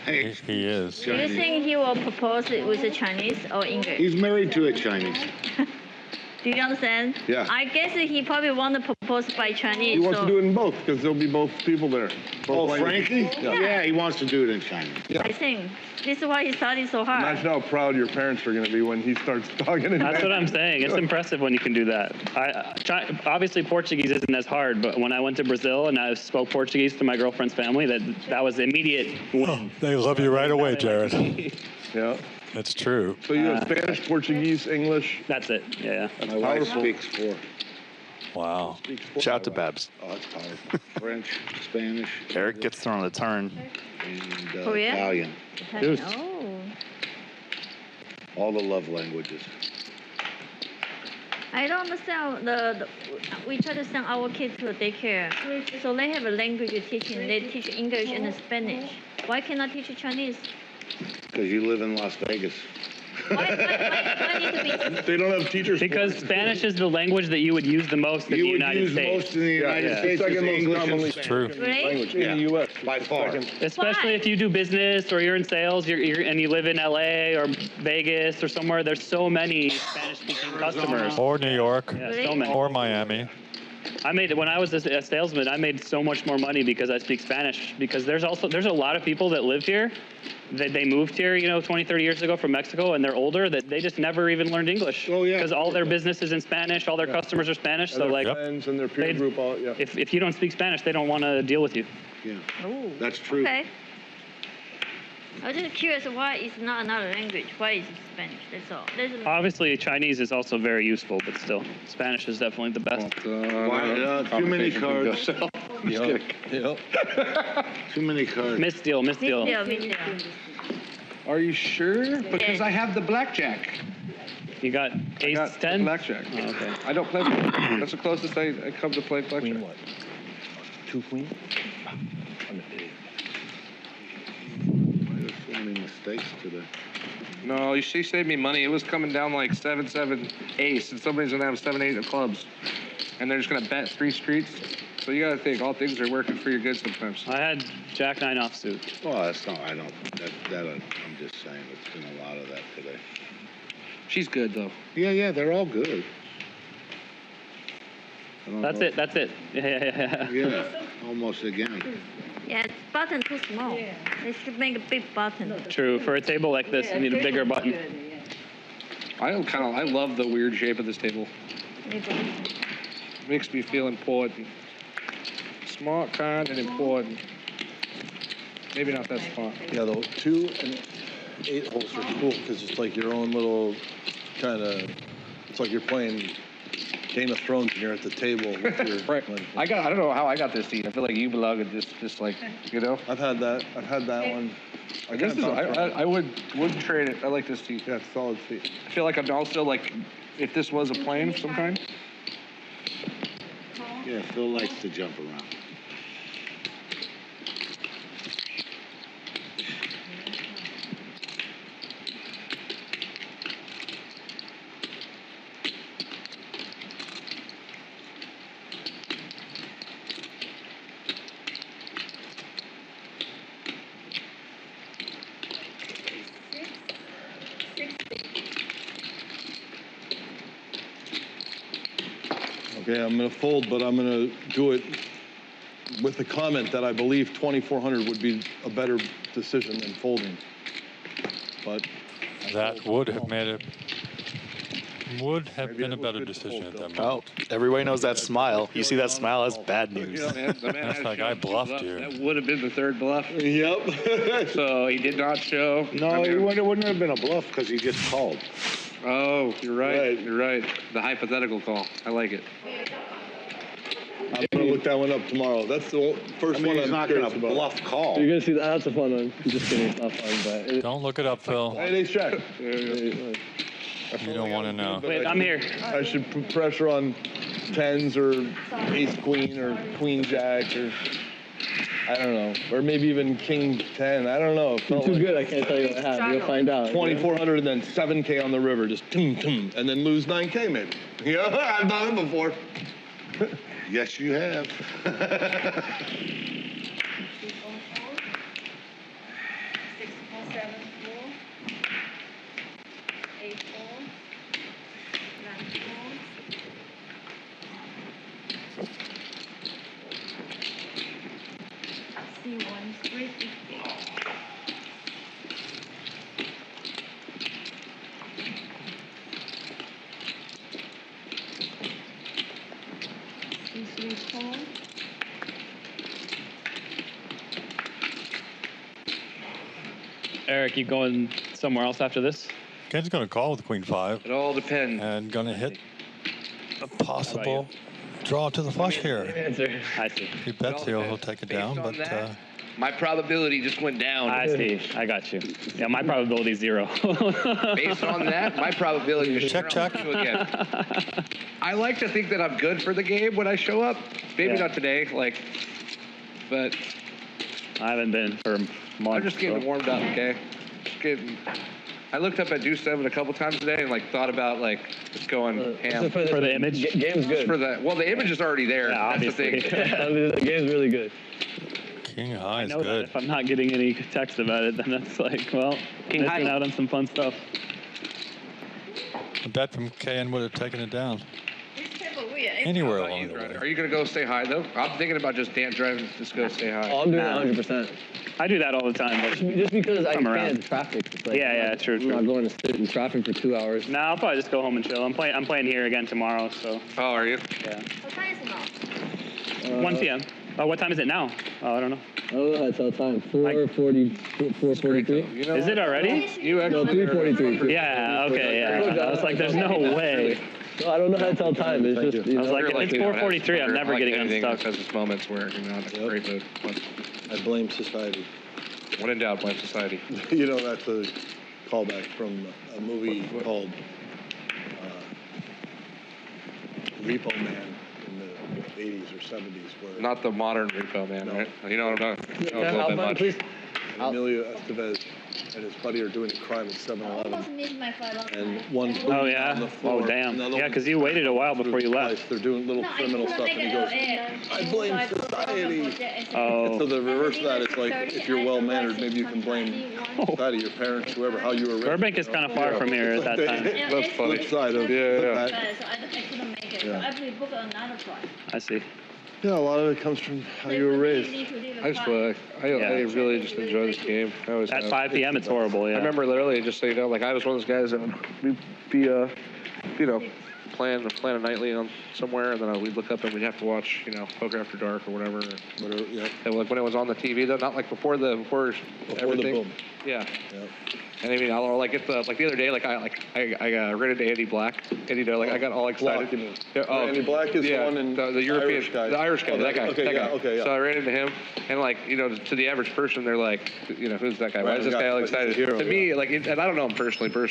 Hey, He is. Do you think he will propose it with a Chinese or English? he's married to a Chinese. Do you understand? Yeah. I guess he probably want to propose by Chinese. He wants to do it in both because there'll be both people there. Both Frankie? Yeah. He wants to do it in China. Yeah. I think this is why he studied so hard. Imagine how proud your parents are going to be when he starts talking in That's what I'm saying. It's impressive when you can do that. Obviously, Portuguese isn't as hard, but when I went to Brazil and I spoke Portuguese to my girlfriend's family, that was immediate win. Oh, they love you right away, Jared. Yeah. That's true. So you have Spanish, Portuguese, English. That's it. Yeah. That's My wife powerful. speaks 4. Wow. Shout out to Babs. Oh, that's powerful. French, Spanish, Eric gets thrown a turn. and Korean? Italian. Deuce. Oh. All the love languages. I don't understand we try to send our kids to daycare. So they have a language teaching. They teach English and Spanish. Why cannot teach Chinese? Because you live in Las Vegas. Why need to be? They don't have teachers. Because Spanish is the language that you would use the most in the You would United use States. most in the United States is Second most English commonly and Spanish. True. Really? language in the U.S. By far. Especially if you do business or you're in sales and you live in LA or Vegas or somewhere, there's so many Spanish-speaking customers. Or New York. Yeah, so many. Or Miami. When I was a salesman, I made so much more money because I speak Spanish. Because there's a lot of people that live here. They moved here, 20, 30 years ago from Mexico, and they're older. That they just never even learned English. Oh, yeah. Because all their business is in Spanish, all their customers are Spanish. And So their friends and their peer group. if you don't speak Spanish, they don't want to deal with you. Yeah, Oh. that's true. Okay. I was just curious why it's not another language. Why is it Spanish? That's all. Obviously, Chinese is also very useful, but still, Spanish is definitely the best. Too many cards. Yep. Too many cards. Misdeal. Are you sure? Because I have the blackjack. You got ace 10? Blackjack. Oh, okay. I don't play blackjack. That's the closest I come to play blackjack. Queen what? 2 queen? I'm an idiot. There's so many mistakes today. No, she saved me money. It was coming down like 7-7 ace, and somebody's gonna have 7-8 of clubs, and they're just gonna bet 3 streets. So you gotta think all things are working for your good sometimes. I had Jack 9 offsuit. Well, that's not, I'm just saying, it's been a lot of that today. She's good though. Yeah, they're all good. That's it. Yeah, almost again. Yeah, it's button too small. They should make a big button. True. For a table like this, you need a bigger button. I love the weird shape of this table. Makes me feel important. Smart, kind, and important. Maybe not that smart. Yeah, the 2 and 8 holes are cool because it's like your own little kind of. It's like you're playing Game of Thrones and you're at the table. With your, right. I don't know how I got this seat. I feel like you belong in this like, I've had that one. I wouldn't trade it. I like this seat. Yeah, it's a solid seat. I feel like I'm also like, if this was a plane of some kind. Yeah, Phil likes to jump around. Okay, I'm going to fold, but I'm going to do it with the comment that I believe 2,400 would be a better decision than folding. But that would have been a better decision at that moment. Oh, everybody knows that smile. You see that smile, that's bad news. That's like I bluffed you. That would have been the third bluff. Yep. So he did not show. No, it wouldn't have been a bluff because he just called. Oh, you're right. You're right. The hypothetical call. I like it. I'm going to look that one up tomorrow. That's the first one he's I'm not curious going to about. bluff call. You're going to see that. That's a fun one. I'm just kidding. It's not fun, but Don't look it up, Phil. Hey, ace jack. You don't want to know. Wait, I'm here. I should put pressure on 10s or ace queen or queen jack or I don't know, or maybe even king 10. I don't know. you're too good. I can't tell you what happened. You'll find out. 2,400 and then 7K on the river, just and then lose 9K maybe. Yeah, I've done it before. Yes, you have. 6, 4, 7, 4, 8, 4, 9, 4. Eric, you going somewhere else after this? Ken's going to call with Queen 5. It all depends. And going to hit a possible draw to the flush here. I see. He bets he'll take it down, but... my probability just went down. I see. I got you. Yeah, my probability is 0. Based on that, my probability is check. Again. I like to think that I'm good for the game when I show up. Maybe not today, but I haven't been for months. I'm just getting warmed up, okay? I looked up at Deuce 7 a couple times today and thought about just going ham. For the image? Game's good. The image is already there. Yeah, that's obviously. the thing. The game's really good. King High is I know good. that if I'm not getting any text about it, then that's missing out on some fun stuff. A bet from KN would have taken it down. Anywhere along the way. Are you going to go stay high, though? I'm thinking about just driving, just go stay high. Oh, I'm doing 100%. I do that all the time. But just because I I'm can't around. in traffic. It's True. I'm not going to sit in traffic for 2 hours. No, I'll probably just go home and chill. I'm playing here again tomorrow, so. Oh, are you? Yeah. What time is it now? 1 p.m. Oh, what time is it now? Oh, I don't know. I don't know how to tell time. 4:43. Is it already? No, 3:43. Yeah, okay, yeah. I was like, there's no way. No, I don't know how to tell time. It's just, I was like, if it's 4:43, I'm never getting unstuck. Has its moments where you're not in a great mood. I blame society. When in doubt, blame society. That's a callback from a movie called Repo Man in the 80s or 70s. Where Not the modern Repo Man, right? You know what I'm talking about? Yeah, a little bit much. please. Emilio Estevez and his buddy are doing a crime at 7-Eleven. And one Oh, on yeah? the floor, Oh, damn. another Yeah, one because you waited a while before you left. They're doing little criminal stuff, and he goes, I blame society. Oh. So the reverse of that is if you're well-mannered, maybe you can blame society, your parents, whoever, how you were raised. Burbank is kind of far from here at that time. That's funny. Flip side of Yeah. So I couldn't make it. So I have to book another flight. I see. Yeah, a lot of it comes from how you were raised. I really just enjoy this game. I always At have. 5 p.m., it's horrible, yeah. I remember literally, just so you know, I was one of those guys that we'd be, playing nightly on somewhere, and then we'd look up and we'd have to watch, Poker After Dark or whatever. Yeah. And when it was on the TV, though, not before everything. the boom. Yeah. And I mean, I'll the other day, I ran into Andy Black, and I got all excited. Andy Black is the one in the European Irish guy. the Irish guy, that guy. Okay, yeah. So I ran into him, and to the average person, they're like, who's that guy? Why is this guy all excited? Hero, to me, and I don't know him personally, we're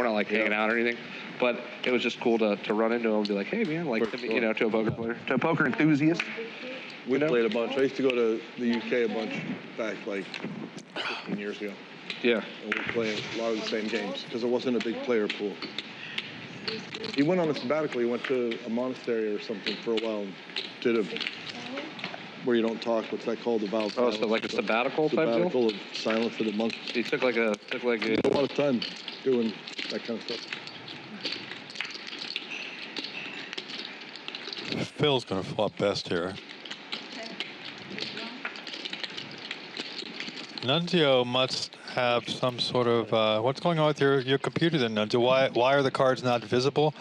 not hanging out or anything, but it was just cool to run into him and be like, hey man, to a poker player, to a poker enthusiast. We played a bunch. I used to go to the UK a bunch back 15 years ago. Yeah. And we played a lot of the same games because there wasn't a big player pool. He went on a sabbatical. He went to a monastery or something for a while and did where you don't talk. What's that called? The vow of silence. So like a sabbatical type deal? Sabbatical of silence for the monk. He took a lot of time doing that kind of stuff. Phil's going to flop best here. Nunzio must have some sort of what's going on with your computer then, Nunzio? Why are the cards not visible?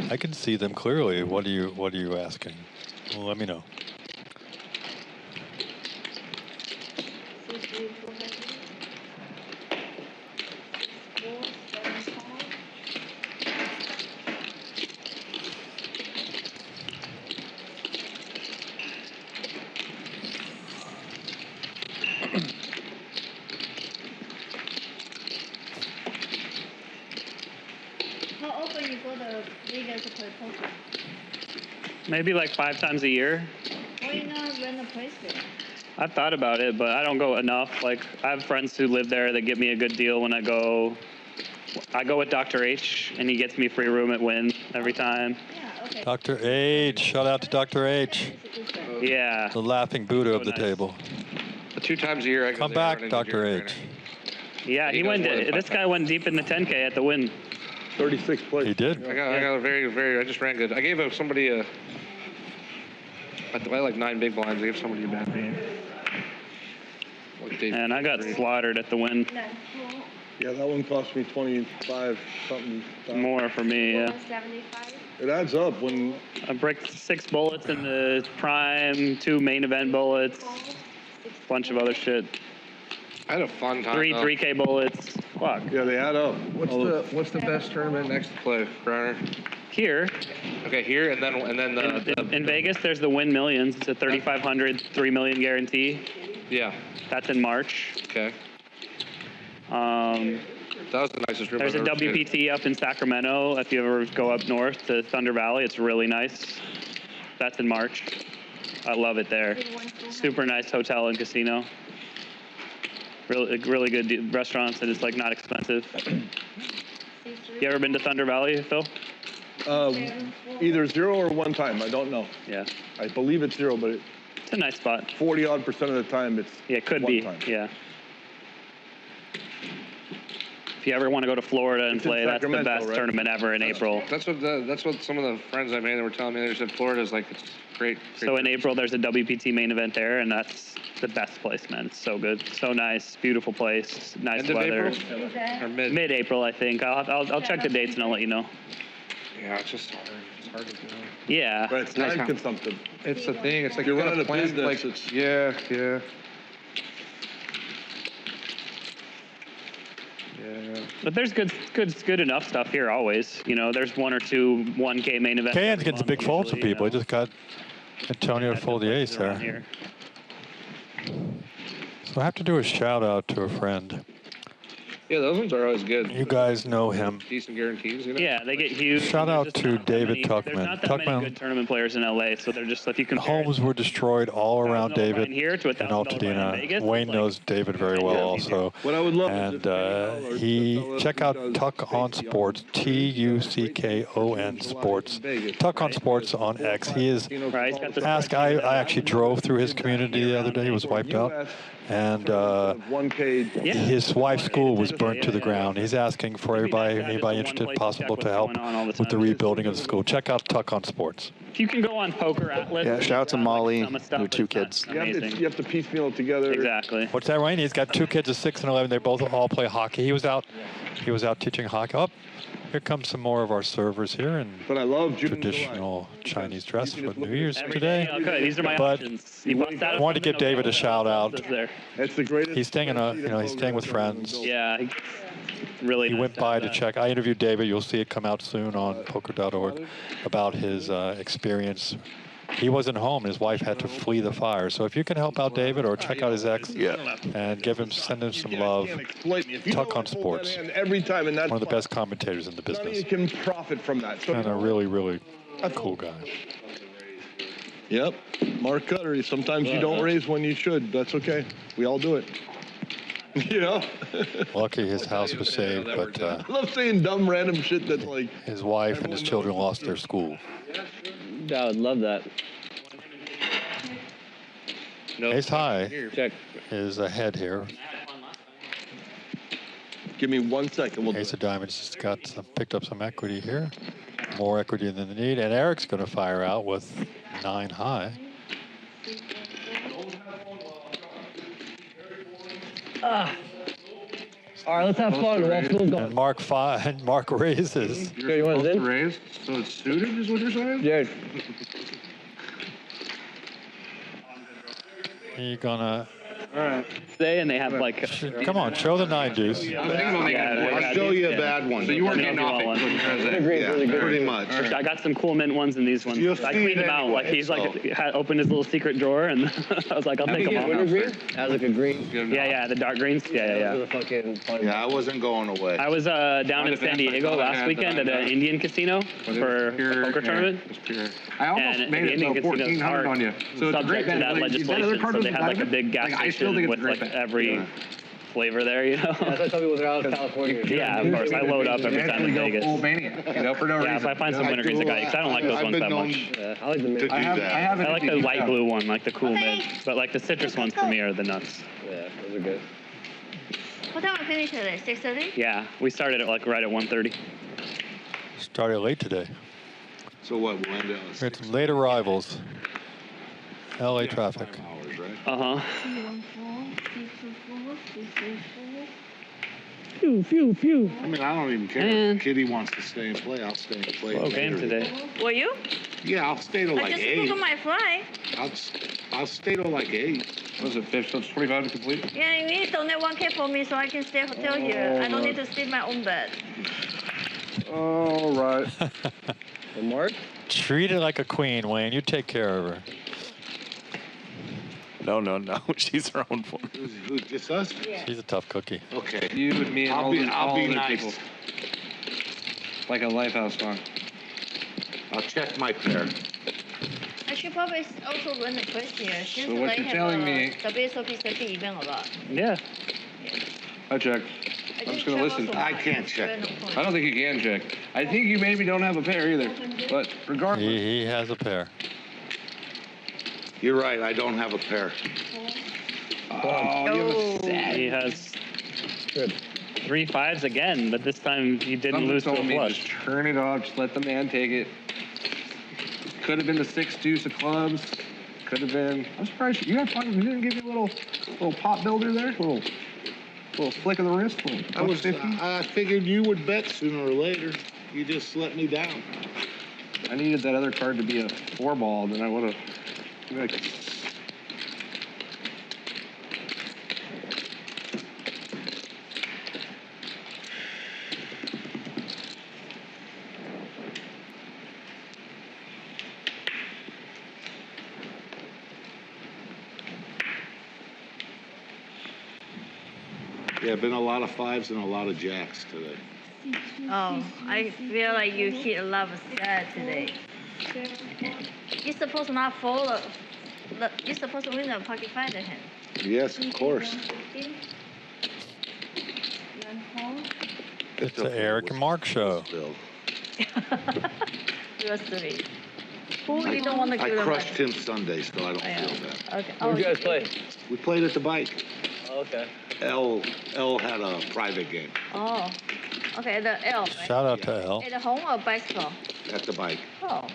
I can see them clearly. What are you asking? Well, let me know. Maybe 5 times a year. Why not rent a place there? I've thought about it, but I don't go enough. I have friends who live there that give me a good deal when I go. I go with Dr. H, and he gets me free room at Wynn every time. Yeah, okay. Dr. H, shout out to Dr. H. Yeah. The laughing Buddha of the table. 2 times a year I go Come there back, Dr. H. Yeah, this guy went deep in the 10K at the Wynn. 36th place. He did. I got a very, very. I just ran good. I gave somebody a I like 9 big blinds. I give somebody a bad name. And I got slaughtered at the win. Yeah, that one cost me 25 something. More for me, yeah. 75. It adds up when I break 6 bullets in the prime, 2 main event bullets, bunch of other shit. I had a fun time. 3 3K bullets. Fuck. Yeah, they add up. What's the best tournament next to play, Browner? Here. Okay, here and then in Vegas, there's the Win Millions. It's a 3,500, 3 million guarantee. Yeah. That's in March. Okay. That was the nicest room. There's a I've ever seen. WPT up in Sacramento. If you ever go up north to Thunder Valley, it's really nice. That's in March. I love it there. Super nice hotel and casino. Really good restaurants, and it's like not expensive. You ever been to Thunder Valley, Phil? Either 0 or 1 time. I don't know. Yeah. I believe it's 0, but it's a nice spot. 40-odd% of the time, it's it could 1 be. time. Yeah. If you ever want to go to Florida and play, that's the best tournament ever in April. That's what some of the friends I made were telling me. They said Florida's like it's great. So in April, there's a WPT main event there, and that's the best place, man. It's so good, so nice, beautiful place, nice End of weather. April? Or mid? Mid-April, I think. I'll check the dates and I'll let you know. Yeah, it's just hard. It's hard to do. Yeah. But it's time consumptive. It's the thing. It's like you're you running gotta a plan. business. Like, yeah. Yeah. But there's good enough stuff here always. You know, there's 1 or 2 1K main events. Kayan's getting some big folds from people. He just got Antonio to fold the ace there. So I have to do a shout out to a friend. Yeah, those ones are always good. You guys know him. Decent guarantees, you know? Yeah, they get huge. Shout out to David There's Tuckman. not that many good tournament players in LA, so they're just, if you compare Homes were destroyed all around David in here to a Altadena. Wayne knows David very well also. What I would love and check out Tuck on Sports, TUCKON Sports. Tuck on Sports on X. He is asked. I actually drove through his community the other day. He was wiped out. And his wife's school was burnt to the ground. He's asking for anybody interested, possible, to help with the rebuilding of the school. Check out Tuck on Sports. If you can go on Poker Atlas. Yeah, shout out to Molly, your 2 kids. You have to piecemeal it together. Exactly. What's that, Ryan? He's got 2 kids of 6 and 11. They both all play hockey. He was out teaching hockey. Oh, here comes some more of our servers here in traditional Chinese dress for New Year's today. Okay, these are my options. I wanted to give David a shout out. That's the greatest. He's staying he's staying with friends. Yeah, really. He went by to check. I interviewed David. You'll see it come out soon on poker.org about his experience. He wasn't home. His wife had to flee the fire. So if you can help out David or check out his ex and send him some love, Tuck on Sports. Every time, and that's one of the best commentators in the business. You can profit from that. And a really, really cool guy. Yep. Mark Cutter. Sometimes you don't raise when you should. That's okay. We all do it. You know? Lucky his house was saved, but I love saying dumb, random shit that's like... His wife and his children lost their school. I would love that. Ace high is ahead here. Give me 1 second. Ace of diamonds just picked up some equity here. More equity than they need. And Eric's going to fire out with 9 high. All right, let's have fun. And Mark raises. You're supposed to raise, so it's suited, is what you're saying? Yeah. You're gonna. All right. And they have like. Come on, show the 9 deuce. I'll show you a bad one. So you weren't getting off it. Yeah, pretty much. I got some cool mint ones in these ones. I cleaned them out. Like he's opened his little secret drawer, and I was like, I'll take them all. As like a green. Yeah, the dark greens. Yeah. Yeah, I wasn't going away. I was down in San Diego last weekend at an Indian casino for a poker tournament. I almost made it to 1,400 on you. So it's subject to that legislation, so they had like a big gas station with like every flavor there, you know? That's why some people are out of California. Yeah, of course. I load up every time in Vegas. Yeah, if I find some wintergreens, because I don't like those ones that much. I like the mint. I like the light blue one, like the cool mint. But like the citrus ones for me are the nuts. Yeah, those are good. What time we finish today? 6:30? Yeah, we started at like right at 1:30. Started late today. So what? We'll end We had some late arrivals. LA traffic. Uh-huh. Phew, phew, phew. I mean, I don't even care. If Kitty wants to stay and play, I'll stay and play. Slow game today. Were you? Yeah, I'll stay till like 8. I just booked my flight. I'll stay till like 8. What was it, 5? So it's 25 to complete? Yeah, you need to donate 1K for me so I can stay hotel here. I don't need to sleep my own bed. All right. And Mark? Treat her like a queen, Wayne. You take care of her. No. She's her own woman. Who's just us? Yeah. She's a tough cookie. Okay. You and me and all be the nice. people. Like a Lifehouse song. I'll check my pair. I should probably also run a quiz here. Since So what you're telling me? WSOP safety event a lot. Yeah. I checked. I'm just going to listen. I can't check. I don't think you can check. I think you maybe don't have a pair either. But regardless. He has a pair. You're right, I don't have a pair. Oh, you have a set. He has 3 5s again, but this time he didn't lose to a flush. Just turn it off. Just let the man take it. Could have been the 6 deuce of clubs. Could have been. I'm surprised you didn't give you a little pop builder there. Little flick of the wrist. I figured you would bet sooner or later. You just let me down. I needed that other card to be a 4-ball, then I would have. Yeah, been a lot of 5s and a lot of jacks today. Oh, I feel like you hit a lot of sad today. You're supposed to not fold. You're supposed to win the pocket fighter hand. Yes, of course. It's the Eric and Mark show. You're sweet. Who you don't want to give I them crushed him Sunday, so I don't feel that. Okay. Where'd you guys play? We played at the bike. Oh, okay. L had a private game. Oh, okay, the L. Right? Shout out to L. At home or bicycle? At the bike. Oh.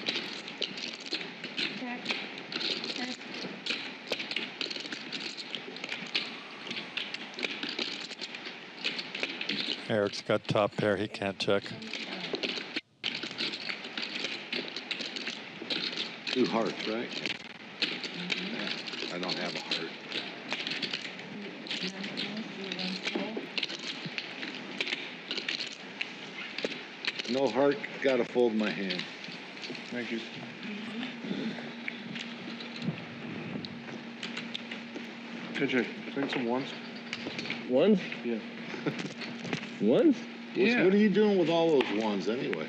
Eric's got top pair. He can't check. 2 hearts, right? Yeah, I don't have a heart. No heart, gotta fold my hand. Thank you. Good check. Take some ones. Ones? Yeah. Ones? Yeah. What are you doing with all those ones anyway?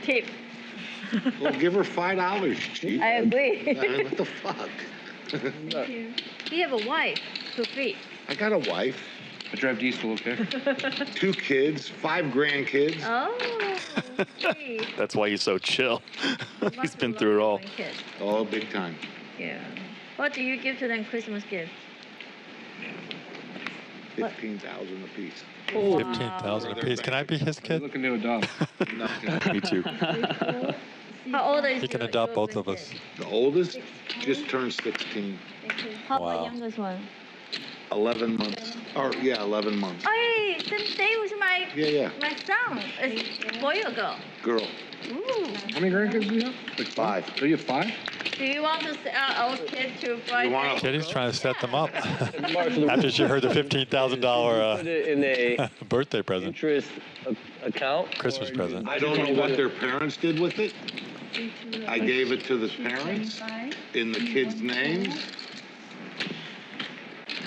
Tip. Well, give her $5, cheap. I agree. What the fuck? You have a wife to feed. I got a wife. I drive diesel, okay? 2 kids, 5 grandkids. Oh. Geez. That's why he's so chill. He's been through it all. Oh, big time. Yeah. What do you give to them Christmas gift? 15,000 apiece. Wow. 15,000 apiece. Can I be his kid? Looking to adopt. No. Me too. How old is He can your adopt both little of us. kid? The oldest just turned 16. How about Wow. the youngest one? 11 months. Or, yeah, 11 months. Hey, same day with my Yeah. my son. Is boy or girl? Girl. Ooh. How many grandkids do you have? Like 5. Do you have 5? Do you want to sell our kid to Friday? Kitty's trying to set them up. Mark, so the After she heard the $15,000 put it in a birthday present, interest account? Christmas or present. I don't know what their parents did with it. I gave it to the parents in the kids' names.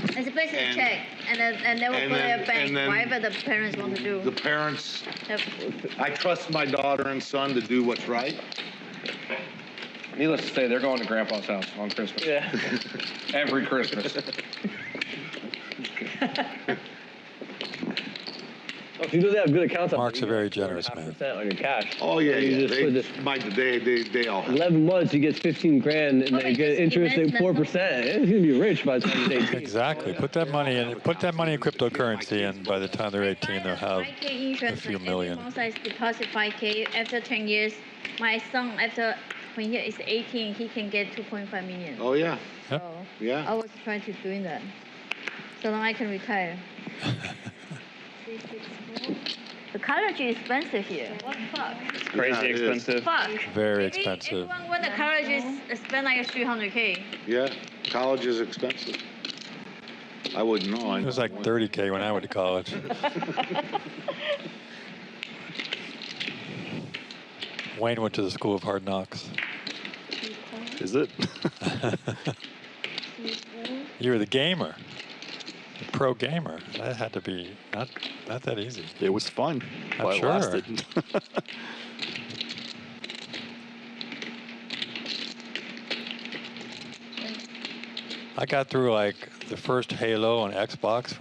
It's basically a check, and they will and put it in then- a bank, and then whatever the parents want to do. The parents, Yep. I trust my daughter and son to do what's right. Needless to say, they're going to Grandpa's house on Christmas. Yeah. Every Christmas. Oh, if you know they have good accounts, Mark's a very generous man. 4.5% on your cash. Oh, yeah, You yeah. just put this- They all have. 11 months, you get 15 grand, and Okay, they get just interest at investment. 4%. It's gonna be rich by the time you're 18. Exactly. Put that money in. Put that money in cryptocurrency, and by the time they're 18, they'll have 5K insurance, a few like million. Every month I deposit 5K. After 10 years, my son, after when he is 18, he can get 2.5 million. Oh, yeah. So Yeah. I was trying to doing that. So then I can retire. The college is expensive here. What the fuck? It's crazy expensive. Fuck. Very expensive. Everyone went to college is spend like 300K. Yeah. College is expensive. I wouldn't know. It was like 30K when I went to college. Wayne went to the School of Hard Knocks. Is it? You were the gamer. The pro gamer. That had to be not that easy. It was fun. I'm While it sure. lasted. I got through like the first Halo on Xbox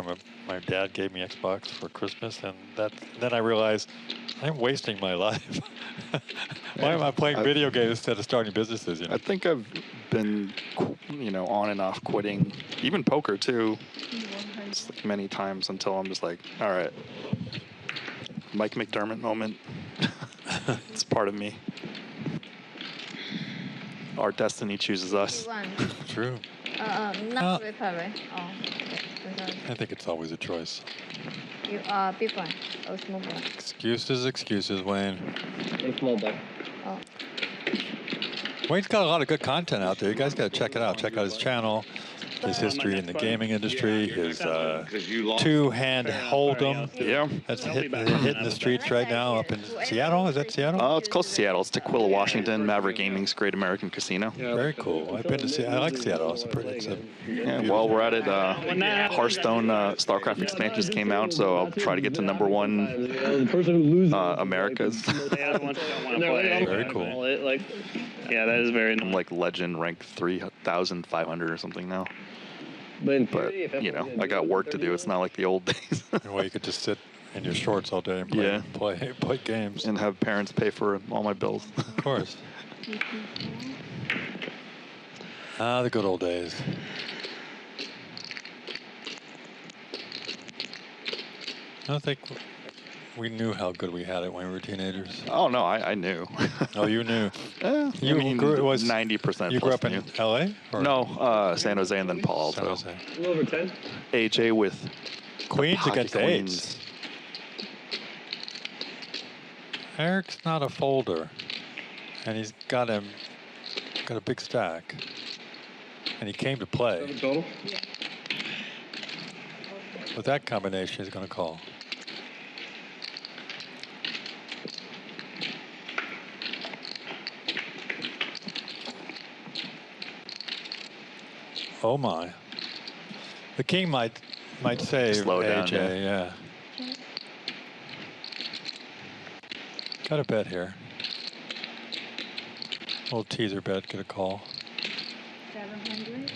my dad gave me Xbox for Christmas, and then I realized I'm wasting my life. Why am I playing video games instead of starting businesses? You know? I think I've been, on and off quitting, even poker too, just like many times until I'm just like, all right, Mike McDermott moment. It's part of me. Our destiny chooses us. True. Not repair, right? Oh, okay. I think it's always a choice. You are big one or small one? Excuses, Wayne. Small one. Oh. Wayne's got a lot of good content out there. You guys got to check it out. Check out his channel, his history in the gaming industry, his two-hand hold'em. Yeah. That's hitting the streets right now up in Seattle. Is that Seattle? Oh, it's close to Seattle. It's Tequila, Washington. Maverick Gaming's Great American Casino. Very cool. I've been to Seattle. I like Seattle. Yeah, while we're at it, Hearthstone StarCraft expansions came out, so I'll try to get to #1 Americas. Very cool. Yeah, that is very nice. I'm like legend rank 3,500 or something now. But I got work to do. It's not like the old days. Well, you could just sit in your shorts all day and play games. And have parents pay for all my bills. Of course. The good old days. I don't think we knew how good we had it when we were teenagers. Oh, no, I knew. Oh, you knew. You mean 90%. You grew up in L.A.? Or? No, San Jose and then Palo Alto. A little over 10. AJ with Queens against Queens. Eights. Eric's not a folder, and he's got a big stack, and he came to play. Total? With that combination, he's going to call. Oh my! The king might save Slow down, AJ. Yeah. Got a bet here. Little teaser bet. Get a call. 700.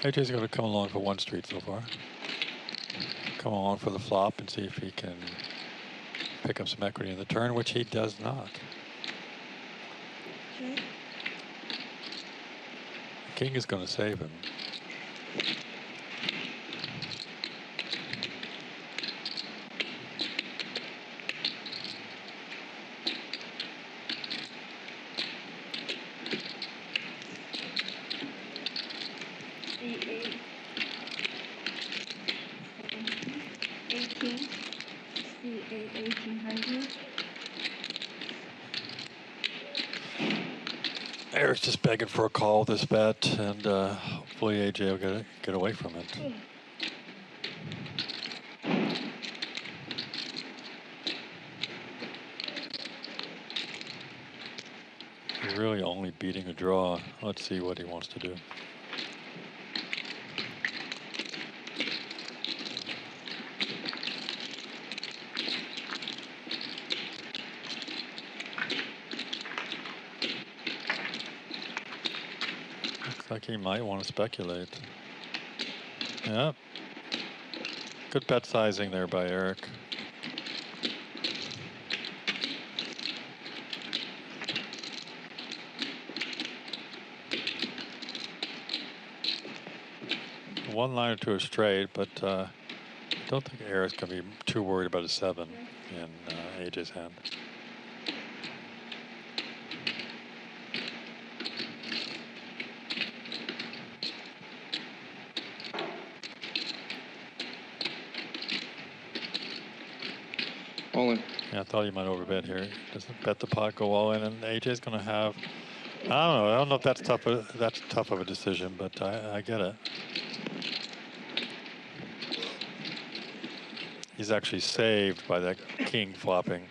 AJ's going to come along for one street so far. Come along for the flop and see if he can pick up some equity in the turn, which he does not. The king is going to save him. Eric's just begging for a call this bet, and hopefully AJ will get away from it. He's really only beating a draw. Let's see what he wants to do. Like he might want to speculate. Yeah. Good bet sizing there by Eric. one line or two are straight, but I don't think Eric's going to be too worried about a 7 in AJ's hand. All in. Yeah, I thought you might overbet here. Doesn't bet the pot, go all in, and AJ's going to have. I don't know. I don't know if that's tough. That's tough of a decision, but I get it. He's actually saved by that king flopping.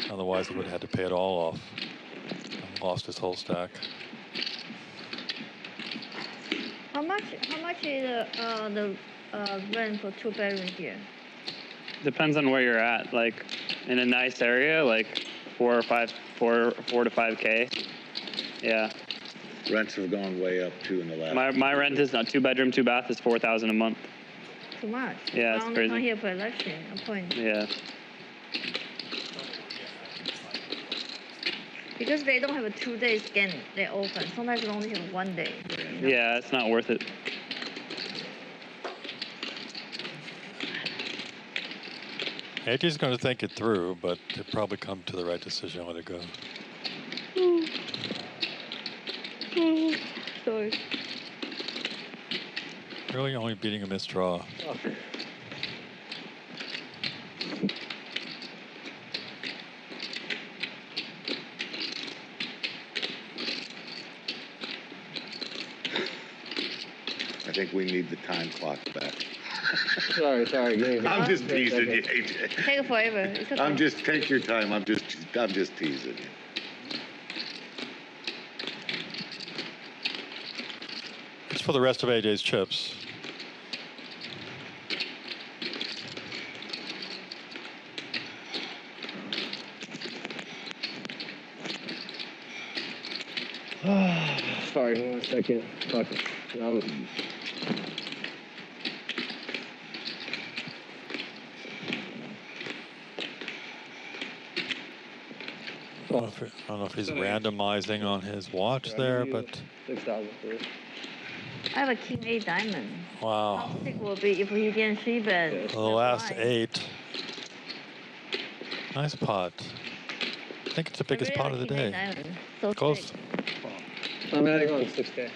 Otherwise, he would have had to pay it all off and lost his whole stack. How much is the rent for 2-bedroom here? Depends on where you're at. Like in a nice area, like 4 to 5K. Yeah. Rents have gone way up too in the last. My rent is not 2-bedroom, 2-bath is $4,000 a month. Too much. Yeah, it's crazy. Come here for election appointment. Yeah. Because they don't have a 2-day scan, they open. Sometimes they only have 1 day. Yeah, it's not worth it. AJ's going to think it through, but he'll probably come to the right decision when it goes. Sorry. Really only beating a missed draw. I think we need the time clock back. Sorry. I'm just teasing you, AJ. Take it forever. It's okay. Take your time. I'm just teasing you. It's for the rest of AJ's chips. Sorry, 1 second. Fuck. I don't know if he's randomizing on his watch there, but 6,000. I have a king 8 diamond. wow. How sick will be if he didn't 3-bet? The last 8. Nice pot. I think it's the biggest pot of the day. So Close. sick. I'm adding on 6K.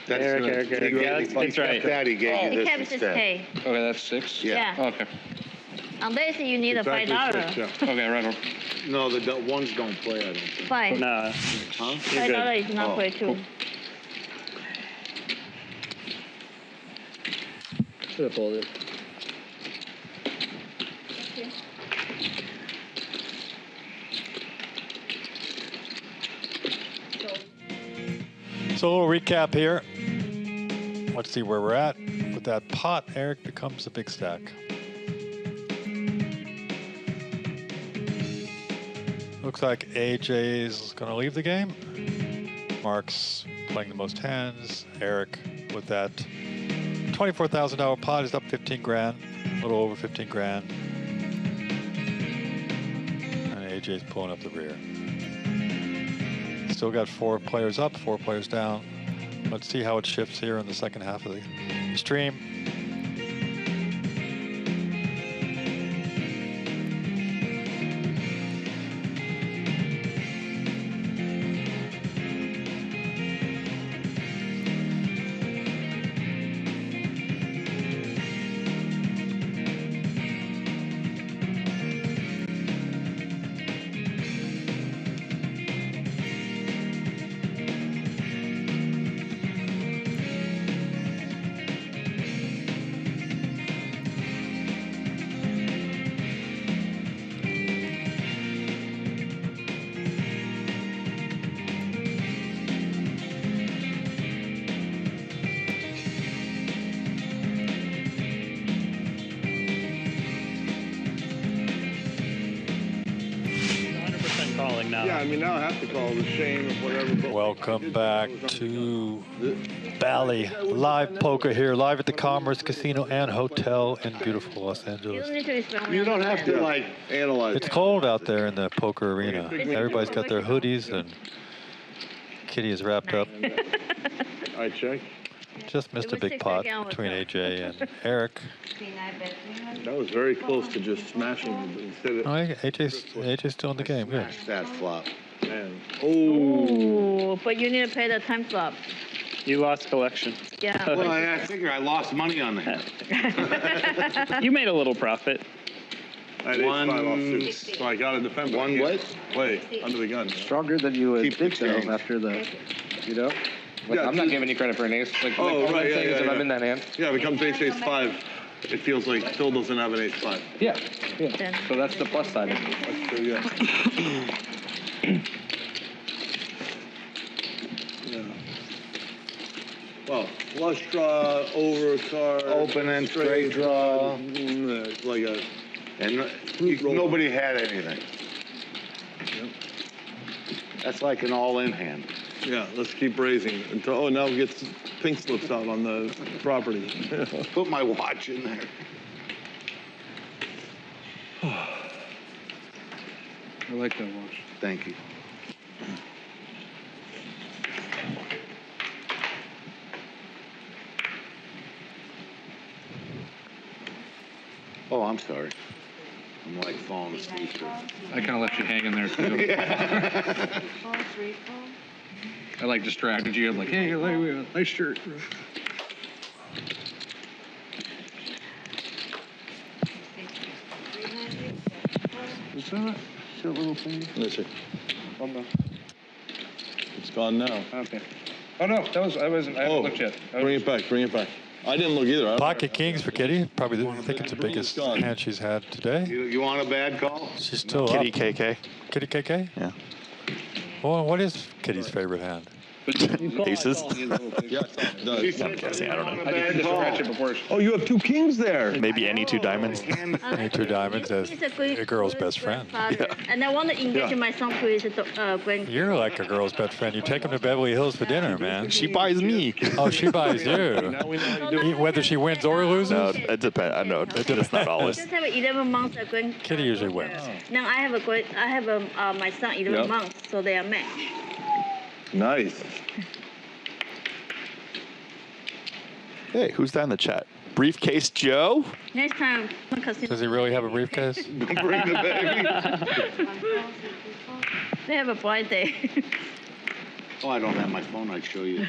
Eric. Yeah, that's right. Daddy gave you He this kept instead. 6K. Okay, that's 6? Yeah. Yeah. Okay. On this, you need a $5. Okay, right on. No, the ones don't play, I don't think. $5. No. Huh? $5 is not play too. Should have folded. So a little recap here. Let's see where we're at. With that pot, Eric becomes a big stack. Looks like AJ's going to leave the game. Mark's playing the most hands. Eric with that $24,000 pot is up 15 grand, a little over 15 grand. And AJ's pulling up the rear. Still got 4 players up, 4 players down. Let's see how it shifts here in the second half of the stream. calling now. Yeah, I mean, now I have to call it shame or whatever. But Welcome back to Bally. Live poker here, live at the Commerce Casino and Hotel in beautiful Los Angeles. You don't have to, like, analyze. It's cold out there in the poker arena. Everybody's got their hoodies, and Kitty is wrapped up. I check. Just missed a big pot between AJ and Eric. That was very close to just smashing. Oh, AJ's still in the game. Good. That flop. Man. Oh, but you need to pay the time flop. You lost collection. Yeah. Well, I figure I lost money on that. You made a little profit. I had ace 5 offsuit, so I got to defend. One what? Play under the gun. Stronger than you would think so after the, you know? Like, Yeah, I'm not giving you credit for an ace. Like, Oh, all right, I'm yeah, saying is yeah, if I'm yeah. in that hand. Yeah, it becomes ace 5. It feels like Phil doesn't have an ace 5. Yeah. So that's the plus side of it. That's true, yeah. Yeah. Well, flush draw, overcard, Open and straight draw. It's like a. And nobody had anything. That's like an all-in hand. Yeah, let's keep raising until. Oh, now it gets pink slips out on the property. Put my watch in there. I like that watch. Thank you. Oh, I'm sorry. I'm like falling asleep. I kind of left you hanging there, too. I like distracted you. I'm like, hey, nice shirt. Is that a little thing? Listen. Oh, no. It's gone now. Okay. Oh, no, I haven't looked yet. Bring it back, bring it back. I didn't look either. Pocket kings for Kitty. Probably, I think it's the biggest hand she's had today. You want a bad call? She's still Kitty up. KK. Kitty KK? Yeah. Well, what is Kitty's favorite hand? Aces. Yeah, I'm guessing. I don't know. I did scratch it before. Oh, you have 2 kings there. Maybe any 2 diamonds. Any 2 diamonds as a girl's best friend. Yeah. And I want to engage my son to his grand. You're like a girl's best friend. You take him to Beverly Hills for dinner, man. She buys me. Oh, she buys you. Whether she wins or loses? No, it depends. I know. It's not always. Just have 11 months a grand. Kitty usually wins. Now I have my son 11 months, so they are matched. Nice. Hey, who's that in the chat? Briefcase Joe? Next time, Does he really have a briefcase? Bring the baby. they have a blind day. Oh, I don't have my phone. I'd show you.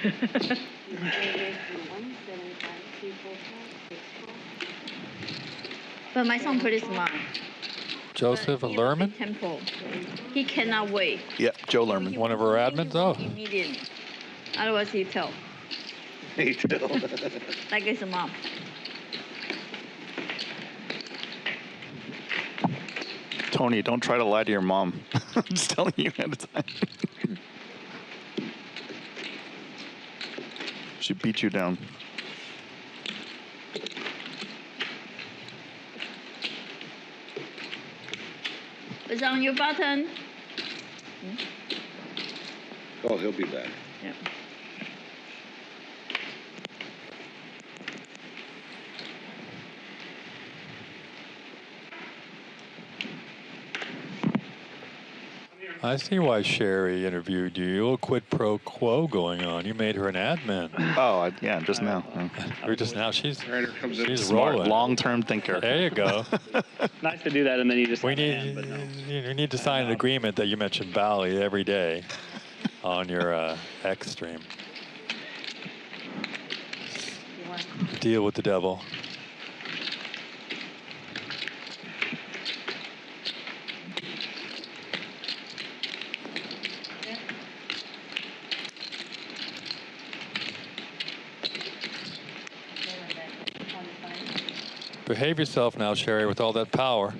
But my son pretty smart. Joseph Lerman? Temple. He cannot wait. Yep, Joe Lerman. One of our admins? Oh. Immediately. Otherwise, he tell. Me too. Like his mom. Tony, don't try to lie to your mom. I'm just telling you ahead of time. She beat you down. It's on your button. Oh, he'll be back. Yeah. I see why Sherry interviewed you. A little quid pro quo going on. You made her an admin. Oh, yeah, just now. Or just now. She's smart, rolling. long-term thinker. There you go. Nice to do that, and then you just. We need you need to sign an agreement that you mention Bally every day on your X stream. Deal with the devil. Behave yourself now, Sherry, with all that power.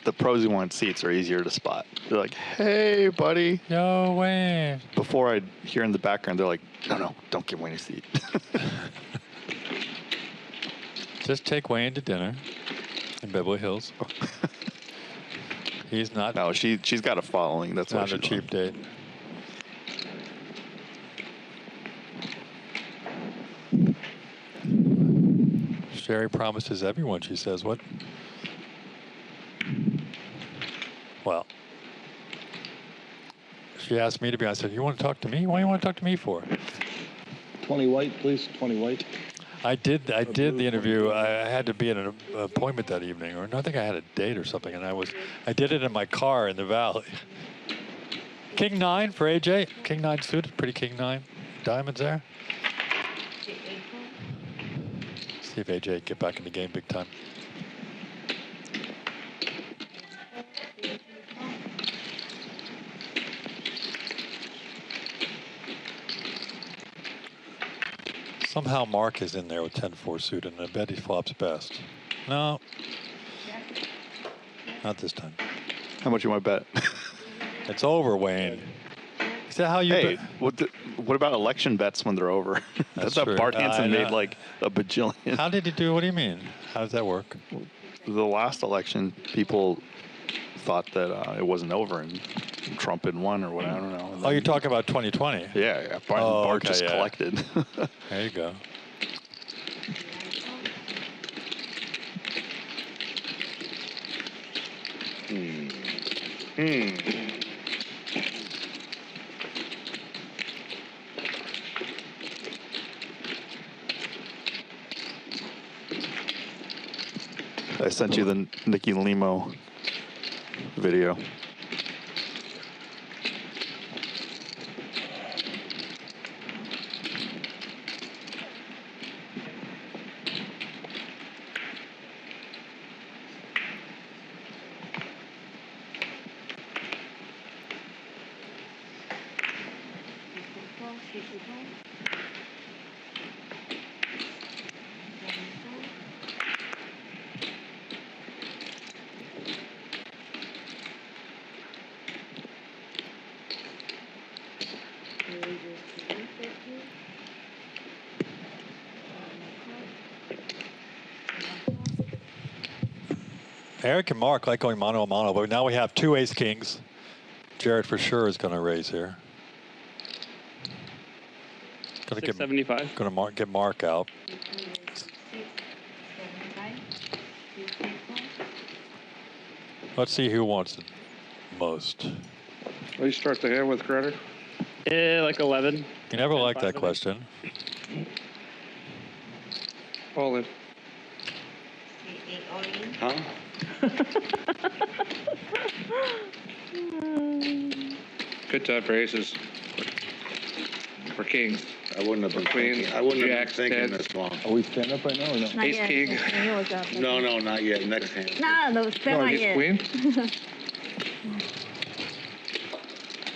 the pros who want seats are easier to spot. They're like, hey, buddy. No way. Before I hear in the background, they're like, no, don't give Wayne a seat. Just take Wayne to dinner in Beverly Hills. He's not. No, she's got a following. That's not a cheap date. Sherry promises everyone, she says. What? Well, she asked me to be on. I said, you want to talk to me? Why do you want to talk to me for? 20 white, please. 20 white. I did the interview. I had to be at an appointment that evening, or no, I think I had a date or something, and I did it in my car in the valley. King 9 for AJ. King 9 suited, pretty King 9. Diamonds there. See if AJ can get back in the game big time. Somehow Mark is in there with 10-4 suited, and I bet he flops best. No. Not this time. How much you want to bet? It's over, Wayne. Is that how you Hey, what about election bets when they're over? That's how true. Bart Hansen made like a bajillion. How did he do? What do you mean? How does that work? The last election, people thought that it wasn't over and Trump had won or what, I don't know. Oh, you're talking about 2020? Yeah. Bart just collected. There you go. I sent you the Nikki Limo video. Eric and Mark like going mano a mano, but now we have two ace kings. Jared for sure is going to raise here. Going to 675. Going to get Mark out. Let's see who wants it most. What do you start the hand with, Credit? Like 11. You never liked that question. All in. Huh? Good time for aces. For kings. I wouldn't have been queens. thinking. I wouldn't have been Jacks, thinking tens. this long. Are we stand up right now or no? Not Ace yet. king. No, not yet. Next hand. No, stand not Ace yet. queen.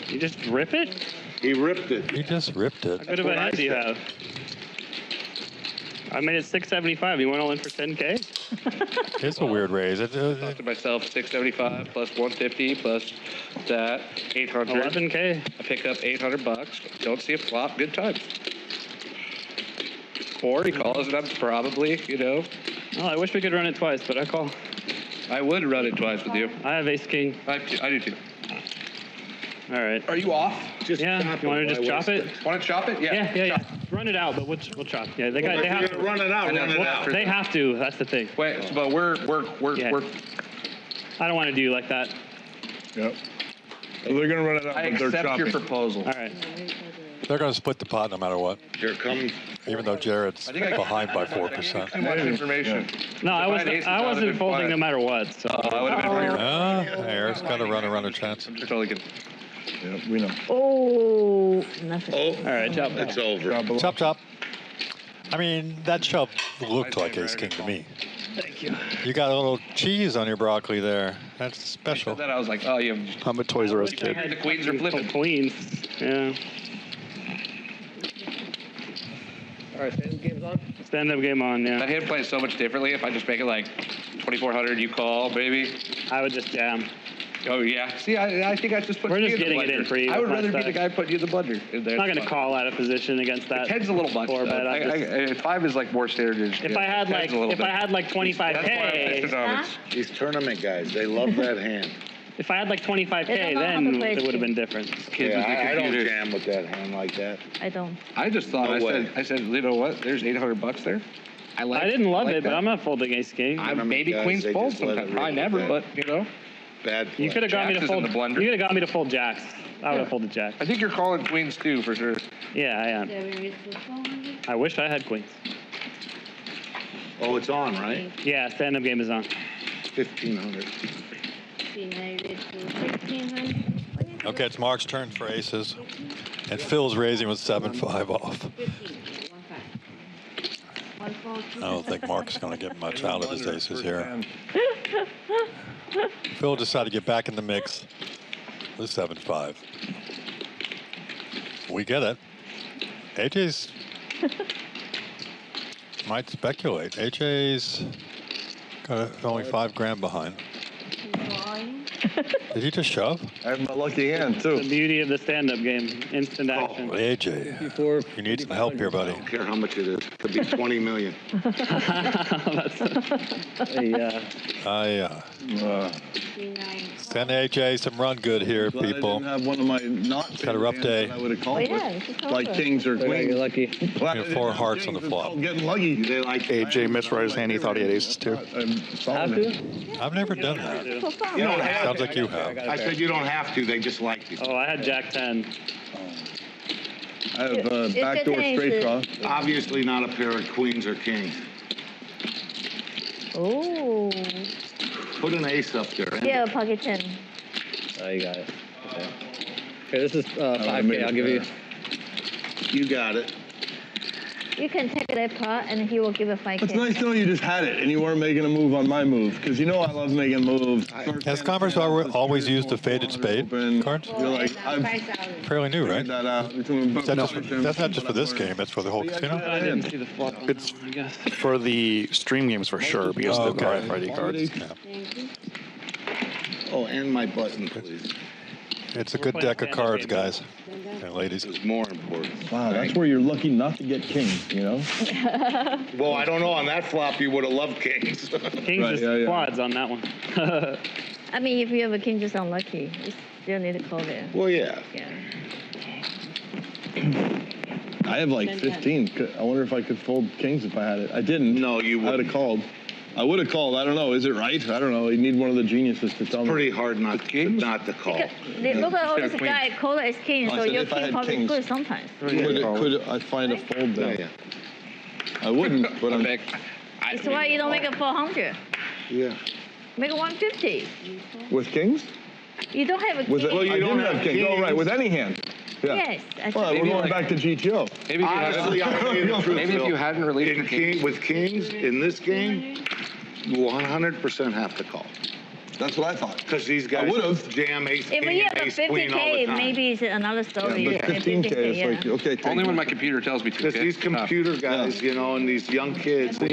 You just rip it? He ripped it. He just ripped it. How good of a hand do you have? I made it 675. You went all in for 10K? It's a weird raise. I thought to myself, 675 plus 150 plus that 800. 11K. I pick up 800 bucks. Don't see a flop. Good times. Or he calls it up probably, you know. Oh, I wish we could run it twice, but I call. I would run it twice with you. I have ace king. I do too. All right. Are you off? Yeah. You want to just chop it? Want to chop it? Yeah. Yeah. Run it out, but we'll chop. Yeah, they have to Run it out. Run it out. They have to. That's the thing. Wait, but we're. I don't want to do like that. Yep. So they're gonna run it out, I but they're accept chopping. your proposal. All right. They're going to split the pot no matter what. Here comes. Even though Jared's behind by 4%. Too much information. No, I wasn't folding no matter what. So. I would have been for Eric's got a runner chance. I'm just totally kidding. Yeah, we know. Oh, nothing. Oh, all right, chop. It's over. Chop. I mean, that shove looked like ace king to me. Thank you. You got a little cheese on your broccoli there. That's special. Then I was like, oh, you. I'm a Toys R Us kid. The queens are flipping. Queens. Yeah. All right, stand-up game's on? Stand-up game on, yeah. That hand plays so much differently. If I just make it like 2,400, you call, baby. I would just jam. Oh, yeah. See, I think I just put We're you just in the getting it in blender. for you. I would with rather my be the stack. guy putting you in the blender. I'm not going to call out of position against that. 10's a little much. Four bet. Though. 5 is like more standard. If I had like 25K, These tournament guys, they love that hand. if I had like 25K, then it would have been different. Yeah, I don't jam with that hand like that. I don't. I just thought, No I said, you know what? There's $800 there. I didn't love it, that. but I'm not folding ace king. Maybe queens fold sometimes. Probably never, but you know. Bad play. You could have got me to fold. You could have got me to fold jacks. I would have folded jacks. I think you're calling queens too, for sure. Yeah, I am. I wish I had queens. Oh, it's on, right? Yeah, stand-up game is on. 1,500. Okay, it's Mark's turn for aces. And Phil's raising with 7-5 off. I don't think Mark's going to get much out of his aces here. Phil decided to get back in the mix with 7-5. We get it. AJ's might speculate. AJ's got only $5 behind. Did he just shove? I have my lucky hand, too. The beauty of the stand-up game. Instant action. AJ, you need some help here, buddy. I don't care how much it is. It could be 20 million. Send AJ some run good here, people. I didn't have one of my Had a rough day. I would have called like kings or queens. You're lucky. You have 4 hearts on the flop. Getting lucky. They like AJ misread his hand. He thought he had aces too. I've never done that. You don't have Sounds like you have. I said you don't have to. They just like you. Oh, I had jack 10. I have a backdoor straight draw. Obviously not a pair of queens or kings. Oh. Put an ace up there. Yeah, pocket 10. Oh, you got it. Okay. Okay, this is 5K. I'll give you. You got it. You can take that pot and he will give a 5K. It's nice to know you just had it and you weren't making a move on my move, because you know I love making moves. Has Converse always used the faded spade cards? You're like, I've Fairly new, right? that out between That's not just for this game, that's for the whole casino? I didn't see the flop. It's for the stream games for sure because of the RFID cards. Yeah. Oh, and my button, please. It's a good deck of cards, guys and ladies. It's more important. Wow, that's where you're lucky not to get kings, you know? Well, I don't know. On that flop, you would have loved kings. Kings is quads on that one. I mean, if you have a king, just unlucky. You still need to call there. Well, yeah. Yeah. I have like 15. I wonder if I could fold kings if I had it. I didn't. No, you I would have called. I would have called. I don't know. Is it right? I don't know. You need one of the geniuses to tell me. Pretty hard not to call. Look at all this guy call as king, I so said your if I king had probably kings. good sometimes. Could I find a fold there? Yeah. I wouldn't, but I'm. That's why you don't make a 400. Yeah. Make a 150. With kings? You don't have a king. With I didn't have kings. Oh, right. With any hand. Yeah. Yes. Well, we're going back to GTO. Maybe Honestly, I'll tell you the truth, maybe if Phil. you hadn't released your king. With kings, in this game, you 100% have to call. That's what I thought. Because these guys jam ace king If you have and a ace queen all the 50K, time. maybe it's another story. Yeah, but 15K is like, okay, take Only when it. my computer tells me to. Because these computer guys, you know, and these young kids, they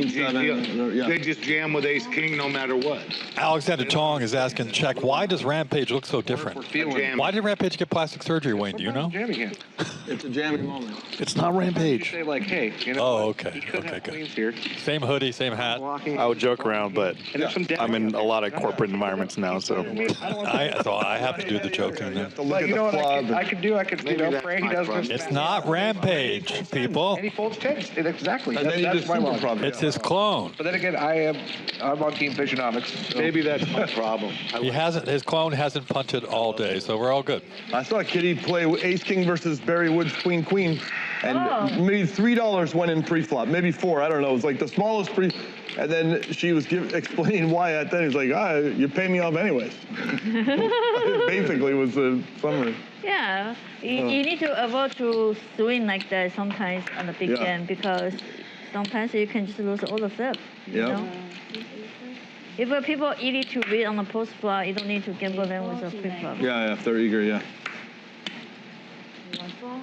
just jam with ace king no matter what. Alexander Tong is asking, check, why does Rampage look so different? Why did Rampage get plastic surgery, Wayne? Do you know? It's a jamming moment. It's not Rampage. Say like, hey, you know, Oh, okay. Okay, good. here. Same hoodie, same hat. I would joke around, but I'm in a lot of corporate environments now, so. I have to do the joking then. But you know what I could do? I could, you know, pray he does this. It's not Rampage, people. And he folds tens. Exactly. And then you That's just my super logic. problem. It's his clone. But then again, I'm on Team Fissionomics. So. Maybe that's my problem. His clone hasn't punted all day, so we're all good. I saw Kitty play Ace King versus Barry Woods Queen Queen, and maybe $3 went in pre-flop, maybe 4. I don't know. It was like the smallest pre. And then she was explaining why at that. He was like, you pay me off anyways. Basically was the summary. Yeah, you need to avoid to swing like that sometimes on the big game because sometimes you can just lose all the flip. You know? If people easy to read on the post flop, you don't need to gamble them with a pre flop. Yeah, if they're eager, yeah. 1 4.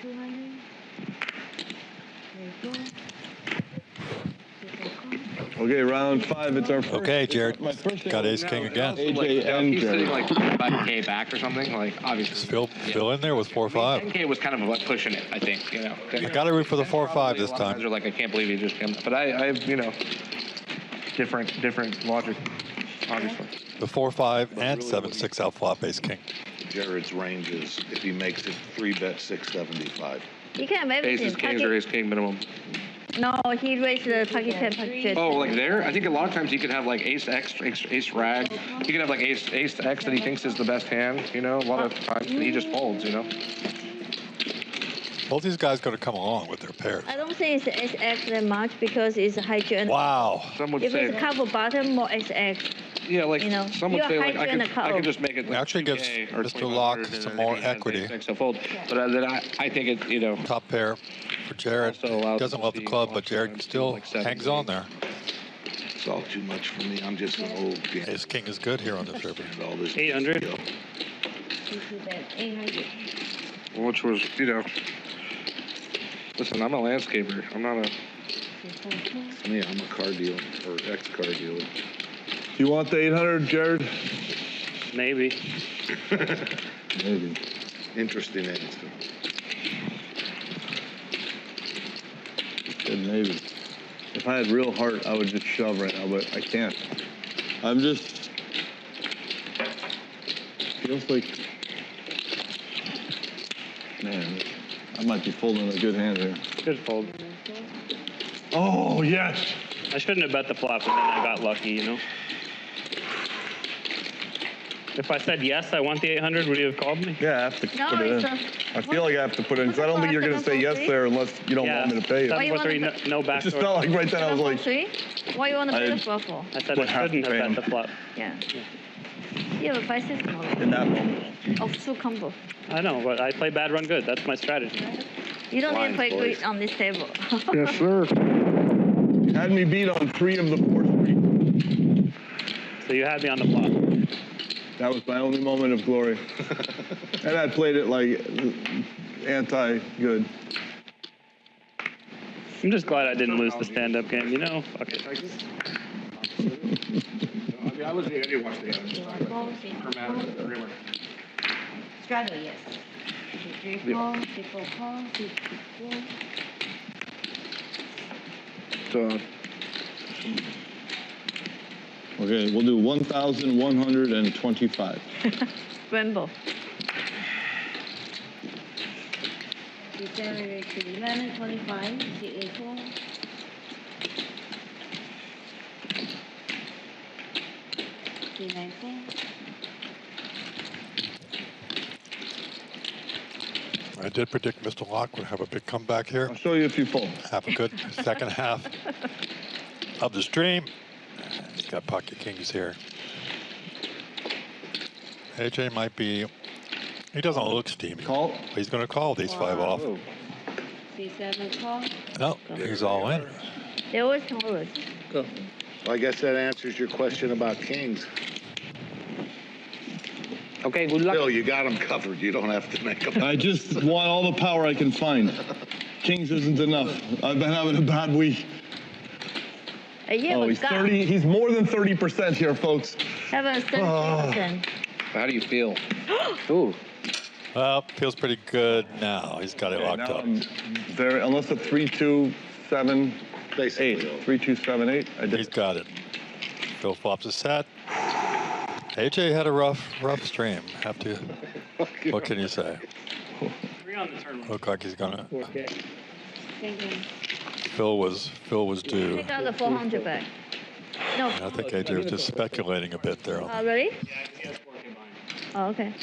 200. 3 4. Okay, round 5. It's our first. Okay, Jared. My first Got ace king again. AJ and He's Jared. sitting like 5K back or something. Like obviously. Fill in there with 4-5. 10K was kind of like pushing it, I think. You know. You got to root for the 4-5 this A lot of time. guys are like, I can't believe he just came. But I have, you know, different logic, obviously. The 4-5 and 7-6 out flop ace king. Jared's range is, if he makes it, 3-bet 675. You can maybe Aces, kings, or ace king minimum. No, he raised the pocket 10, pocket 10. Oh, like there? I think a lot of times he could have like ace X, ace rag. He could have like ace X that he thinks is the best hand. You know, a lot of times he just folds. You know. Both these guys going to come along with their pairs. I don't think it's SX that much because it's hijack. Wow. Some would If say. it's a couple bottom, more SX. Yeah, like you know, some would say, like I could just make it. Like actually gives 2K or Mr. Laak 200 some and more then he has equity. ace X to fold. But then I think it, you know. Top pair for Jared. Doesn't love the club, but Jared still like hangs on there. It's all too much for me. I'm just an old kid. Ace king is good here on this river. 800. Which was, you know. Listen, I'm a landscaper. I'm not a. Me, I'm a car dealer or ex-car dealer. Do you want the 800, Jared? Maybe. Maybe. Interesting answer. Said maybe. If I had real heart, I would just shove right now, but I can't. I'm just. Feels like. Man, I might be folding a good hand here. Good fold. Oh, yes. I shouldn't have bet the flop, and then I got lucky, you know? If I said yes, I want the 800, would you have called me? Yeah, I have to No, put it it's in. I feel like I have to put it in, because I don't think you're going to say yes there unless you don't want me to pay you. 7-4-3, no back. It just felt like right then I was like, 7-4-3? Why you want to play the flop for? I said I shouldn't have bet the flop. Yeah. You have a 5-6 model. in that moment. Of two combo. I know, but I play bad, run good. That's my strategy. You don't need to play boys. good on this table. Yes, sir. Had me beat on 3 of the 4 streets. So you had me on the flop. That was my only moment of glory. And I played it like anti-good. I'm just glad I didn't lose the stand-up game, you know? Fuck it. I didn't watch the Straddle, yes. 3 call, 3 4 call, 3 4. So, Okay, we'll do 1,125. Rainbow. January to 11, 25, the April. The 19. I did predict Mr. Laak would have a big comeback here. I'll show you if you fold. Have a good second half of the stream. He's got pocket kings here. AJ might be, he doesn't look steamy. Call. He's going to call these 5 off. C7 call. No, he's all in. They always come over. Well, I guess that answers your question about kings. okay, good luck. Bill, you got them covered. You don't have to make them. I just want all the power I can find. Kings isn't enough. I've been having a bad week. Yeah, Oh, he's 30. He's more than 30% here, folks. Have a 70%. How do you feel? Ooh. Well, feels pretty good now. He's got it locked Now up. I'm very, unless a 3, 2, 7, Basically, 8. 3, 2, 7, 8. I did. He's got it. Phil flops a set. AJ had a rough stream. Have to. What can you say? 3 on the turn. Look like he's gonna. 4K. Thank you. Phil was due. Take out the 400 back. No. I think AJ was just speculating a bit there. Oh, really? Oh, okay.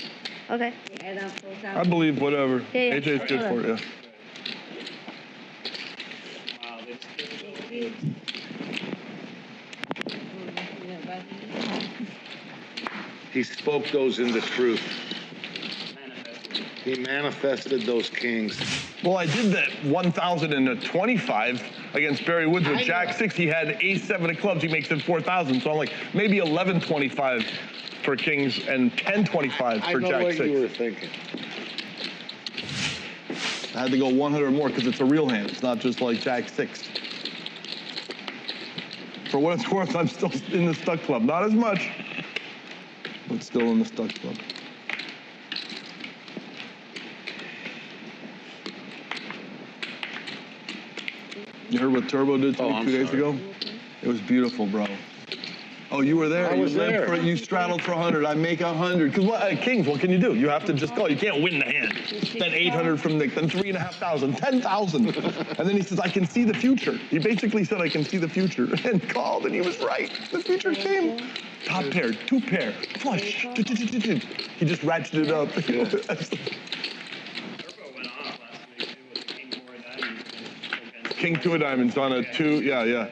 Okay. Add up 4,000. I believe whatever. Yeah, yeah. AJ's good for it, yeah. he spoke those into truth. He manifested those kings. Well, I did that 1,025 against Barry Woods with Jack 6. He had ace-7 of clubs. He makes it 4,000. So I'm like, maybe 1125 for kings and 1025 for Jack 6. I know what you were thinking. I had to go 100 more because it's a real hand. It's not just like Jack 6. For what it's worth, I'm still in the Stuck Club. Not as much, but still in the Stuck Club. You heard what Turbo did to me 2 days ago? It was beautiful, bro. Oh, you were there. I was there. You straddled for 100. I make 100. Because Kings, what can you do? You have to just go. You can't win the hand. Then 800 from Nick. Then 3,500. 10,000. And then he says, I can see the future. He basically said, I can see the future, and called, and he was right. The future came. Top pair, 2 pair, flush. He just ratcheted it up. King 2 of diamonds on a 2. Yeah.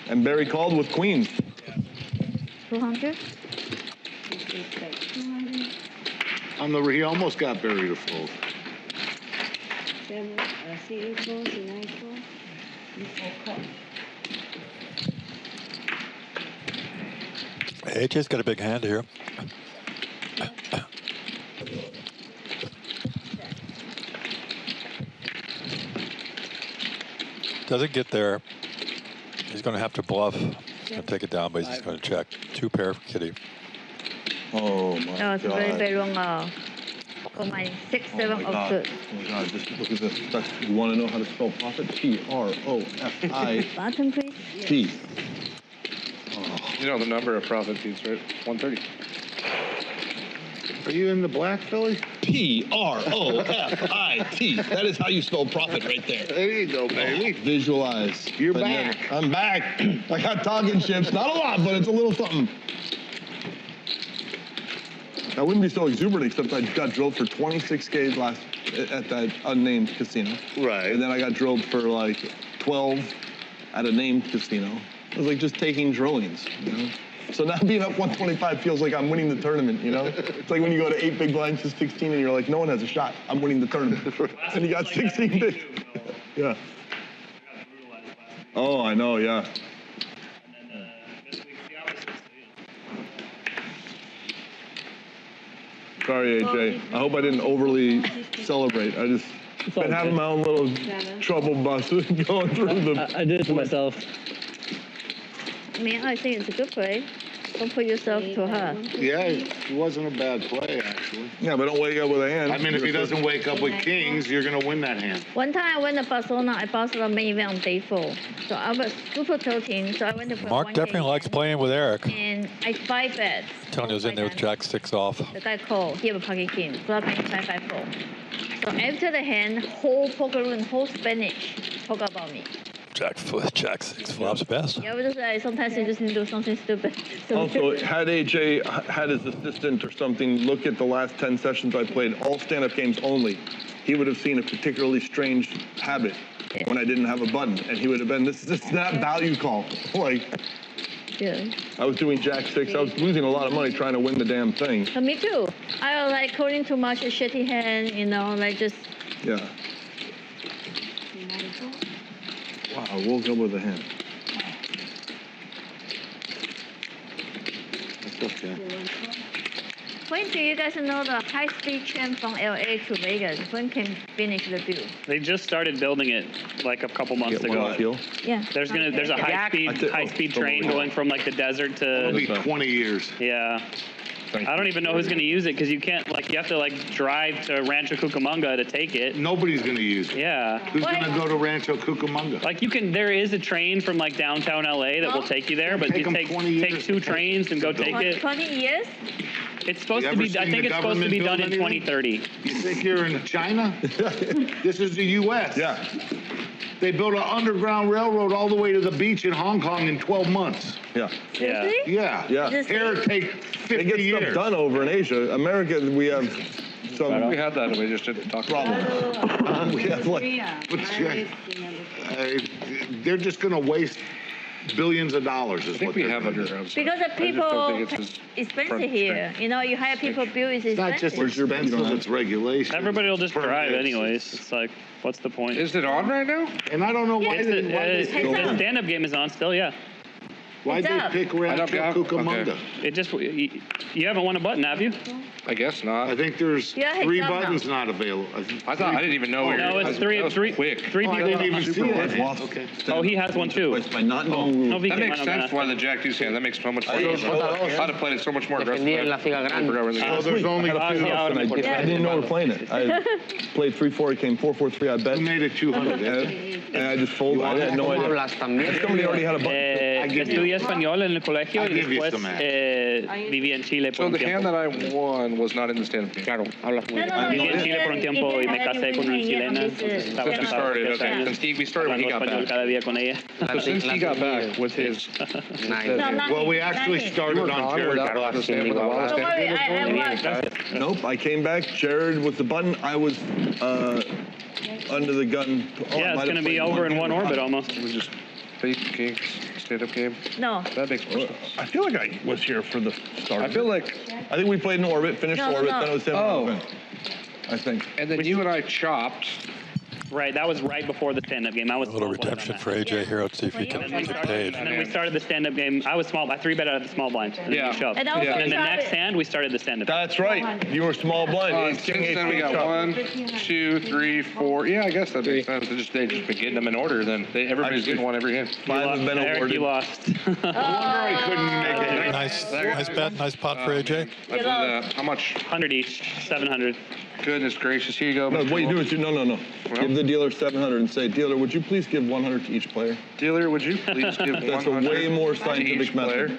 And Barry called with queens. 200? He almost got Barry to fold. AJ's got a big hand here. Doesn't get there. He's going to have to bluff. He's going to take it down, but he's just going to check. 2 pair for Kitty. Oh, my God. It's very long. For my 6, 7 offsuit. Oh, my God. Just look at this. You want to know how to spell profit? P-R-O-F-I. Bottom, please. T. You know the number of profit fees, right? 130. Are you in the black, Philly? P-R-O-F-I-T. That is how you spell profit right there. There you go, baby. Visualize. You're back. I'm back. I got target chips. Not a lot, but it's a little something. I wouldn't be so exuberant, except I got drilled for 26K last at that unnamed casino. Right. And then I got drilled for like 12 at a named casino. It was like just taking drillings, you know? So now being up 125 feels like I'm winning the tournament, you know? It's like when you go to 8 big blinds to 16 and you're like, no one has a shot. I'm winning the tournament. And you got 16 big. Yeah. Oh, I know, yeah. Sorry, AJ. I hope I didn't overly celebrate. I just been having my own little trouble bus going through the... I did it to myself. I mean, I think it's a good play. Don't put yourself to her. Yeah, it wasn't a bad play, actually. Yeah, but don't wake up with a hand. I mean, if he doesn't wake up with kings, you're going to win that hand. One time I went to Barcelona, I bought the main event on day 4. So I was super tilting, so I went to Mark definitely likes playing with Eric. And I 5-bet. Antonio's in there with Jack 6 off. The guy called, he have a pocket king, so I played 5-5-4. So after the hand, whole poker room, whole Spanish talk about me. Jack 6 flops best. Yeah, but just, sometimes you just need to do something stupid. So Also, had AJ had his assistant or something look at the last 10 sessions I played, all stand-up games only, he would have seen a particularly strange habit when I didn't have a button, and he would have been, this is not value call. Like, yeah. I was doing Jack 6, I was losing a lot of money trying to win the damn thing. So me too. I was like calling too much, a shitty hand, you know, like just... Yeah. Wow, I woke up with a hand. That's okay. When do you guys know the high-speed train from LA to Vegas? When can finish the build? They just started building it like a couple months ago. Yeah. There's a high-speed train going from like the desert to. It'll be 20 years. Yeah. I don't even know who's going to use it because you can't you have to drive to Rancho Cucamonga to take it. Nobody's going to use it. Yeah. Who's going to go to Rancho Cucamonga? There is a train from downtown LA that will take you there, but you take 2 trains and go take it. 20 years? It's supposed to be. I think it's supposed to be done in 2030. You think you're in China? This is the U.S. Yeah. They built an underground railroad all the way to the beach in Hong Kong in 12 months. Yeah. Yeah. Yeah. Yeah. Here it takes 50 They get years. stuff done over in Asia. America, we have some... We had that, and we just didn't talk about it. We have they're just going to waste billions of dollars. I think we have underground. Because the people, expensive here. You know, you hire people, build is It's not just expensive. expensive, it's regulation. Everybody will just drive anyways. It's like, what's the point? Is it on right now? And I don't know why The stand-up game is on still, yeah. Why'd they pick Rancho Cucamonga? It just, you haven't won a button, have you? I guess not. I think there's 3 buttons not available. I didn't even know. No, it's three quick. Three I people. didn't even see it. Okay. Oh, he has one too. By not knowing No, That makes sense why the Jack Deuce hand. That makes so much more sense. I'd have played it so much more aggressively. So there's only 2. I didn't know we were playing it. I played 3-4. It came 4-4-3. I bet. Who made it 200? And I just folded. I had no idea. Somebody already had a button. Estudié español en el colegio y después viví en Chile por So un the hand tiempo. that I won was not in the stand-up game. Claro, viví en Chile por un tiempo y me casé con una chilena. Entonces estaba Since we started, okay. Since we started when he got back. cada día con ella. So since he got back with his... Well, we actually started on Jared. Nope, I came back. Jared was the button. I was under the gun. Yeah, it's going to be over in one orbit almost. We just fake kings, stand-up game. No. That makes more sense. I feel like I was here for the start. I feel like... I think we played in orbit, finished orbit, then it was 7 I think. And then you and I chopped. Right, that was right before the stand-up game. I was A little redemption for AJ here. Let's see if he can get paid. And then we started the stand-up game. I was small. I 3-bet out of the small blind. And then we shoved. And then the next hand, we started the stand-up. That's right. You were small blind. Since then we got 1, 2, 3, 4. Yeah, I guess that makes sense. They've just been getting them in order. Then everybody's getting one every hand. 5 have been awarded. You lost. I couldn't make it. Nice bet, nice pot for AJ. I blew that. How much? 100 each, 700. Goodness gracious, here you go. No, what you do is no. Give the dealer 700 and say, dealer, would you please give 100 to each player? Dealer, would you please give 100 That's a way more scientific method.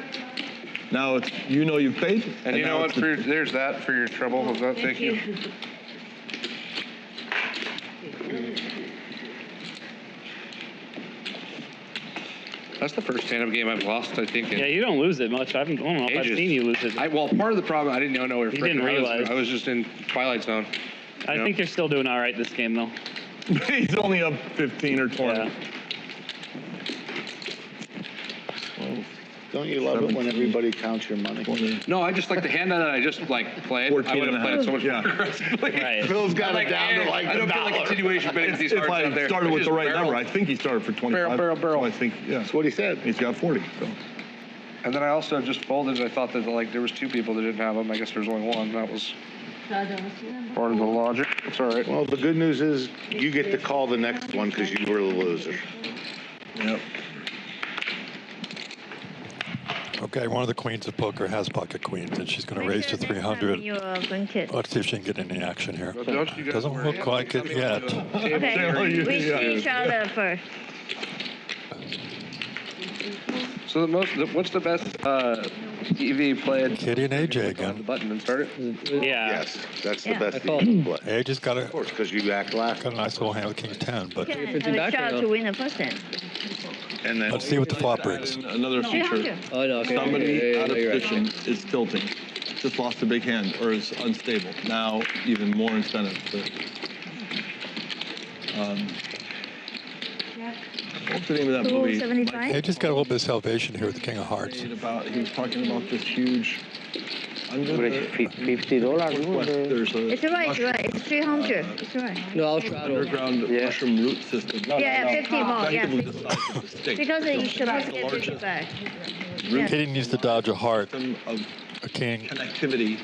Now it's you've paid. And you know what? There's that for your trouble. Thank you. That's the first stand-up game I've lost, I think. Yeah, you don't lose it much. I don't know if I've seen you lose it. Well, part of the problem, I didn't know we were You didn't realize. I was just in Twilight Zone. I think you're still doing all right this game, though. He's only up 15 or 20. Yeah. Don't you love it when everybody counts your money? No, I just like the hand that I just played. I would have played so much more aggressively. Right. Phil's got it down to like I don't feel like continuation betting with these If cards out I there. started with the right number, I think he started for 25. Barrel. So I think, That's what he said. he's got 40. So. And then I also just folded. I thought that there was 2 people that didn't have them. I guess there was only 1. That was part of the logic. It's all right. Well, the good news is you get to call the next one because you were the loser. Yep. Okay, one of the queens of poker has pocket queens, and she's going to raise to 300. Let's see if she can get any action here. Doesn't look like it yet. Okay, we see each other first. So what's the best EV play? Kitty and AJ again. The button and start it. Yeah. Yes, that's the best thing you can play. AJ's got Of course, because you act last. a nice little hand with King 10, but Have a shot to win the first hand. And then let's see what the flop brings. Another feature. Somebody out of position is tilting. Just lost a big hand or is unstable. Now, even more incentive. What's the name of that movie? 275. AJ's got a little bit of salvation here with the King of Hearts. He was talking about this huge. $50. There's a It's right. It's 300. It's right. No, I'll try underground mushroom root system. Yeah, 50 more. Yeah, Effectively the size of the stick. because you're supposed to get 50 back. Kitty needs to dodge a heart, Of a king. connectivity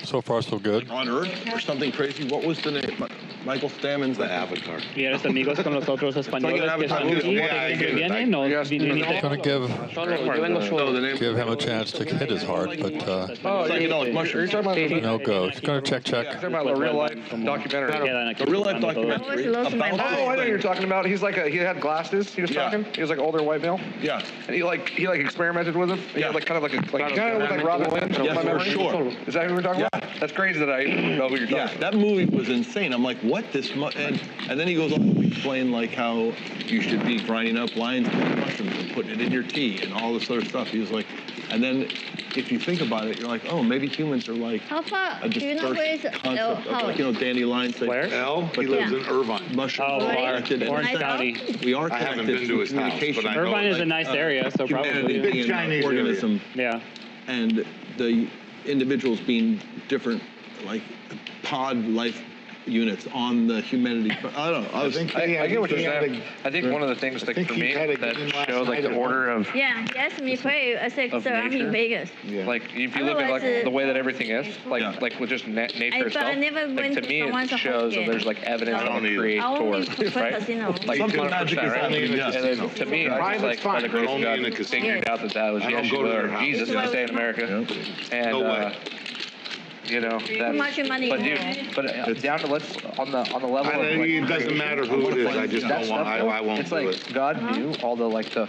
So far, so good. on Earth or something crazy. What was the name? Michael Stammen's the Avatar. ¿Vienes amigos con los otros españoles que están aquí? ¿Que vienen? No, Going to give him a chance to hit his heart, but psychedelic mushrooms. no go. He's going to check. Talking about a real life documentary. A real life documentary Lost my about. Oh, I know what you're talking about. He's like he had glasses. He was talking. He was like older white male. Yeah. And he experimented with him. He had like kind of like Robin Williams. Yes, my for memory. sure. Is that who we're talking about? That's crazy that I know who you're talking about. That movie was insane. I'm like, what and then he goes on to explain like how you should be grinding up lion's mane mushrooms and putting it in your tea and all this other stuff. He was like, and then if you think about it, you're like, oh, maybe humans are like How far? a Do you know where is concept of like, dandelions. Where? He lives in Irvine. Mushrooms are connected. And Orange in fact, County. we are I haven't connected been to his house, communication. but I know Irvine is a nice area, so Humanity probably. being an organism. Yeah. And the individuals being different, like pod life units on the humidity. I don't know. I get what you're saying. I think one of the things like for me that showed like the order of Yeah, he asked me play. I said, sir, I'm in Vegas. like if you look at like the way that everything is, like with just nature itself, like to me it shows that there's like evidence of a creator, right? Like something magic is happening in the casino. And then to me, I just like by the grace of God figured out that was Yeshua or Jesus in the state of America, and. You know, but dude, but down to let's on the level of like, it doesn't matter who it is. I just don't want. I won't. It's like God knew all the like the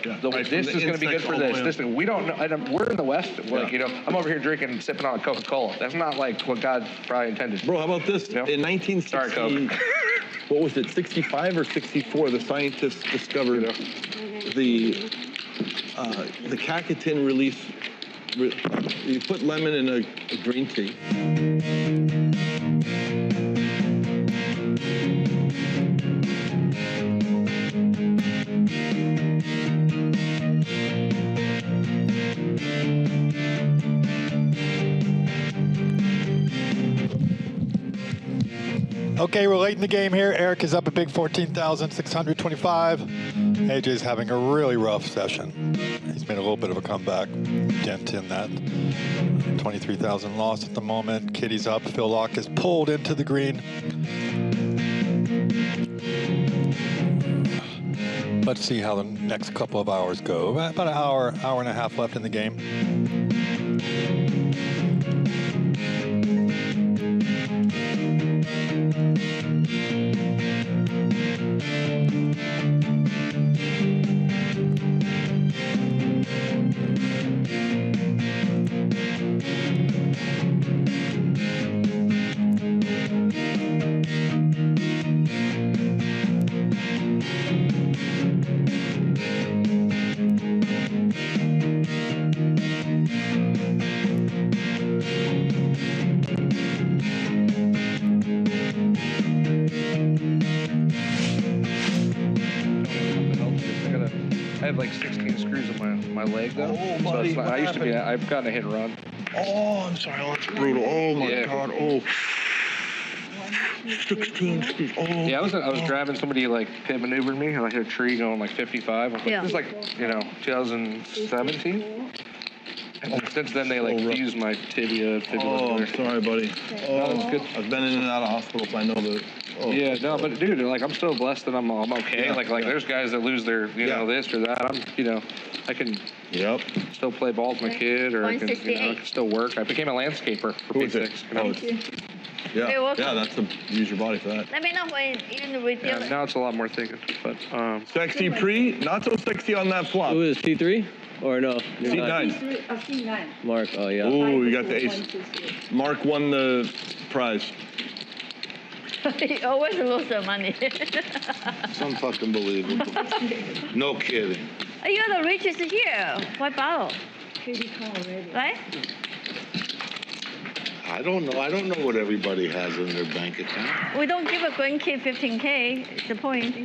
this is going to be good for this. This we don't know. And we're in the West. Like you know, I'm over here drinking, sipping on Coca-Cola. That's not like what God probably intended. Bro, how about this? You know? In 1960, what was it? 65 or 64? The scientists discovered the Cacatin release. You put lemon in a green tea. Okay, we're late in the game here. Eric is up a big 14,625. AJ's having a really rough session. He's made a little bit of a comeback, dent in that. 23,000 lost at the moment. Kitty's up. Phil Laak is pulled into the green. Let's see how the next couple of hours go. About an hour and a half left in the game. I have like 16 screws on my leg though. Oh, buddy, so it's not, I used to be. I've gotten a hit and run. Oh, I'm sorry. Oh, that's brutal. Oh my God. Oh. 16 screws. Oh. Yeah, I was driving somebody like pit maneuvered me, and I hit a tree going like 55. I was like, this is like 2017. And since then they like fused my tibia. Oh, I'm sorry, buddy. Oh, no, that's good. I've been in and out of hospitals. I know that. Oh. Yeah, no, but dude, like I'm still blessed that I'm okay. Like there's guys that lose their know this or that. I'm I can still play ball with my kid, or I can still work. I became a landscaper for P6. Yeah, that's use your body for that. Let me know when you reveal it. Now it's a lot more thinking, but sexy pre, not so sexy on that flop. Who is C3 or no? C9. C9. Mark, oh yeah. Ooh, you got the ace. Mark won the prize. He always loses the money. It's unfucking believable. No kidding. You're the richest here. Why borrow? Right? I don't know. I don't know what everybody has in their bank account. We don't give a grandkid 15K. It's the point.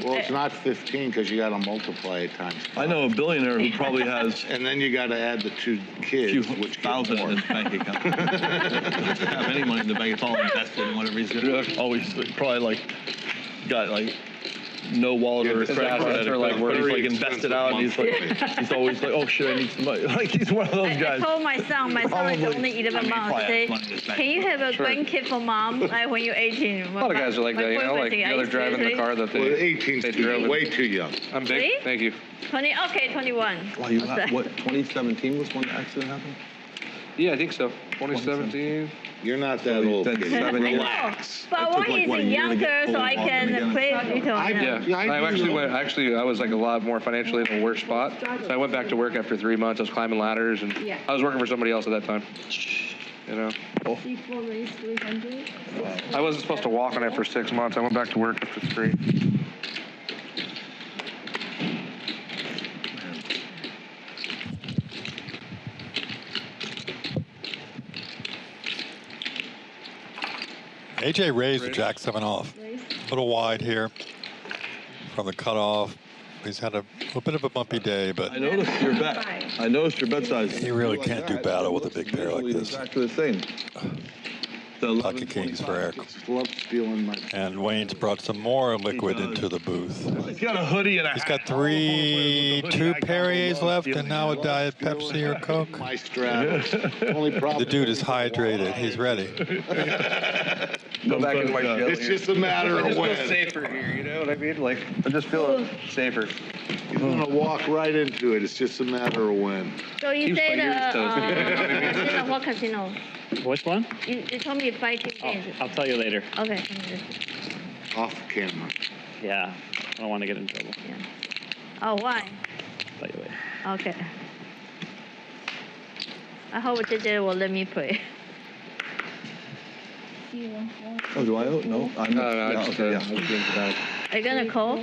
Well, it's not 15 because you got to multiply it times 5. I know a billionaire who probably has. And then you got to add the 2 kids, which thousand in his bank account. Doesn't have any money in the bank. It's all invested in whatever he's doing. Always probably like got like no wallet or credit card, or like where he's like invested out, and he's always like, oh shit, I need some money. Like he's one of those guys. I told my son is only 11 months. I say, can you have a grandkid for mom like when you're 18? A lot of guys are like that, like they're driving the car that they. Well, 18's drove way too young. I'm big. Really? Thank you. 21. Well, what? 2017 was when the accident happened. Yeah, I think so. 2017. You're not that old. Relax. But one is younger, so I can play with him. I was like a lot more financially in a worse spot. So I went back to work after 3 months. I was climbing ladders, and I was working for somebody else at that time. You know. C4 raise 300. I wasn't supposed to walk on it for 6 months. I went back to work after 3. AJ raised the jack 7 off. A little wide here from the cutoff. He's had a little bit of a bumpy day, but I noticed your bet. I noticed your bet size. He really can't do battle with a big pair like this. Exactly the same. Pocket kings for Eric. Love stealing my. And Wayne's brought some more liquid into the booth. He's got a hoodie and a He's hat. got two Perriers left and now a Diet Pepsi or Coke. My straddle. Only problem. The dude is hydrated. He's ready. Go back into my jelly. It's just a matter I of just when. feel safer here, you know what I mean? Like, I just feel safer. He's gonna walk right into it. It's just a matter of when. So you Keeps said my ears toasted. casino, what casino? Which one? You told me 5 games. I'll tell you later. Okay. Off camera. Yeah, I don't want to get in trouble. Yeah. Oh, why? I'll tell you later. Okay. I hope JJ will let me play. Oh, do I? No, I'm No, I yeah, just, okay, I yeah. was getting to that. Are you gonna call?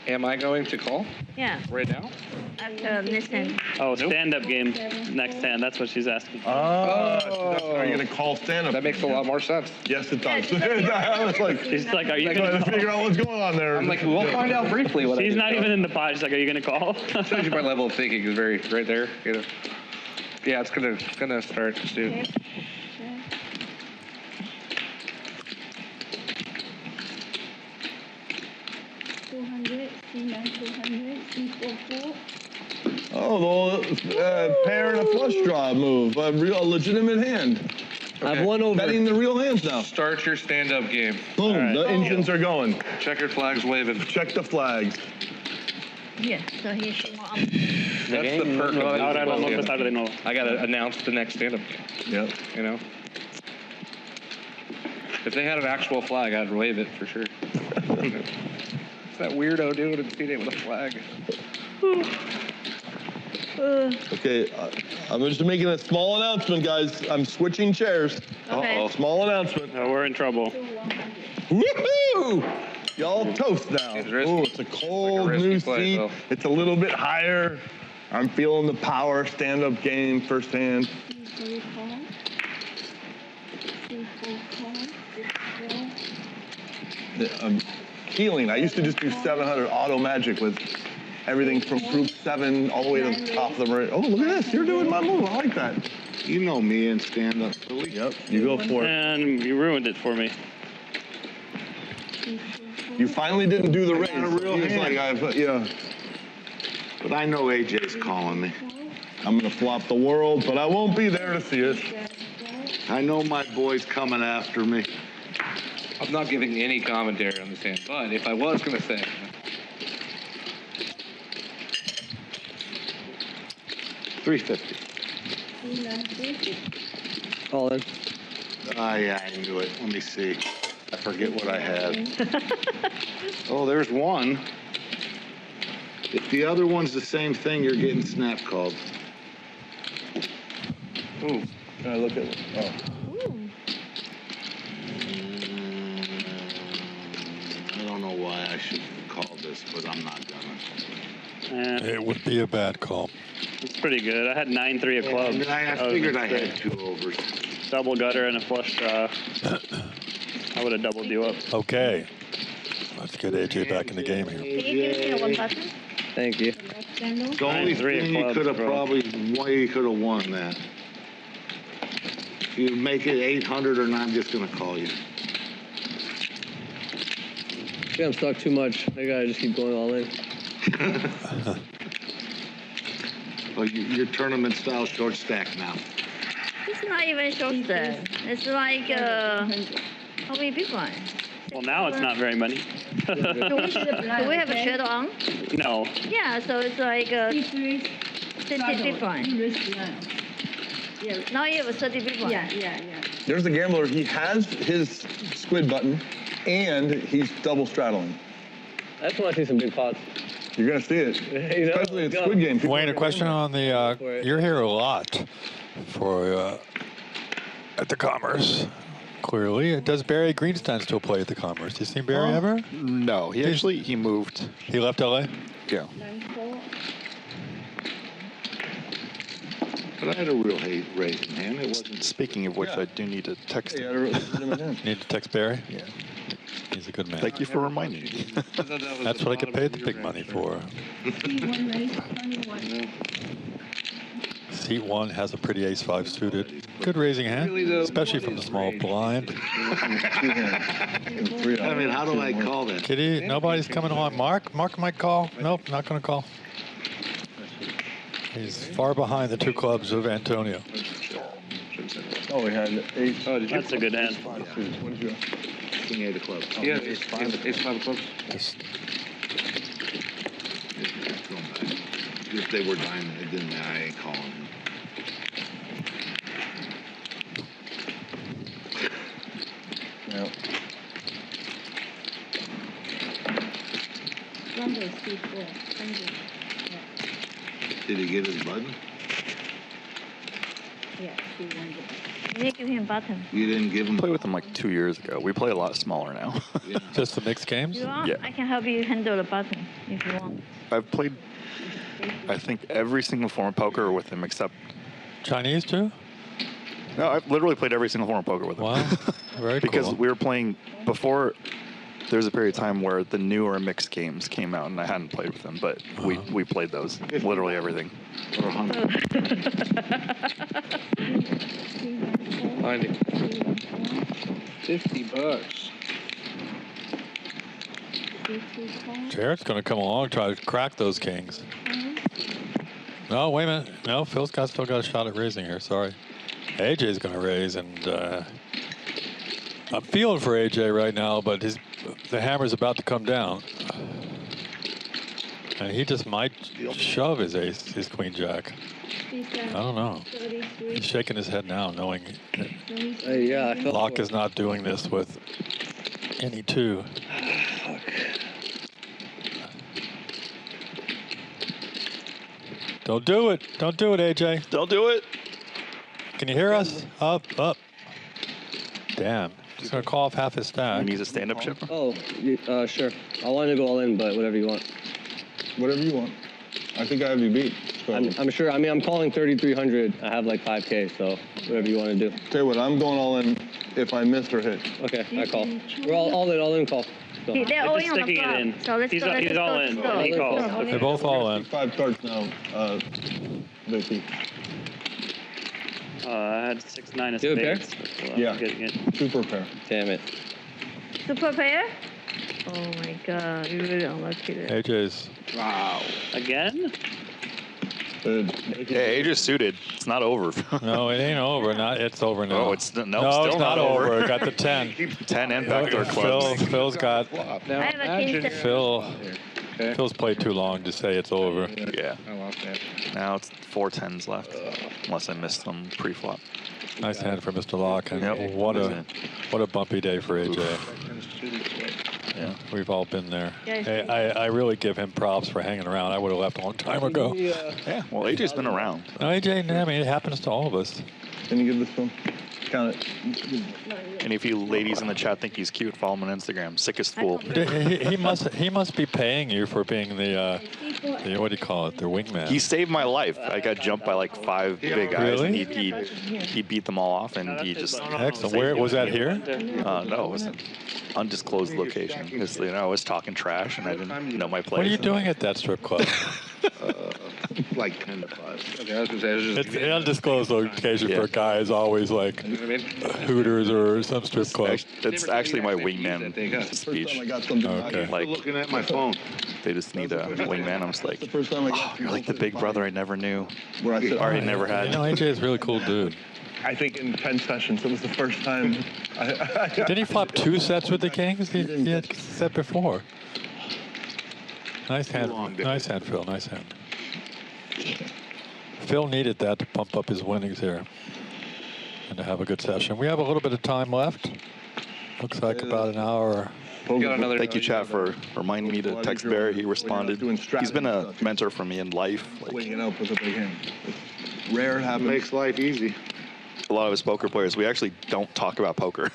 Am I going to call Yeah. right now? After this hand. Oh, stand-up game next hand. That's what she's asking. Are you gonna call stand-up? That makes a lot more sense. Yes, it does. I was like, She's like, are you trying gonna to figure out what's going on there. I'm like, we'll find out briefly what She's I do. not even in the pod. She's like, are you gonna call? Shows you my level of thinking is very right there. You know. Yeah, it's gonna start soon. Oh, the pair and a flush draw move. A legitimate hand. I have one over. Betting the real hands now. Start your stand-up game. Boom, right. the engines are going. Checkered flags waving. Check the flags. Yeah, so he's more up. That's the perk of Ahora vamos a empezar de nuevo. I gotta announce the next stand-up game. Yep. You know. If they had an actual flag, I'd wave it for sure. It's that weirdo dude in CD with a flag. Okay, I'm just making a small announcement, guys. I'm switching chairs. Okay. Uh-oh. Small announcement. Oh, we're in trouble. Woohoo! Y'all toast now. Ooh, it's a cold new seat. It's a little bit higher. I'm feeling the power stand-up game firsthand. I'm healing. I used to just do 700 auto magic with everything from group 7 all the way to the top of the marine. Oh, look at this. You're doing my move. I like that. You know me and stand-up, Billy. Yep, you go for it. And you ruined it for me. You finally didn't do the raise. Not a real It's hand. like yeah. But I know AJ's calling me. I'm gonna flop the world, but I won't be there to see it. I know my boy's coming after me. I'm not giving any commentary on this hand, but if I was gonna say, $350. All in. Oh, yeah, I knew it. Let me see. I forget what I had. Oh, there's one. If the other one's the same thing, you're getting snap called. Ooh. Can I look at it? Oh. I don't know why I should call this, but I'm not gonna. It would be a bad call. It's pretty good. I had 9-3 of clubs. I figured I had 2 overs. Double gutter and a flush draw. I would have doubled you up. Okay. Let's get AJ back in the game here. Can you give me one button? Thank you. The only 9-3 of thing you clubs, could have bro. probably, why you could have won that. If you make it 800 or not, I'm just gonna call you. Yeah, I'm stuck too much. I gotta just keep going all in. Well, your tournament style short stack now. It's not even short stack. It's like, how many people are? Well, now it's not very many. Do we have a shadow on? No. Yeah, so it's like 30 people. Yeah. Now you have 30 people. Yeah. There's the gambler. He has his squid button, and he's double straddling. I just want to see some big pots. You're gonna see it, You know, especially in let's go. Squid Game. Wayne, a question on the, you're here a lot for, at the Commerce, clearly. Does Barry Greenstein still play at the Commerce? You seen Barry ever? No, he moved. He left LA? Yeah. But I had a real raising hand. It wasn't. Speaking of which, I do need to text Yeah, him. Need to text Barry? Yeah. He's a good man. Thank you for reminding me. That's what I get paid the big money for. Heat 1 has a pretty ace-5 suited. Good raising hand, especially from the small blind. I mean, how do I call that? Kitty, nobody's coming on. Mark might call. Nope, not going to call. He's far behind the 2 clubs of Antonio. Oh, we had 8. Oh, did you? That's a good hand. What did you have? King 8 of clubs. Yeah, ace-5 of clubs. If they were diamond, it didn't matter. I ain't calling him. Yeah. Did he get his button? Yeah, she won. You need to give him a button. You didn't give him. Played with him like 2 years ago. We play a lot smaller now. Yeah. Just the mixed games? You want? Yeah. I can help you handle the button if you want. I've played, I think, every single form of poker with him except. Chinese too? No, I've literally played every single form of poker with him. Wow, very Because cool. we were playing before. There was a period of time where the newer mixed games came out, and I hadn't played with them, but we played those, literally everything. Or 100. $50. Jared's going to come along and try to crack those kings. No, wait a minute. No, Phil's still got a shot at raising here. Sorry. AJ's going to raise, and I'm feeling for AJ right now, but the hammer's about to come down. And he just might shove his ace, his queen jack. I don't know. He's shaking his head now, knowing Yeah, I felt Laak is not doing this with any 2. Don't do it. Don't do it, AJ. Don't do it. Can you hear us? Up. Damn. He's going to call off half his stack. He needs a stand-up chipper. Oh, sure. I wanted to go all in, but whatever you want. Whatever you want. I think I have you beat. So. I'm sure. I mean, I'm calling 3,300. I have like 5K, so whatever you want to do. Tell you what, I'm going all in if I miss or hit. Okay, I call. We're all in call. Go. They're all in on the sticking it flop. in. So let's He's go. he's all in. Let's go. He calls. They're both all in. 5 cards now, Vicky. I had 6-9 of Do a pair? spades. So Yeah. I'm getting it. Super pair. Damn it. Super pair? Oh my god, you're really unlucky there. AJ's. Wow. Again? Yeah, AJ's suited. It's not over. No, it ain't over. It's over now. Oh, it's still it's not over. Got the 10. 10 and backdoor clubs. Phil's got. Now, I have a king set. Phil's played too long to say it's over. Yeah. I lost that. Now it's 4 10s left, unless I missed some pre-flop. Nice hand for Mr. Laak, and Yep. what a bumpy day for AJ. Yeah. We've all been there. Yeah, Hey, I really give him props for hanging around. I would have left a long time ago. Yeah. Well, AJ's been around. No, AJ, I mean, it happens to all of us. Can you give this to him? Count it. And if you ladies in the chat think he's cute, follow him on Instagram. Sickest fool. He must be paying you for being the what do you call it? The wingman. He saved my life. I got jumped by like 5 big guys, Really? and he beat them all off, and he just. Excellent. Where was that here? No, it was an undisclosed location. Because I was talking trash, and I didn't know my place. What are you doing at that strip club? Like 10 to 5. Okay, I was going to say, it was It's just an undisclosed location for guys, always like Hooters or some strip club. That's actually my wingman speech. I got something. Okay. Like, Looking at my phone. they just need a wingman. I'm just like, The first time I got you're like the big brother I never knew. where I said, Or I never You had. know, AJ is a really cool dude. I think in 10 sessions, it was the first time. Didn't he flop 2 sets with the kings? He had set before. Nice hand, Phil. Nice hand. Phil needed that to pump up his winnings here and to have a good session. We have a little bit of time left. Looks like about an hour. Thank you, chat, for reminding me to text Barry. He responded. He's been a mentor for me in life. Weighing it out with a big hand. It's rare it happens. Makes life easy. A lot of us poker players, we actually don't talk about poker.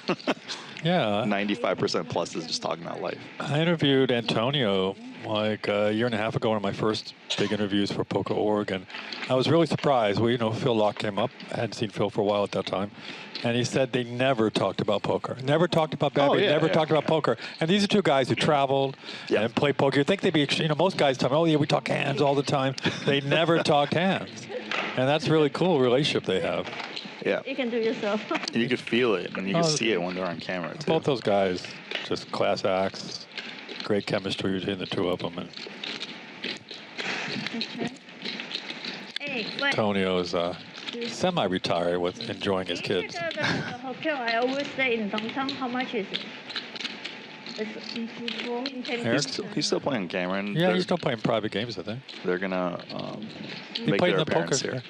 Yeah. 95% plus is just talking about life. I interviewed Antonio like a year and a half ago, one of my first big interviews for Poker.org, and I was really surprised. Well, Phil Laak came up. I hadn't seen Phil for a while at that time. And he said they never talked about poker. Never talked about Bally. Never talked about poker. And these are 2 guys who traveled and played poker. You'd think they'd be, most guys tell me, oh, yeah, we talk hands all the time. They never talked hands. And that's really cool relationship they have. Yeah. You can do yourself. You could feel it, and you can see it when they're on camera, too. Both those guys, just class acts. Great chemistry between the two of them. And Antonio's semi-retired with enjoying his kids. The hotel I always stay in downtown, how much is it? He's still playing Cameron. Yeah, he's still playing private games, I think. They're going to he make played their in the poker appearance here.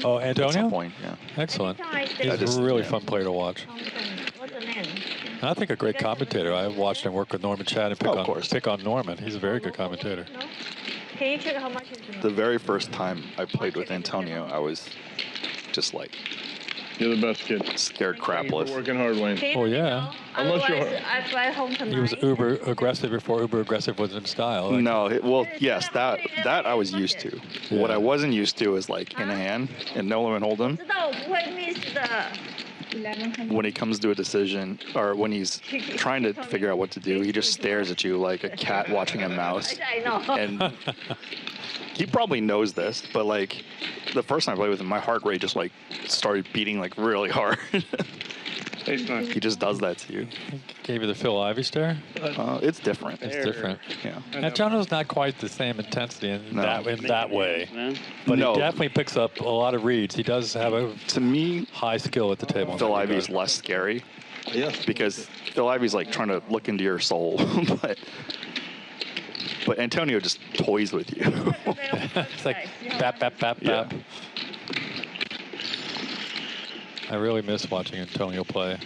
Oh, Antonio? At some point, yeah. Excellent. He's a really fun player to watch. What's the name? I think a great commentator. I watched him work with Norman Chad and pick on Norman. He's a very good commentator. Can you check how much is it? The very first time I played with Antonio, I was just like... You're the best kid. Scared crapless. You're working hard, Wayne. Oh, yeah. Unless I fly home tonight. He was uber aggressive before uber aggressive was in style. Like. No, well, yes, that I was used to. Yeah. What I wasn't used to is like in a hand and no limit hold him. When he comes to a decision, or when he's trying to figure out what to do, he just stares at you like a cat watching a mouse. I know. And he probably knows this, but like the first time I played with him, my heart rate just like started beating like really hard. He just does that to you. Gave you the Phil Ivey stare? It's different. It's different. Yeah. And Jono's not quite the same intensity in that way. But no. He definitely picks up a lot of reads. He does have a high skill at the table. Phil Ivey's less scary. Yes. Because Phil Ivey's like trying to look into your soul, but Antonio just toys with you. It's like bap, bap, bap, bap. I really miss watching Antonio play.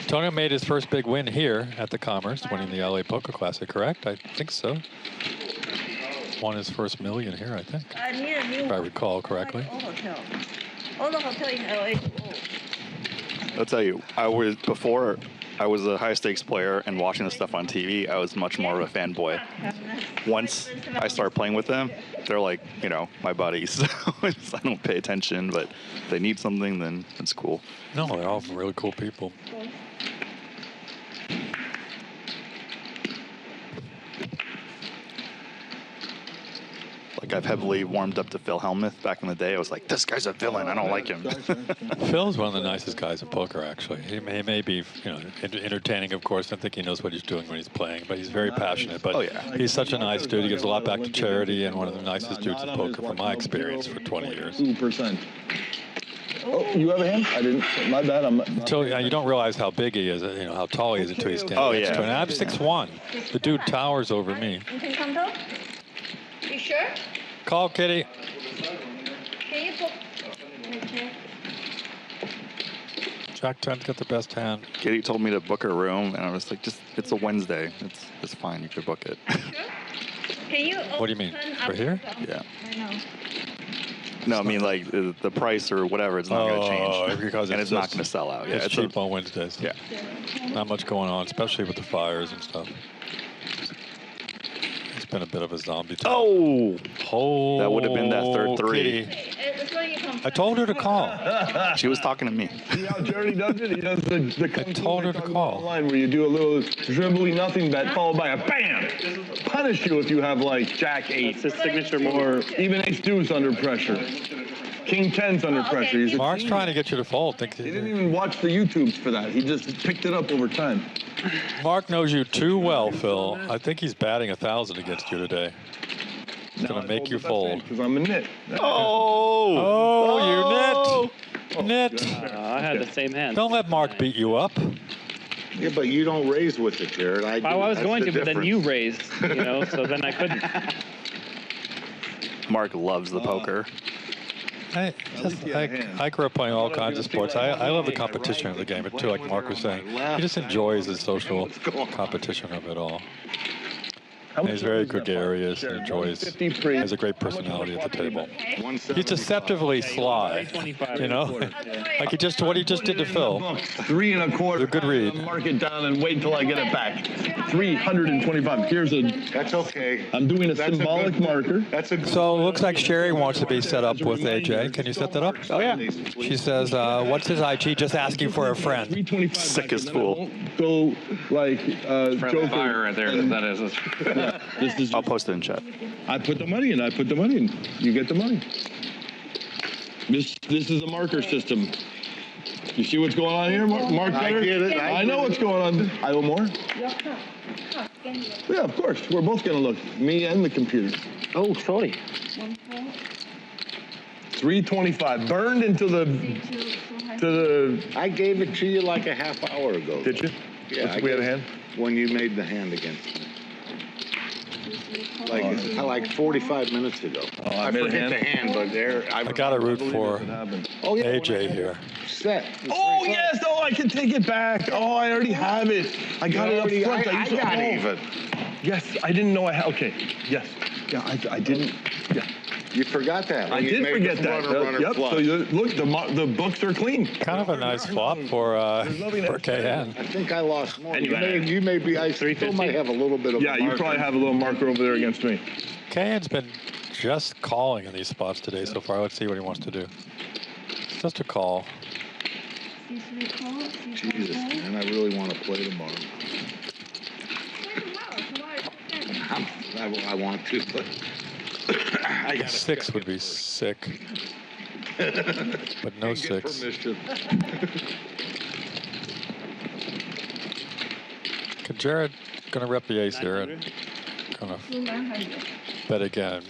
Antonio made his first big win here at the Commerce, winning the LA Poker Classic, correct? I think so. Won his first $1 million here, I think. I need a new if I recall correctly. All the hotel in LA. I'll tell you, before I was a high stakes player and watching the stuff on TV, I was much more of a fanboy. Once I started playing with them, they're like, my buddies. I don't pay attention, but if they need something, then it's cool. No, they're all really cool people. Like I've heavily warmed up to Phil Hellmuth back in the day. I was like, this guy's a villain. I don't like him. Phil's one of the nicest guys in poker, actually. He may be, entertaining, of course. I think he knows what he's doing when he's playing, but he's very passionate. But he's such a nice dude. He gives a lot back to charity, and one of the nicest dudes in poker from my experience for 20 years. 2%. Oh, you have a hand? I didn't. My bad. Until you don't realize how big he is, how tall he is until you stand next to him. And I'm 6'1". The dude towers over me. You sure? Call, Kitty. Can you book? Jack 10's got the best hand. Kitty told me to book a room, and I was like, it's a Wednesday. It's fine. You could book it. Can you? What do you mean? For here? Yeah. I know. No, I mean like the price or whatever. It's not going to change, because and it's not going to sell out. Yeah, it's cheap on Wednesdays. Yeah. Not much going on, especially with the fires and stuff. It's been a bit of a zombie time. Oh, that would have been that third three. Kitty. I told her to call. She was talking to me. See how Jerry does it? He does the I told her to call. Line where you do a little dribbly nothing bet followed by a bam. Punish you if you have like Jack 8. That's his signature move. Or even Ace Deuce under pressure. King 10's under pressure. Mark's trying to get you to fold. He didn't even watch the YouTubes for that. He just picked it up over time. Mark knows you too well, Phil. I think he's batting 1,000 against you today. He's going to make you fold. Because I'm a nit. Oh, you nit. I had the same hand. Don't let Mark beat you up. Yeah, but you don't raise with it, Jared. I was going to, but then you raised, so then I couldn't. Mark loves the poker. I grew up playing all kinds of sports. I love the competition of the game, too, like Mark was saying. He just enjoys the social competition of it all. And he's very gregarious and has a great personality at the table. He's deceptively sly, like what he just did to Phil. 3 1/4. A good read. Mark it down and wait until I get it back. 325. Here's a. That's okay. I'm doing a symbolic marker. That's a. So it looks like Sherry wants to be set up with AJ. Can you set that up? Oh yeah. She says, "What's his IG? Just asking for a friend." 325. Sickest fool. Go like Joker. Fire right there. That is. This is. I'll post it in chat. I put the money in. You get the money. This is a marker system. You see what's going on here, Mark? I get it. I know what's going on. I owe more. Yeah, of course. We're both gonna look. Me and the computer. Oh, sorry. 325. Burned into the. I gave it to you like a half hour ago. Did you? Yeah. We had a hand. When you made the hand against me. Like 45 minutes ago. Oh, I forget the hand, but there. I got to root for AJ here. Set. Oh, yes. Oh, I can take it back. Oh, I already have it. I got it up front. I got even. Yes, I didn't know I had. Okay. Yes. Yeah, I didn't. Yeah. You forgot that. I did forget that. Yep. So look, the books are clean. Kind of a nice flop for KN. I think I lost more. Anyway, you may be. I still might have a little bit of. Yeah, you probably have a little marker over there against me. KN's been just calling in these spots today so far. Let's see what he wants to do. It's just a call. Jesus, man, I really want to play tomorrow. I want to, but. I got 6 would be sick, but no 6. Jared gonna rep the ace here and gonna bet again.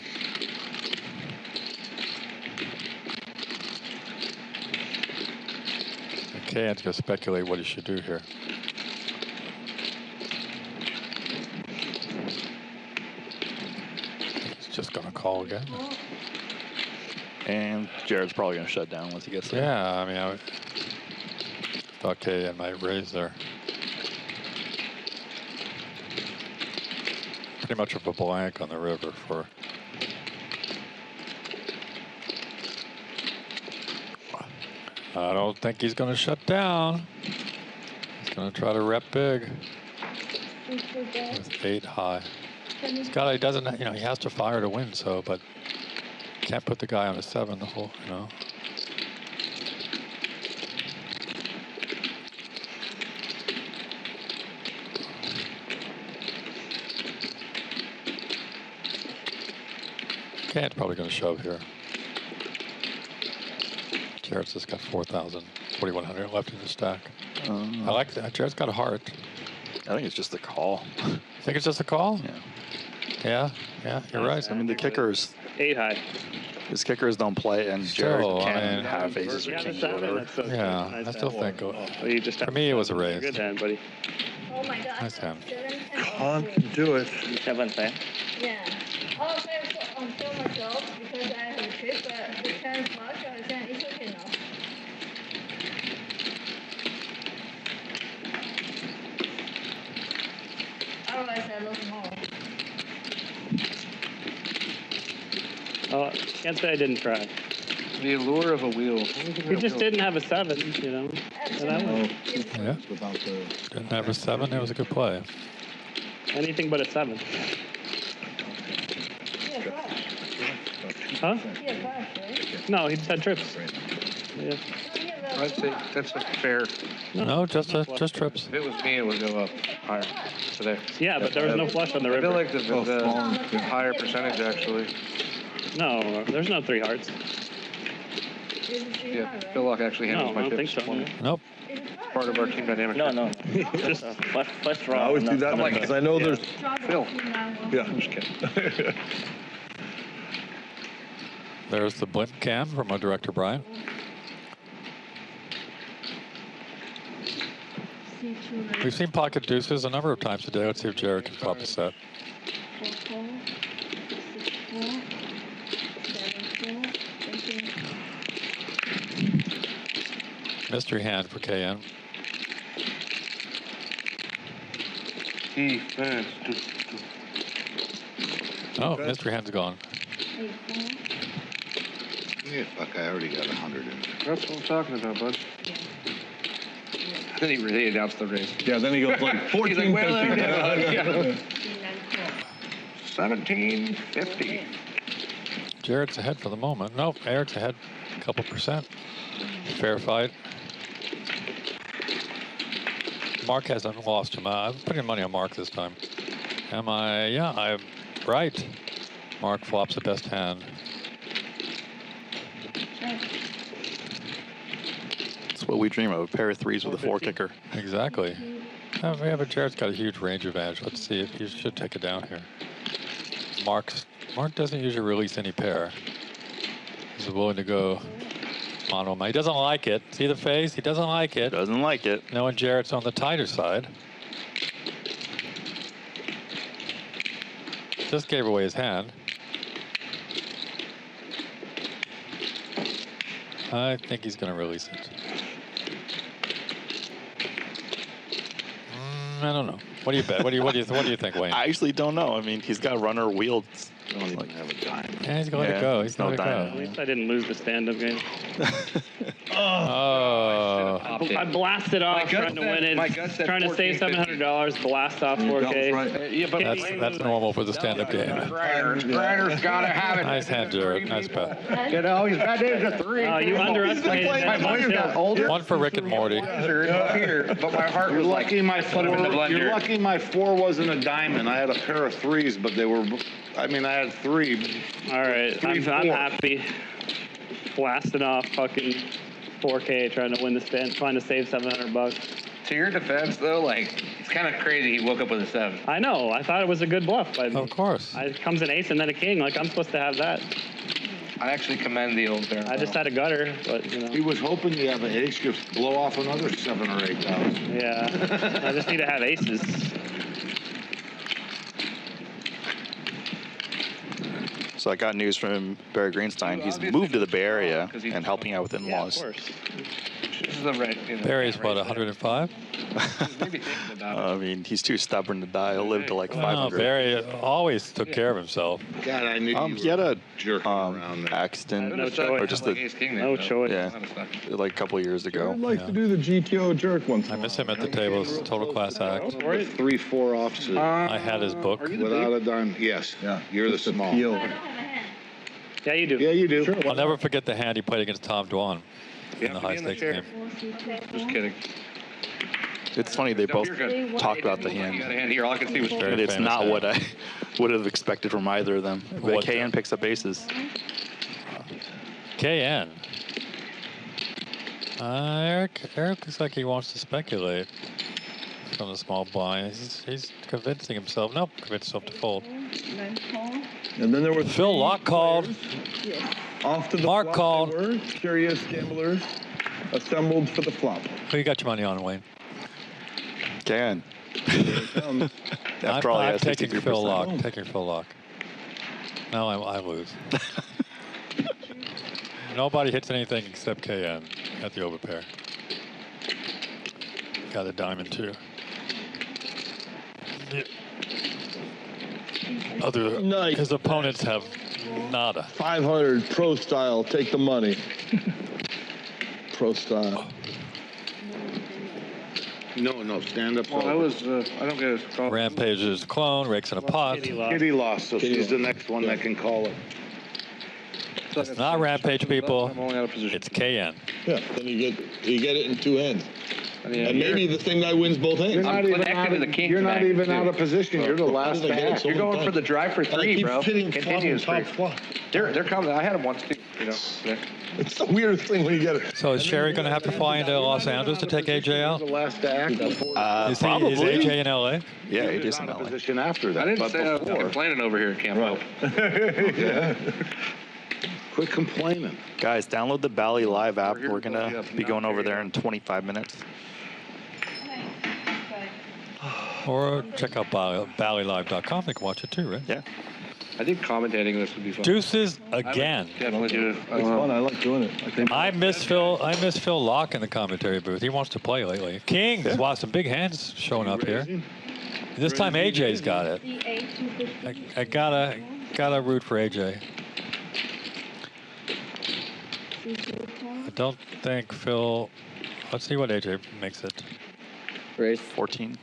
Can't go speculate what he should do here. Just gonna call again. And Jared's probably gonna shut down once he gets there. Yeah, I mean, I thought KN might raise there. Pretty much of a blank on the river for. I don't think he's gonna shut down. He's gonna try to rep big. With 8 high. He doesn't, he has to fire to win, so, but can't put the guy on a 7 the whole, Can't probably going to shove here. Jared's just got 4,100 left in the stack. I like that. Jared's got a heart. I think it's just a call. You think it's just a call? Yeah. Yeah, you're right. I mean, the kickers. 8 high. His kickers don't play, and Jared can have aces or kings or whatever. Yeah, I still think. For me, it was a raise. Good hand, buddy. Oh my God. Nice hand. Can't do it. 7 fan. Yeah. Oh, I'm still myself because I have a trip, but the chance much, I think it's okay now. Otherwise, I lose more. Oh, can't say I didn't try. The allure of a wheel. He just didn't have a 7, So that was, Yeah. Didn't have a 7. It was a good play. anything but a 7. Huh? No, he just had trips. Yeah. I'd say that's a fair. No, just trips. If it was me, it would go up higher today. Yeah, but there was no flush on the river. I feel like the higher percentage actually. No, there's no 3 hearts. Yeah, Phil Laak actually handles my I don't think chips. so. Nope. Part of our team dynamic. No. Just First round. I always do that because I know there's. Phil. Yeah. I'm just kidding. There's the blimp cam from our director, Brian. We've seen pocket deuces a number of times today. Let's see if Jared can pop a set. Mystery hand for KN. Defense. Oh, mystery hand's gone. Yeah, fuck, I already got 100 in there. That's what I'm talking about, bud. Then he really announced the race. Yeah, then he goes like 14. He's like, well, yeah. 1750. Jared's ahead for the moment. Nope, Eric's ahead a couple percent. Fair fight. Mark hasn't lost him. I'm putting money on Mark this time. Am I? Yeah, I'm right. Mark flops the best hand. what we dream of, a pair of threes with a four kicker. Exactly. Yeah, but Jared's got a huge range advantage. Let's see if he should take it down here. Mark doesn't usually release any pair. He's willing to go mono. He doesn't like it. See the face? He doesn't like it. Doesn't like it. Knowing Jared's on the tighter side. Just gave away his hand. I think he's going to release it. I don't know. What do you bet? What do you think, Wayne? I actually don't know. I mean, he's got runner wheeled. I don't even have a dime. Yeah, he's going to go. He's going to go. At least I didn't lose the stand-up game. Oh. I blasted off trying to win it. Trying to save $700. Blast off 4K. Yeah, but that's normal for the stand-up game. Griner's got to have it. Nice hand, Jared. Nice bet. You know, he's got to 3. You underestimated my boys got older. One for Rick and Morty. But my heart was like, You're blender. lucky my 4 wasn't a diamond. I had a pair of 3s, but they were. I mean, I had 3. All right, I'm happy. Blasting off fucking 4K, trying to win the stand, trying to save $700. To your defense, though, like, it's kind of crazy he woke up with a 7. I know. I thought it was a good bluff. Of course. It comes an ace and then a king. Like, I'm supposed to have that. I actually commend the old barrel. I just had a gutter, but, you know. He was hoping you have an ace, just blow off another 7 or 8,000. Yeah. I just need to have aces. So I got news from Barry Greenstein. He's moved to the Bay Area and helping out with in-laws. Yeah, of course. This is the right. Barry's what, 105? I mean, he's too stubborn to die. He'll live to like 500. No, Barry always took care of himself. God, I knew you he had a around there. accident, No choice. or just No choice. yeah, like a couple of years ago. I'd like to do the GTO jerk once. I miss him at the tables. Total class act. 3-4 officers. I had his book. Without a dime. Yes. Yeah. You're the small. Yeah, you do. Yeah, you do. I'll never forget the hand he played against Tom Dwan in the high stakes game. Just kidding. It's funny, they both talked about the You got a hand. hand here. All I can see was And it's not what I would have expected from either of them. But What KN picks up aces. KN. Eric looks like he wants to speculate from the small blind. He's convincing himself. Nope, convinced himself to fold. And then there was Phil Laak called. Off to the Mark flop called. they were. Curious gamblers assembled for the flop. Who you got your money on, Wayne? KN. After all, he I'm has taking 63%. Phil Laak. Taking Phil Laak. No, I lose. Nobody hits anything except KN at the overpair. Got a diamond too. His opponents have nada. 500 pro style. Take the money. Pro style. No, stand up. Well, I don't get his call. Rampage is clone, rakes in a pot. Kitty lost, so she's the next one that can call it. It's not Rampage, people. I'm only out of position. It's KN. Yeah. Then you get it in 2 hands. I mean, And maybe the thing that wins both hands. You're not even connected to the king You're not tonight, even too. out of position. You're the last I get it back. so You're many going for times. the drive for And I 3, keep bro. hitting flop Continuous on top 3. flop. They're coming. I had them once too. You know. Yeah. It's the weirdest thing when you get it. So is Sherry going to have to fly into Los Angeles to take AJ out? The last to act before. Is AJ in LA? Yeah, He it was is in out of LA. position after that. I didn't but say I was before. complaining over here at Camp Hope. Quit complaining. Guys, download the Bally Live app. We're going to be going over there in 25 minutes. Or check out ballylive.com. They can watch it too, right? Yeah. I think commentating this would be fun. Deuces again. Yeah, I'd only do it. It's fun. I like doing it. I miss Phil Laak in the commentary booth. He wants to play lately. Kings, Yeah. wow, some big hands showing up here. This time AJ's got it. I gotta root for AJ. I don't think Phil. Let's see what AJ makes it. Raise 14.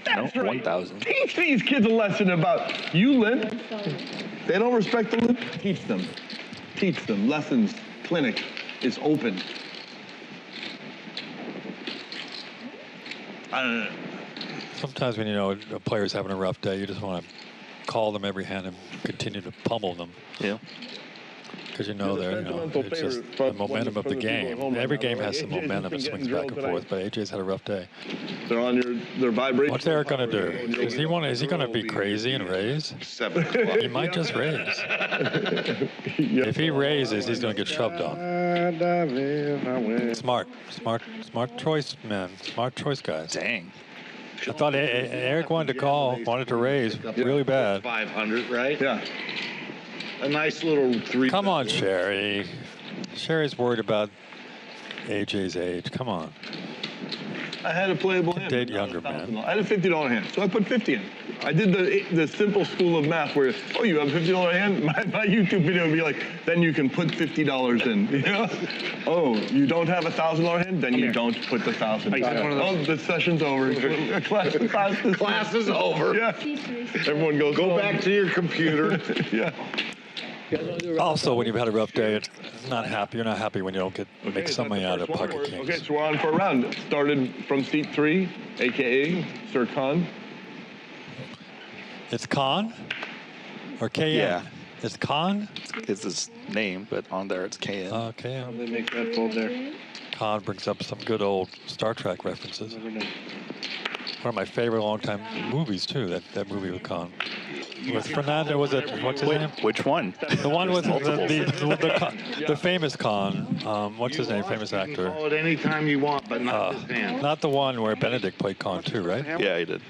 That's No, right. 1,000. Teach these kids a lesson about you limp. They don't respect the limp. Teach them. Teach them. Lessons. Clinic is open. I don't know. Sometimes when you know a player's having a rough day, you just want to call them every hand and continue to pummel them. Yeah. because you know it's just the momentum of the game. Every game has some momentum. It swings back and forth. But AJ's had a rough day. They're on their vibration. What's Eric gonna do? Is he gonna be crazy and raise? 7 o'clock. He might just raise. If he raises, he's gonna get shoved on. Smart choice, man. Smart choice, guys. Dang. I thought Eric wanted to raise really bad. 500, right? Yeah. A nice little 3. Come on, Sherry. Sherry's worried about AJ's age. Come on. I had a playable hand. Date younger, man. I had a $50 hand, so I put 50 in. I did the simple school of math where, oh, you have a $50 hand? My YouTube video would be like, then you can put $50 in, you know? Oh, you don't have a $1,000 hand? Then you don't put the 1,000. Oh, the session's over. Class is over. Yeah. Everyone goes, go back to your computer. Yeah. Also, when you've had a rough day, it's not happy. You're not happy when you don't make some money out of pocket kings. Okay, so we're on for a round. Started from seat 3, a.k.a. Sir Khan. It's Khan? Or KN? Yeah. It's Khan? It's his name, but on there it's KN. Oh, KN. How do they make that fold there? Khan brings up some good old Star Trek references. One of my favorite long-time movies, too, that movie with Khan. With Fernando, was it, what's his name? Which one? The one with the famous Khan. What's his name? Famous actor. Call it any time you want, but not this hand. Not the one where Benedict played Khan too, right? Yeah, he did.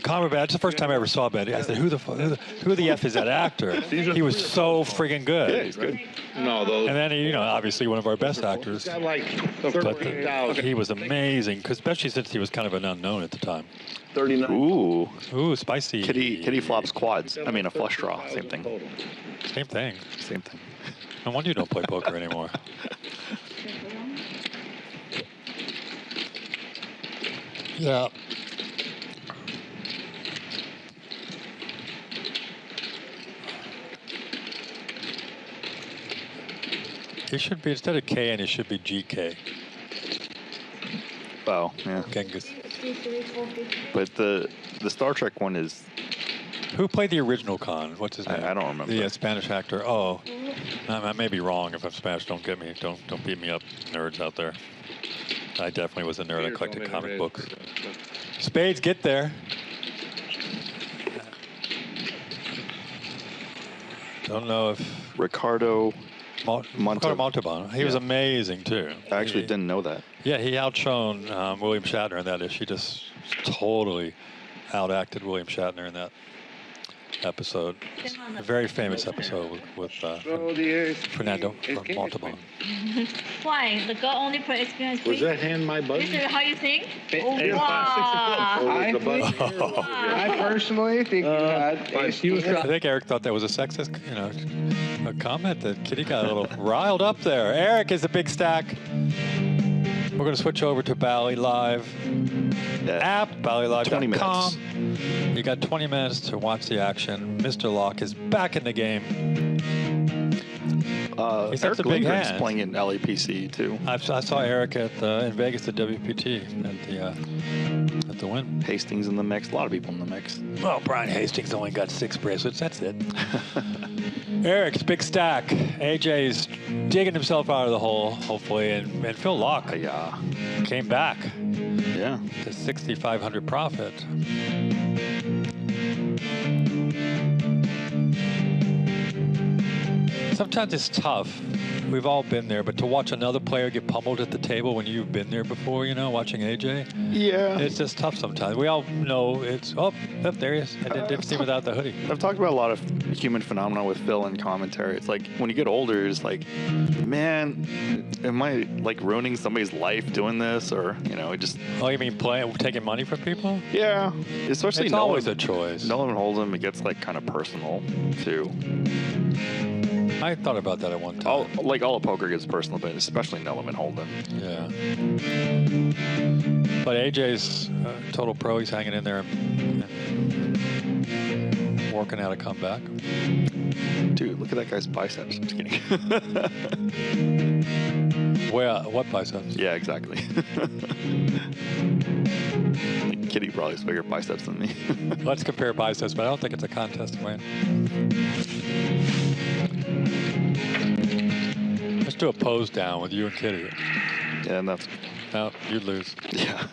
Khan, that's the first time I ever saw Benedict. I said, who the F is that actor? He was so friggin' good. Yeah, he's good. No, those. And then he, obviously one of our best actors. Got like But 13,000. he was amazing, especially since he was kind of an unknown at the time. 39. Ooh, spicy. Kitty flops quads. I mean, a flush draw. Same thing. Same thing. Same thing. No wonder you don't play poker anymore. Yeah. It should be, instead of KN, it should be GK. Oh, yeah. Genghis. But the Star Trek one is... Who played the original Khan? What's his name? I don't remember. The Spanish actor. Oh, I may be wrong. If I'm Spanish, don't get me. Don't beat me up, nerds out there. I definitely was a nerd. I collected comic books. Spades, get there. Don't know if Ricardo Montalban. He was amazing too. I actually didn't know that. Yeah, he outshone William Shatner in that issue. Just totally outacted William Shatner in that episode. A very famous episode with Fernando Montalban. Why? The girl only play experience. Was that hand my buddy? This is how you think? I personally think you had. I think Eric thought that was a sexist, a comment that Kitty got a little riled up there. Eric is a big stack. We're going to switch over to Bally Live app, ballylive.com. 20 minutes. You got 20 minutes to watch the action. Mr. Laak is back in the game. He's Eric a big Lindgren's hand. playing in LAPC too. I saw Eric in Vegas at WPT at the win. Hastings in the mix. A lot of people in the mix. Well, Brian Hastings only got 6 bracelets. That's it. Eric's big stack. AJ's digging himself out of the hole, hopefully, and Phil Laak came back. Yeah. To 6,500 profit. Sometimes it's tough. We've all been there, but to watch another player get pummeled at the table when you've been there before, watching AJ. Yeah. It's just tough sometimes. We all know it's, there he is. I didn't see him without the hoodie. I've talked about a lot of human phenomena with Phil in commentary. It's like when you get older, it's like, man, am I like ruining somebody's life doing this, or just? Oh, you mean taking money from people? Yeah, especially it's always a choice. Nolan Hold'em, it gets like kind of personal too. I thought about that at one time. All of poker gets personal, but especially Nolan Hold'em. Yeah. But AJ's total pro. He's hanging in there and working out a comeback. Dude, look at that guy's biceps. I'm just kidding. What biceps? Yeah, exactly. Kitty probably has bigger biceps than me. Let's compare biceps, but I don't think it's a contest, man. do a pose down with you and Kitty. Yeah, and that's... No, you'd lose. Yeah.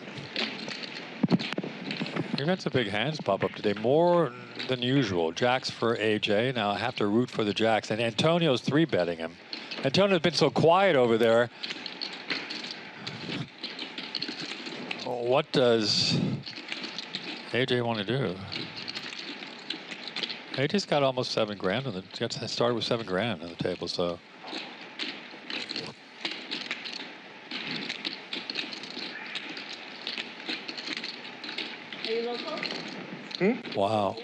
We've had some big hands pop up today, more than usual. Jacks for AJ. Now I have to root for the Jacks. And Antonio's 3-betting him. Antonio's been so quiet over there. What does AJ want to do? AJ's got almost $7,000 on the. He got started with $7,000 on the table, so. Are you local? Wow.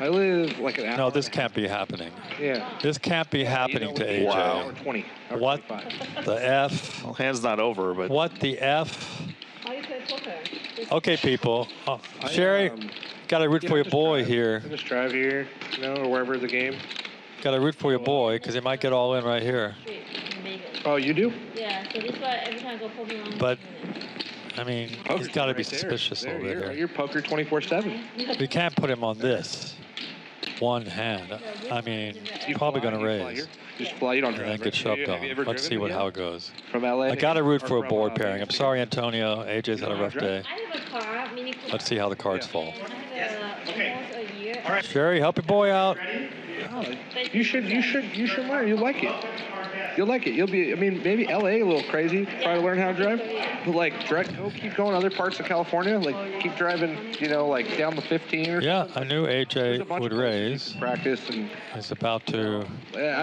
I live like an hour. No, this can't be happening. Yeah. This can't be happening to AJ. Wow. 20. What the F? Well, hand's not over, but... What the F? How you play poker? Okay, people. Sherry, got to root for your boy here. I just drive here, you know, or wherever the game. Got to root for your boy, because he might get all in right here. Oh, you do? Yeah, so this is why every time I go poker around. But, I mean, he's got to be suspicious there, over there. You're poker 24/7. We can't put him on this one hand. I mean, he's probably going to raise. Just fly. You don't And drive. then get shoved Have you ever on. Let's see driven how it goes. From LA. I got to root for a board pairing. I'm sorry, Antonio. AJ's had a rough day. I have a car, Mini Cooper. Let's see how the cards fall. I have almost a year. Sherry, help your boy out. You should learn. You'll like it. You'll like it. You'll be. I mean, maybe LA a little crazy. Try to learn how to drive. But like, keep going other parts of California. Like, keep driving. You know, like down the 15 or. Yeah, I knew AJ would raise. Practice and. He's about to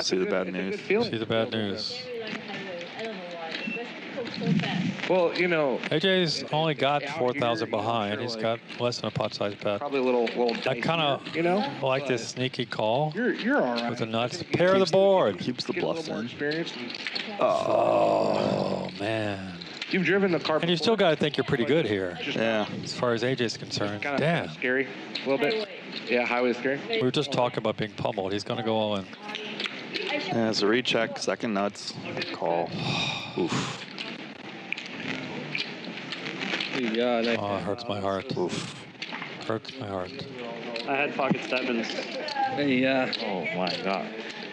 see the bad news. See the bad news. Well, you know, AJ's only got 4,000 behind. He's got less than a pot-sized bet. Probably a little. I kind of, like this sneaky call. You're all right. With the nuts. Pair the board. Keeps the bluffs in. Oh, man. You've driven the car. And you still got to think you're pretty good here. Yeah. As far as AJ's concerned. Kind of Damn. scary. A little bit. Yeah, highway scary. We were just talking about being pummeled. He's going to go all in. Yeah, it's a recheck. Second nuts. Call. Oof. Oh, it hurts my heart. Oof. Hurts my heart. I had pocket sevens. Oh my God.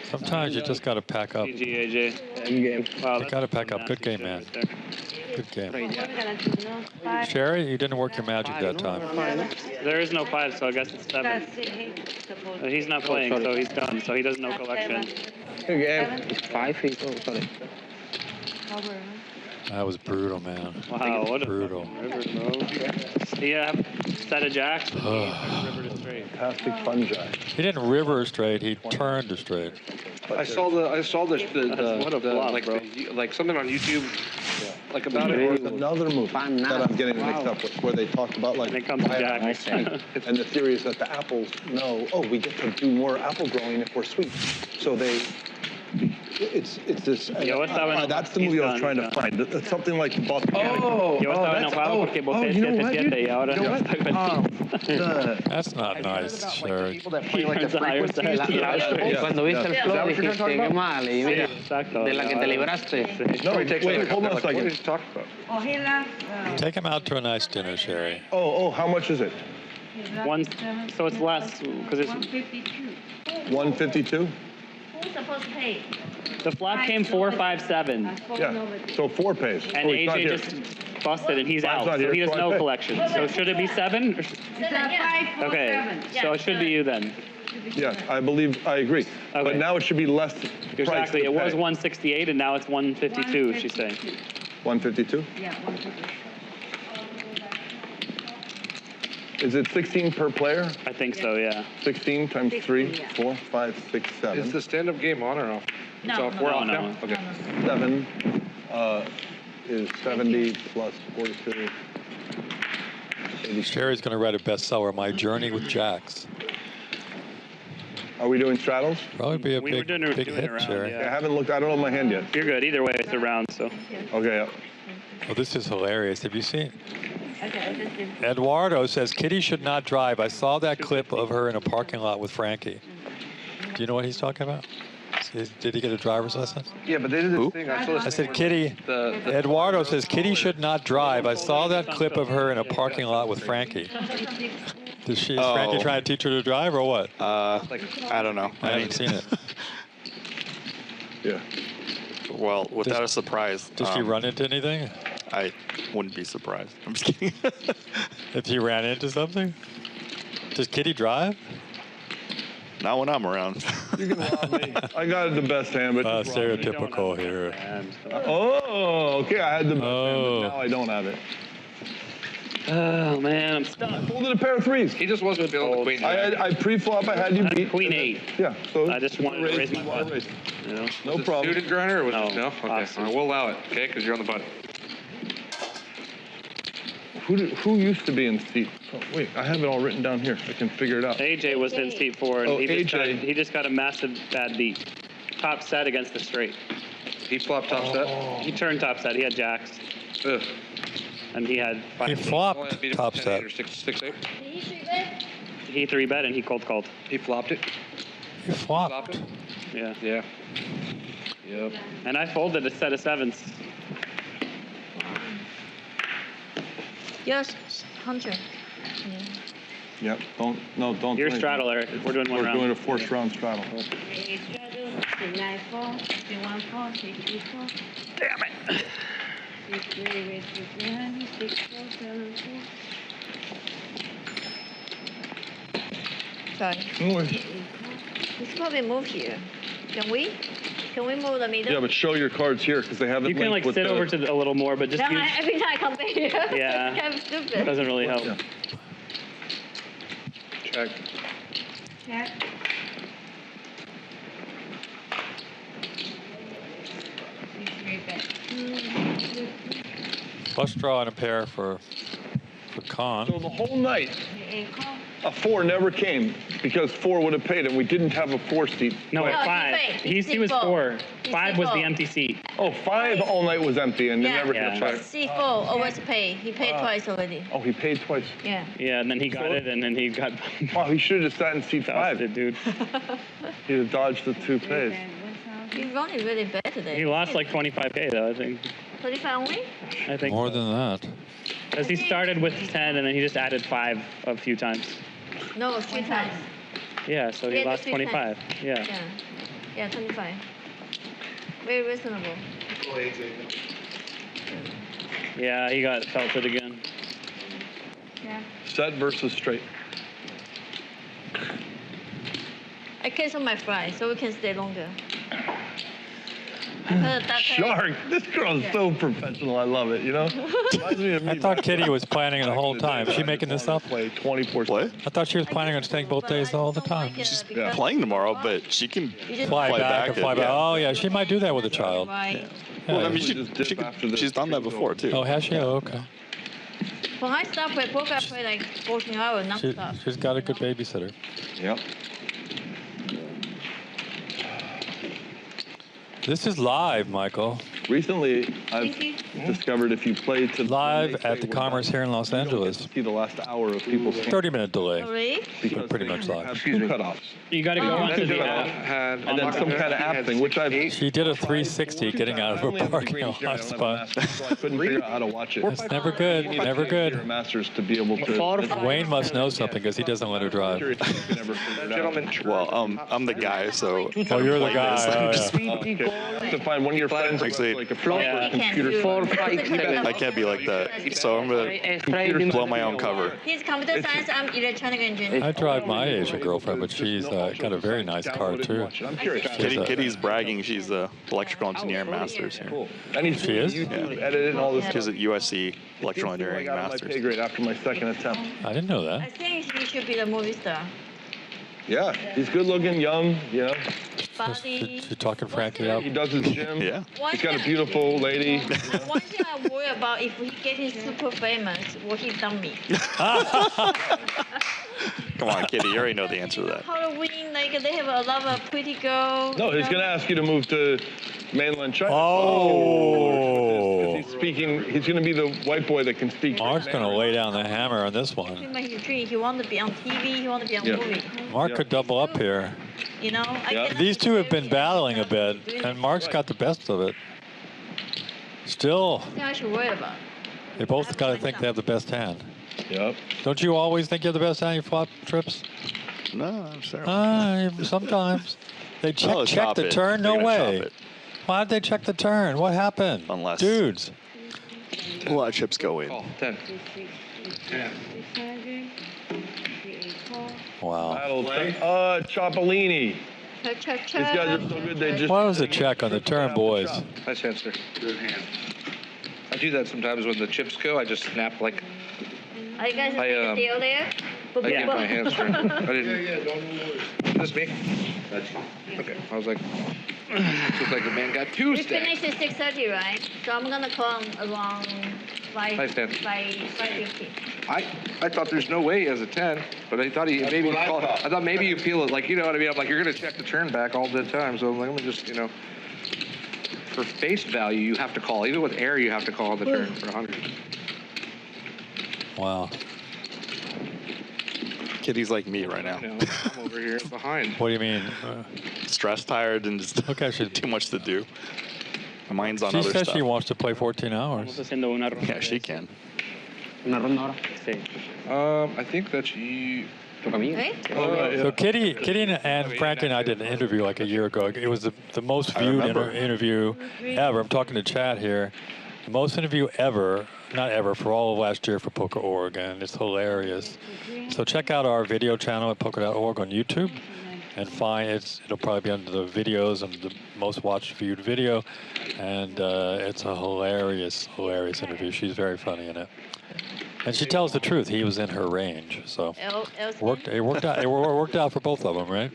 Sometimes you just got to pack up. GG, AJ. End game. Wow, You got to pack up. Good game, man. Right Good game. Sherry, you didn't work your magic that time. there is no 5, so I guess it's 7. He's not playing, so he's done. So he does no collection. Good game. It's 5 feet. Oh, sorry. That was brutal, man. Wow, what brutal. River throw. Yeah, set of jacks. River to straight. Fantastic fun jack. He didn't river straight. He turned to straight. I saw the What a flop, like bro. like something on YouTube, like about There was it. another movie that I'm getting mixed up with, where they talked about like, And it comes to jacks. and the theory is that the apples know, oh, we get to do more apple growing if we're sweet. So it's this. Yo estaba en- That's the movie I was he's trying done, to find. It's something like about the Yo estaba enojado porque voté 7-7 y ahora yo estoy feliz. That's not nice, Sherry. People that play like the Higher frequency. side. Cuando viste el flow dijiste, qué mal, y mira, Exacto. de la que te libraste. No, wait, hold on a second. Talk about. Take him out to a nice dinner, Sherry. Oh, how much is it? So it's less because it's 152? Who's supposed to pay? the flop came 4-5-7, Yeah. So 4 pays. and Oh, he's not AJ here. just busted and he's Five's out, not so here, he has so I no pay. collection. So should it be 7? Okay, so it should be you then. Yeah, I agree. Okay. But now it should be less price Exactly. to It was pay. 168 and now it's 152. She's saying. 152? Yeah, 152. Is it 16 per player? I think so. Yeah. 16 times 3, 16, yeah. 4, 5, 6, 7. Is the stand-up game on or off? It's No, off. no, We're no, off no. now? Okay. 7 is 70 plus 42. 80. Sherry's going to write a bestseller, My Journey with Jacks. Are we doing straddles? Probably be a We were big, doing big a hit, round, Sherry. I haven't looked. I don't know my hand yet. You're good. Either way, it's a round. So. Okay. Oh, this is hilarious. Have you seen? Eduardo says, Kitty should not drive. I saw that clip of her in a parking lot with Frankie. Do you know what he's talking about? Did he get a driver's lesson? Yeah, but they did this thing. I said, Kitty. Eduardo says, Kitty should not drive. I saw that clip of her in a parking lot with Frankie. Is Frankie trying to teach her to drive or what? I don't know. I haven't seen it. Yeah. Well, without a surprise. Does she run into anything? I wouldn't be surprised. I'm just kidding. If he ran into something? Does Kitty drive? Not when I'm around. You can rob me. I got the best hand, but stereotypical here. Oh, okay. I had the best hand, but now I don't have it. Oh man, I'm stuck. I folded a pair of threes. He just wasn't feeling the queen. I pre-flop. I had you beat. Queen 8. Yeah. So I just wanted to raise my button. No problem. Suited grinder or was it? No. Okay. Awesome. All right, we'll allow it. Okay, because you're on the button. Who used to be in seat? Oh, wait, I have it all written down here. I can figure it out. AJ was in seat 4, and AJ. he just got a massive bad beat. Top set against the straight. He flopped top set? He turned top set. He had jacks. Ugh. And he had 5. He flopped top set. Six, eight. He 3-bet, and he cold-called. He flopped it? He flopped. Yeah. Yeah. Yep. And I folded a set of 7s. Yes, Hunter. Yep. Don't. Your straddle, Eric. We're doing one round. We're doing a forced round straddle. Damn it. Sorry. We should probably move here. Can we? Can we move the middle? Yeah, but show your cards here because they haven't. You can like sit over to a little more, but just use. Every time I come back here. Yeah. I'm stupid. It doesn't really help. Yeah. Check. Check. Flush draw and a pair for Con. So the whole night, a 4 never came because 4 would have paid, and we didn't have a 4 seat. No, No, 5. He was 4. 5 was the empty seat. Oh, 5 all night was empty, and they never hit a 5. C4 always pay. He paid twice already. Oh, he paid twice. Yeah. Yeah, and then he got it, and then he got. Wow, he should have just sat in seat 5. Dude. He'd have dodged the 2 pays. He's running really bad today. He lost like 25K though, I think. 25 only? I think. More than that. Because he started with 10, and then he just added 5 a few times. No, 3 times. Yeah, so he lost 25. Yeah. Yeah, 25. Very reasonable. Yeah, he got felted again. Yeah. Set versus straight. I cancel my fry so we can stay longer. Shark, this girl's so professional. I love it. You know. I thought Kitty was planning it the whole time. Is she making this up? Play 24. What? I thought she was planning on staying both days all the time. She's playing tomorrow, but she can Fly back and fly back. Oh yeah, she might do that with a child. Right. Well, I mean, she's done that before too. Oh, has she? Oh, okay. When I start playing poker, I play like 14 hours non-stop. She's got a good babysitter. Yep. This is live, Michael. Recently, I've discovered if you play to live at the Commerce here in Los Angeles. See the last hour of people's 30-minute delay. Really? But pretty much live. Cutoffs. You got to go onto the app. And then some kind of app thing, which I've. She did a 360 getting out of her parking lot spot. So I couldn't figure out how to watch it. It's never good. Never good. Masters to be able to. Wayne must know something because he doesn't let her drive. Gentlemen. Well, I'm the guy, so. Oh, you're the guy. To find one of your friends Actually, like a computer. I can't be like that. So I'm gonna blow my own cover. He's computer science, I'm electronic engineer. I drive my Asian girlfriend, but she's got a very nice car too. I'm curious. Kitty's bragging she's a electrical engineer master's here. She is? Yeah. Edited all this. She's at USC electrical engineering My master's. pay grade after my second attempt. I didn't know I that. think he should be the movie star. Yeah, he's good looking, young, you know. Body. She's talking Frankie up. He does his gym. Yeah. He's got a beautiful lady. One thing I worry about if he gets super famous, will he dump me? Come on, Kitty, you already know the answer to that. Halloween, like they have a lot of pretty girls. No, he's gonna ask you to move to mainland China. Oh. He's speaking. He's gonna be the white boy that can speak. Mark's going to lay down the hammer on this one. His dream. He wants to be on TV. He wants to be on movie. Mark could double up here. You know. These two have been battling a bit, and Mark's got the best of it. Still, I should worry about. they both got to think they have the best hand. Yep. Don't you always think you have the best hand you flop trips? No, I'm sorry. Sometimes. They check chop the it. turn? They're No gonna chop way. it. Why did they check the turn? What happened? Unless. Dudes. A lot of chips go in. Call. 10. 10. Wow. Cipollini. Check, check, These check. guys are so good. They just. What was the check on the turn, boys? Nice answer. Good hand. I do that sometimes when the chips go. I just snap like. Are you guys I, a deal there? I get my hands free. I didn't. Yeah, don't worry. This me? That's you. Okay. I was like, looks like the man got two We stacks. finished at 6:30, right? So I'm gonna call him around 5:50. I thought there's no way he has a 10, but I thought he maybe what I called. thought. I thought maybe you feel it, like, you know what I mean? I'm like, you're gonna check the turn back all the time, so I'm like, let me just, for face value, you have to call. Even with air, you have to call on the turn for 100. Wow. Kitty's like me right now. I'm over here behind. What do you mean? Stressed, tired, and just too much to do. My mind's on She other says stuff. she wants to play 14 hours. Yeah, she can. I think that's you. So Kitty and Frankie and I did an interview like a year ago. It was the most viewed interview ever. I'm talking to Chad here. The most interview ever, not ever, for all of last year for Poker.org, and it's hilarious. So check out our video channel at Poker.org on YouTube and find it'll probably be under the videos and the most watched viewed video, and it's a hilarious interview. She's very funny in it. And she tells the truth. He was in her range, so it worked out for both of them, right?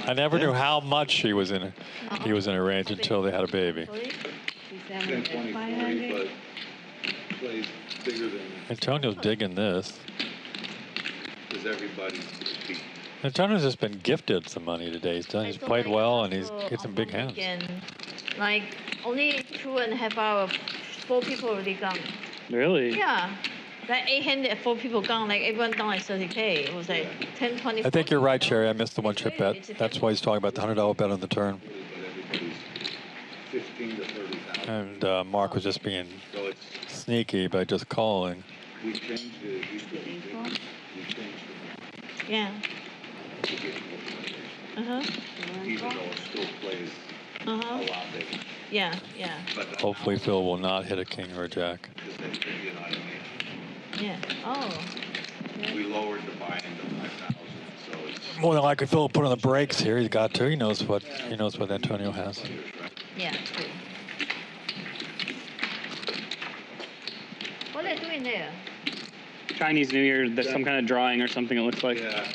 I never knew how much he was in her range until they had a baby. 10-23, but plays bigger than Antonio's digging this. because everybody's beat. Antonio's just been gifted some money today. He's played well and he's get some big hands. Like only 2.5 hours, 4 people already gone. Really? Yeah. Like 800, 4 people gone, like everyone done like 30K. It was like 10, 20. I think you're right, Sherry. I missed the one chip bet. That's why he's talking about the $100 bet on the turn. 15 to 30,000. And Mark was just being sneaky by just calling. We changed it. It used to be different. We changed it. Yeah. To get more players. Even though it still plays a lot bigger. Yeah. But Hopefully Phil will not hit a king or a jack. you know what I mean? Yeah. Oh. We lowered the buy-in to 5,000, so it's More than likely Phil will put on the brakes here. He's got to. He knows what Antonio has. Yeah. True. What are they doing there? Chinese New Year, there's some kind of drawing or something, it looks like. yeah.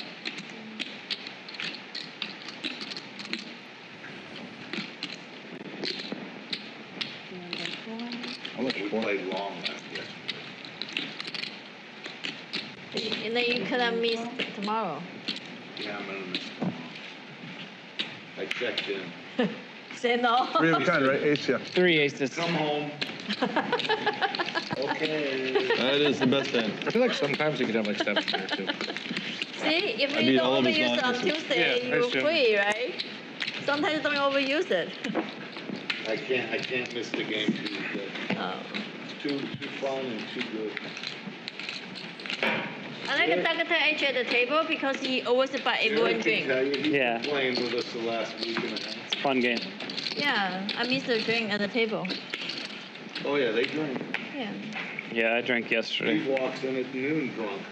We played long last yesterday. And then you couldn't miss tomorrow. Yeah, I'm gonna miss tomorrow. I checked in. Say no. 3 of a kind, right? Ace, yeah. 3 aces. Come home. Okay. That is the best hand. I feel like sometimes you could have like 7 there too. See, if I you mean, don't all of his overuse it on non-aces. Tuesday, Yeah, you're that's true. free, right? Sometimes you don't overuse it. I can't miss the game Tuesday. Oh. It's too fun and too good. I like a Dr. H at the table because he always buy everyone drink. He's Yeah. been playing with us the last week and a half. It's a fun game. Yeah, I miss the drink at the table. Oh yeah, they drink. Yeah. Yeah, I drank He yesterday. walks in at noon drunk.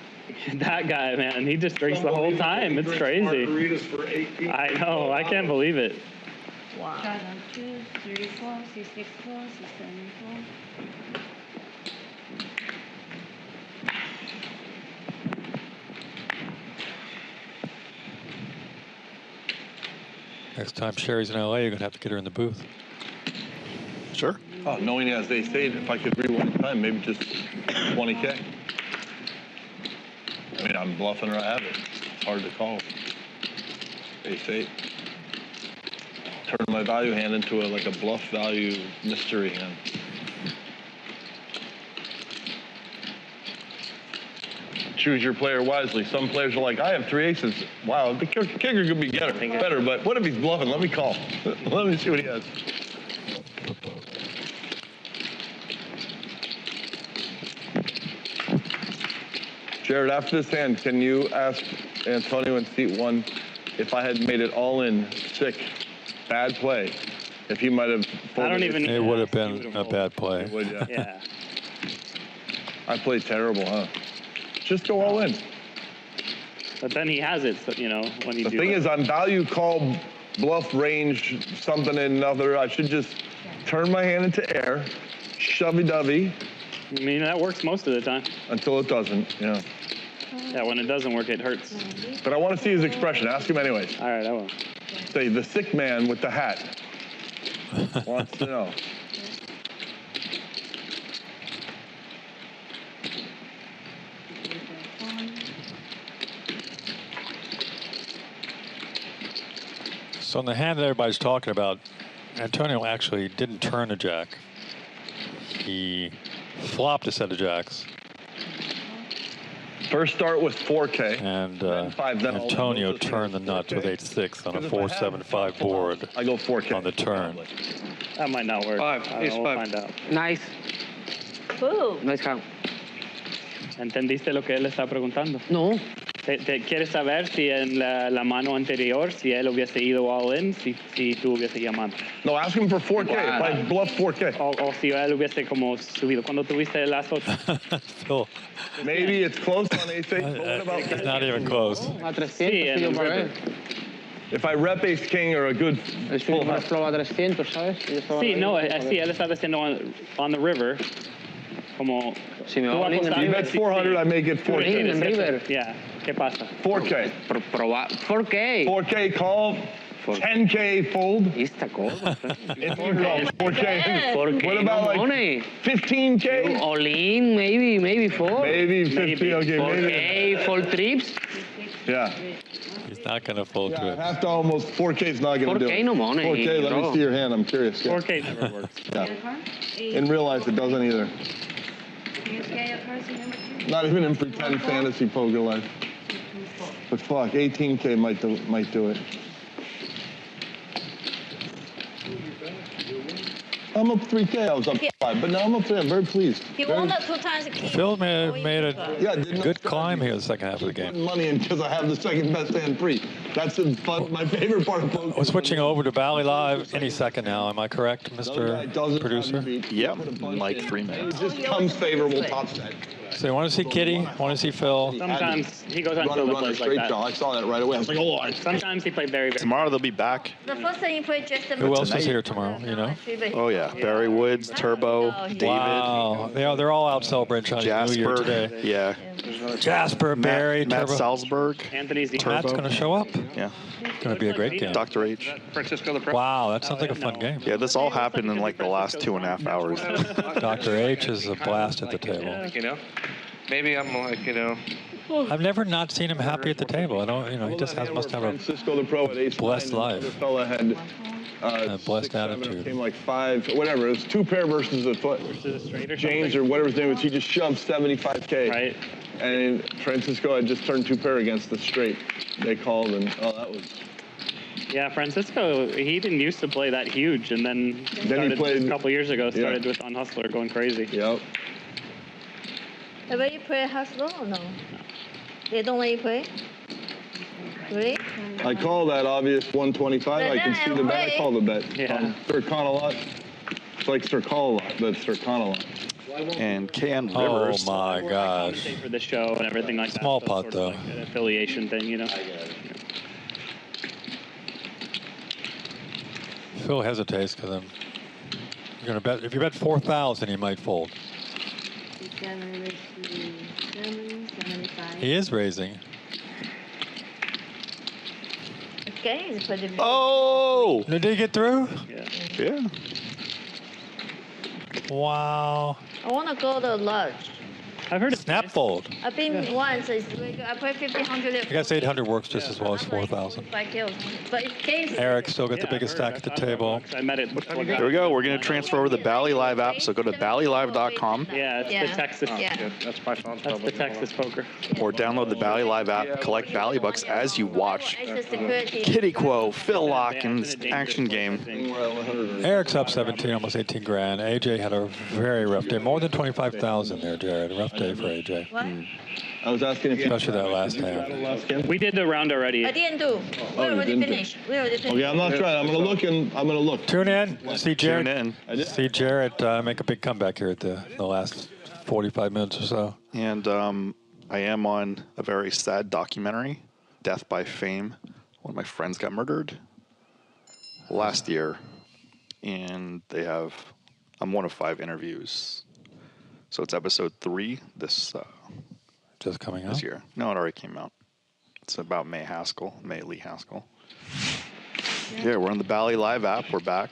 That guy, man, he just drinks the whole time. He It's drinks crazy. Margaritas for 8 people. I know. I can't believe it. Wow. 2, 3, 4, 6, 6, 4, 6, 7, 4. Next time Sherry's in LA, you're gonna have to get her in the booth. Sure. Oh, knowing he has ace 8, if I could rewind time, maybe just 20K. I mean, I'm bluffing or I have it. It's hard to call. Ace 8. Turn my value hand into like a bluff value mystery hand. Choose your player wisely. Some players are like, I have 3 aces. Wow, the kicker could be better, but what if he's bluffing? Let me call. Let me see what he has. Jared, after this hand, can you ask Antonio in seat 1 if I had made it all in sick, bad play, If he might have I don't even. It would have been a bad play. It would, yeah. Yeah. I played terrible, huh? Just go all in. But then he has it, so, you know, when you The do thing it. is, on value call, bluff, range, something and another, I should just turn my hand into air, shovey-dovey. I mean, that works most of the time. Until it doesn't, yeah. Yeah, when it doesn't work, it hurts. But I want to see his expression. Ask him anyways. All right, I will. Say, the sick man with the hat wants to know. So in the hand that everybody's talking about, Antonio actually didn't turn a jack. He flopped a set of jacks. First start with 4K. And then 5, then Antonio turned the nuts with 8-6 on a 4-7-5 board. I go 4K. On the turn. That might not work. We'll find out. Nice. Ooh. Nice count. ¿Entendiste lo que él está preguntando? No. Te quieres saber si en la mano anterior, si él hubiese ido all in, si tú hubiese llamado. No, ask him for 4K. Wow. Like bluff 4K. O si él hubiese como subido. Cuando tuviste el lazo. Phil. Maybe it's close on ace-8. But what about It's not even close. A 300. Sí, en el river. if I rep ace-king or a good full Una flow a 300, ¿sabes? Sí, no, sí, él estaba diciendo on the river. Como. Si me tú va all in en apostas- You bet 400, I make it 4K. en river. Yeah, ¿qué pasa? 4K. 4K. 4K call. 10K fold. Esta cosa. If you call 4K. 4K. What about like money? 15K? All in, maybe 4. Maybe 15. Okay, maybe. 4K, full trips. Yeah. He's not going to fold Yeah, trips. have to almost 4K is not going to do it. 4K no money, 4K, let me bro. see your hand. I'm curious. Yeah. 4K never works. Yeah. In real life, it doesn't either. Not even in pretend fantasy poker life. But fuck, 18K might do it. I'm up 3K. I was up 5, but now I'm up 3. I'm very pleased. He won that 2 times. Phil made a good climb here the second half of the game. Money in because I have the second best hand free. That's the fun, my favorite part of poker. We're switching over to Bally Live any second now. Am I correct, Mr. Producer? Yep, in like 3 minutes. It just comes favorable top set. So you want to see Kitty? Want to see Phil? Sometimes he goes on Run Phil a plays like straight that. draw. I saw that right away. I was like, oh, I Sometimes he played very, very. Tomorrow they'll be back. The first time you played just Who else is here tomorrow? You know? Oh yeah, Barry Woods, Turbo, David, Wow, they're all out celebrating Chinese New Year Jasper. today. Yeah. Jasper, Barry, Matt Turbo. Salzberg. Anthony's the Matt's going to show up. Yeah. It's going to be a great game. Dr. H. Francisco the Pro. Wow, that sounds like a fun game. Yeah, this all happened in like the last 2.5 hours. Dr. H is a blast at the table. You know, maybe I'm like, you know. I've never not seen him happy at the table. I don't, you know, he just must have a Francisco the Pro at ace blessed nine, life. The fella had a blessed 6, 7, attitude. It came like 5, whatever. It was 2 pair versus a foot. James or whatever his name was, he just shoved 75K. Right. And Francisco had just turned 2 pair against the straight. They called and that was. Yeah, Francisco, he didn't used to play that huge, and then Then he played a couple years ago. Started with on Hustler, going crazy. Yep. Have you played Hustler or no? They don't let you play? Really? I call that obvious 125. I can see the bet. I call the bet. Yeah. Sir Con-a-lot. It's like Sir Call-a-lot, but Sir Con-a-lot. And KN Oh Rivers. my gosh. For the show and everything like that. Small so pot sort of though. like an affiliation thing, you know. Phil hesitates because you're going to bet. If you bet 4,000, he might fold. He is raising. Okay, it's pretty big. Oh! Did he get through? Yeah. Wow. I want to go to lodge. I've heard Snap fold. I've been once. It's really good. I played 1,500. I guess 800 works just as well as 4,000. 5 kills. But it came. Eric still got the biggest stack at the table. I met it. Here we go. We're going to transfer over to the Bally Live app. So go to ballylive.com Yeah, it's the Texas. Yeah. That's my phone. That's the Texas poker. or download the Bally Live app. Collect Bally bucks as you watch It's a security. Kitty Quo, Phil Laak, and this action game. Eric's up 17, almost 18 grand. AJ had a very rough day. More than 25,000 there, Jared. Rough day for AJ. What? I was asking if you Especially that last hand. We did the round already. I didn't do. We already finished. Okay, I'm not trying. I'm gonna look. Tune in. See Jared. Tune in. See Jared make a big comeback here at the last 45 minutes or so. And I am on a very sad documentary, Death by Fame. One of my friends got murdered last year, and I'm one of 5 interviews. So it's episode 3 this just coming out this year. No, it already came out. It's about May Lee Haskell. Yeah, we're on the Bally Live app. We're back.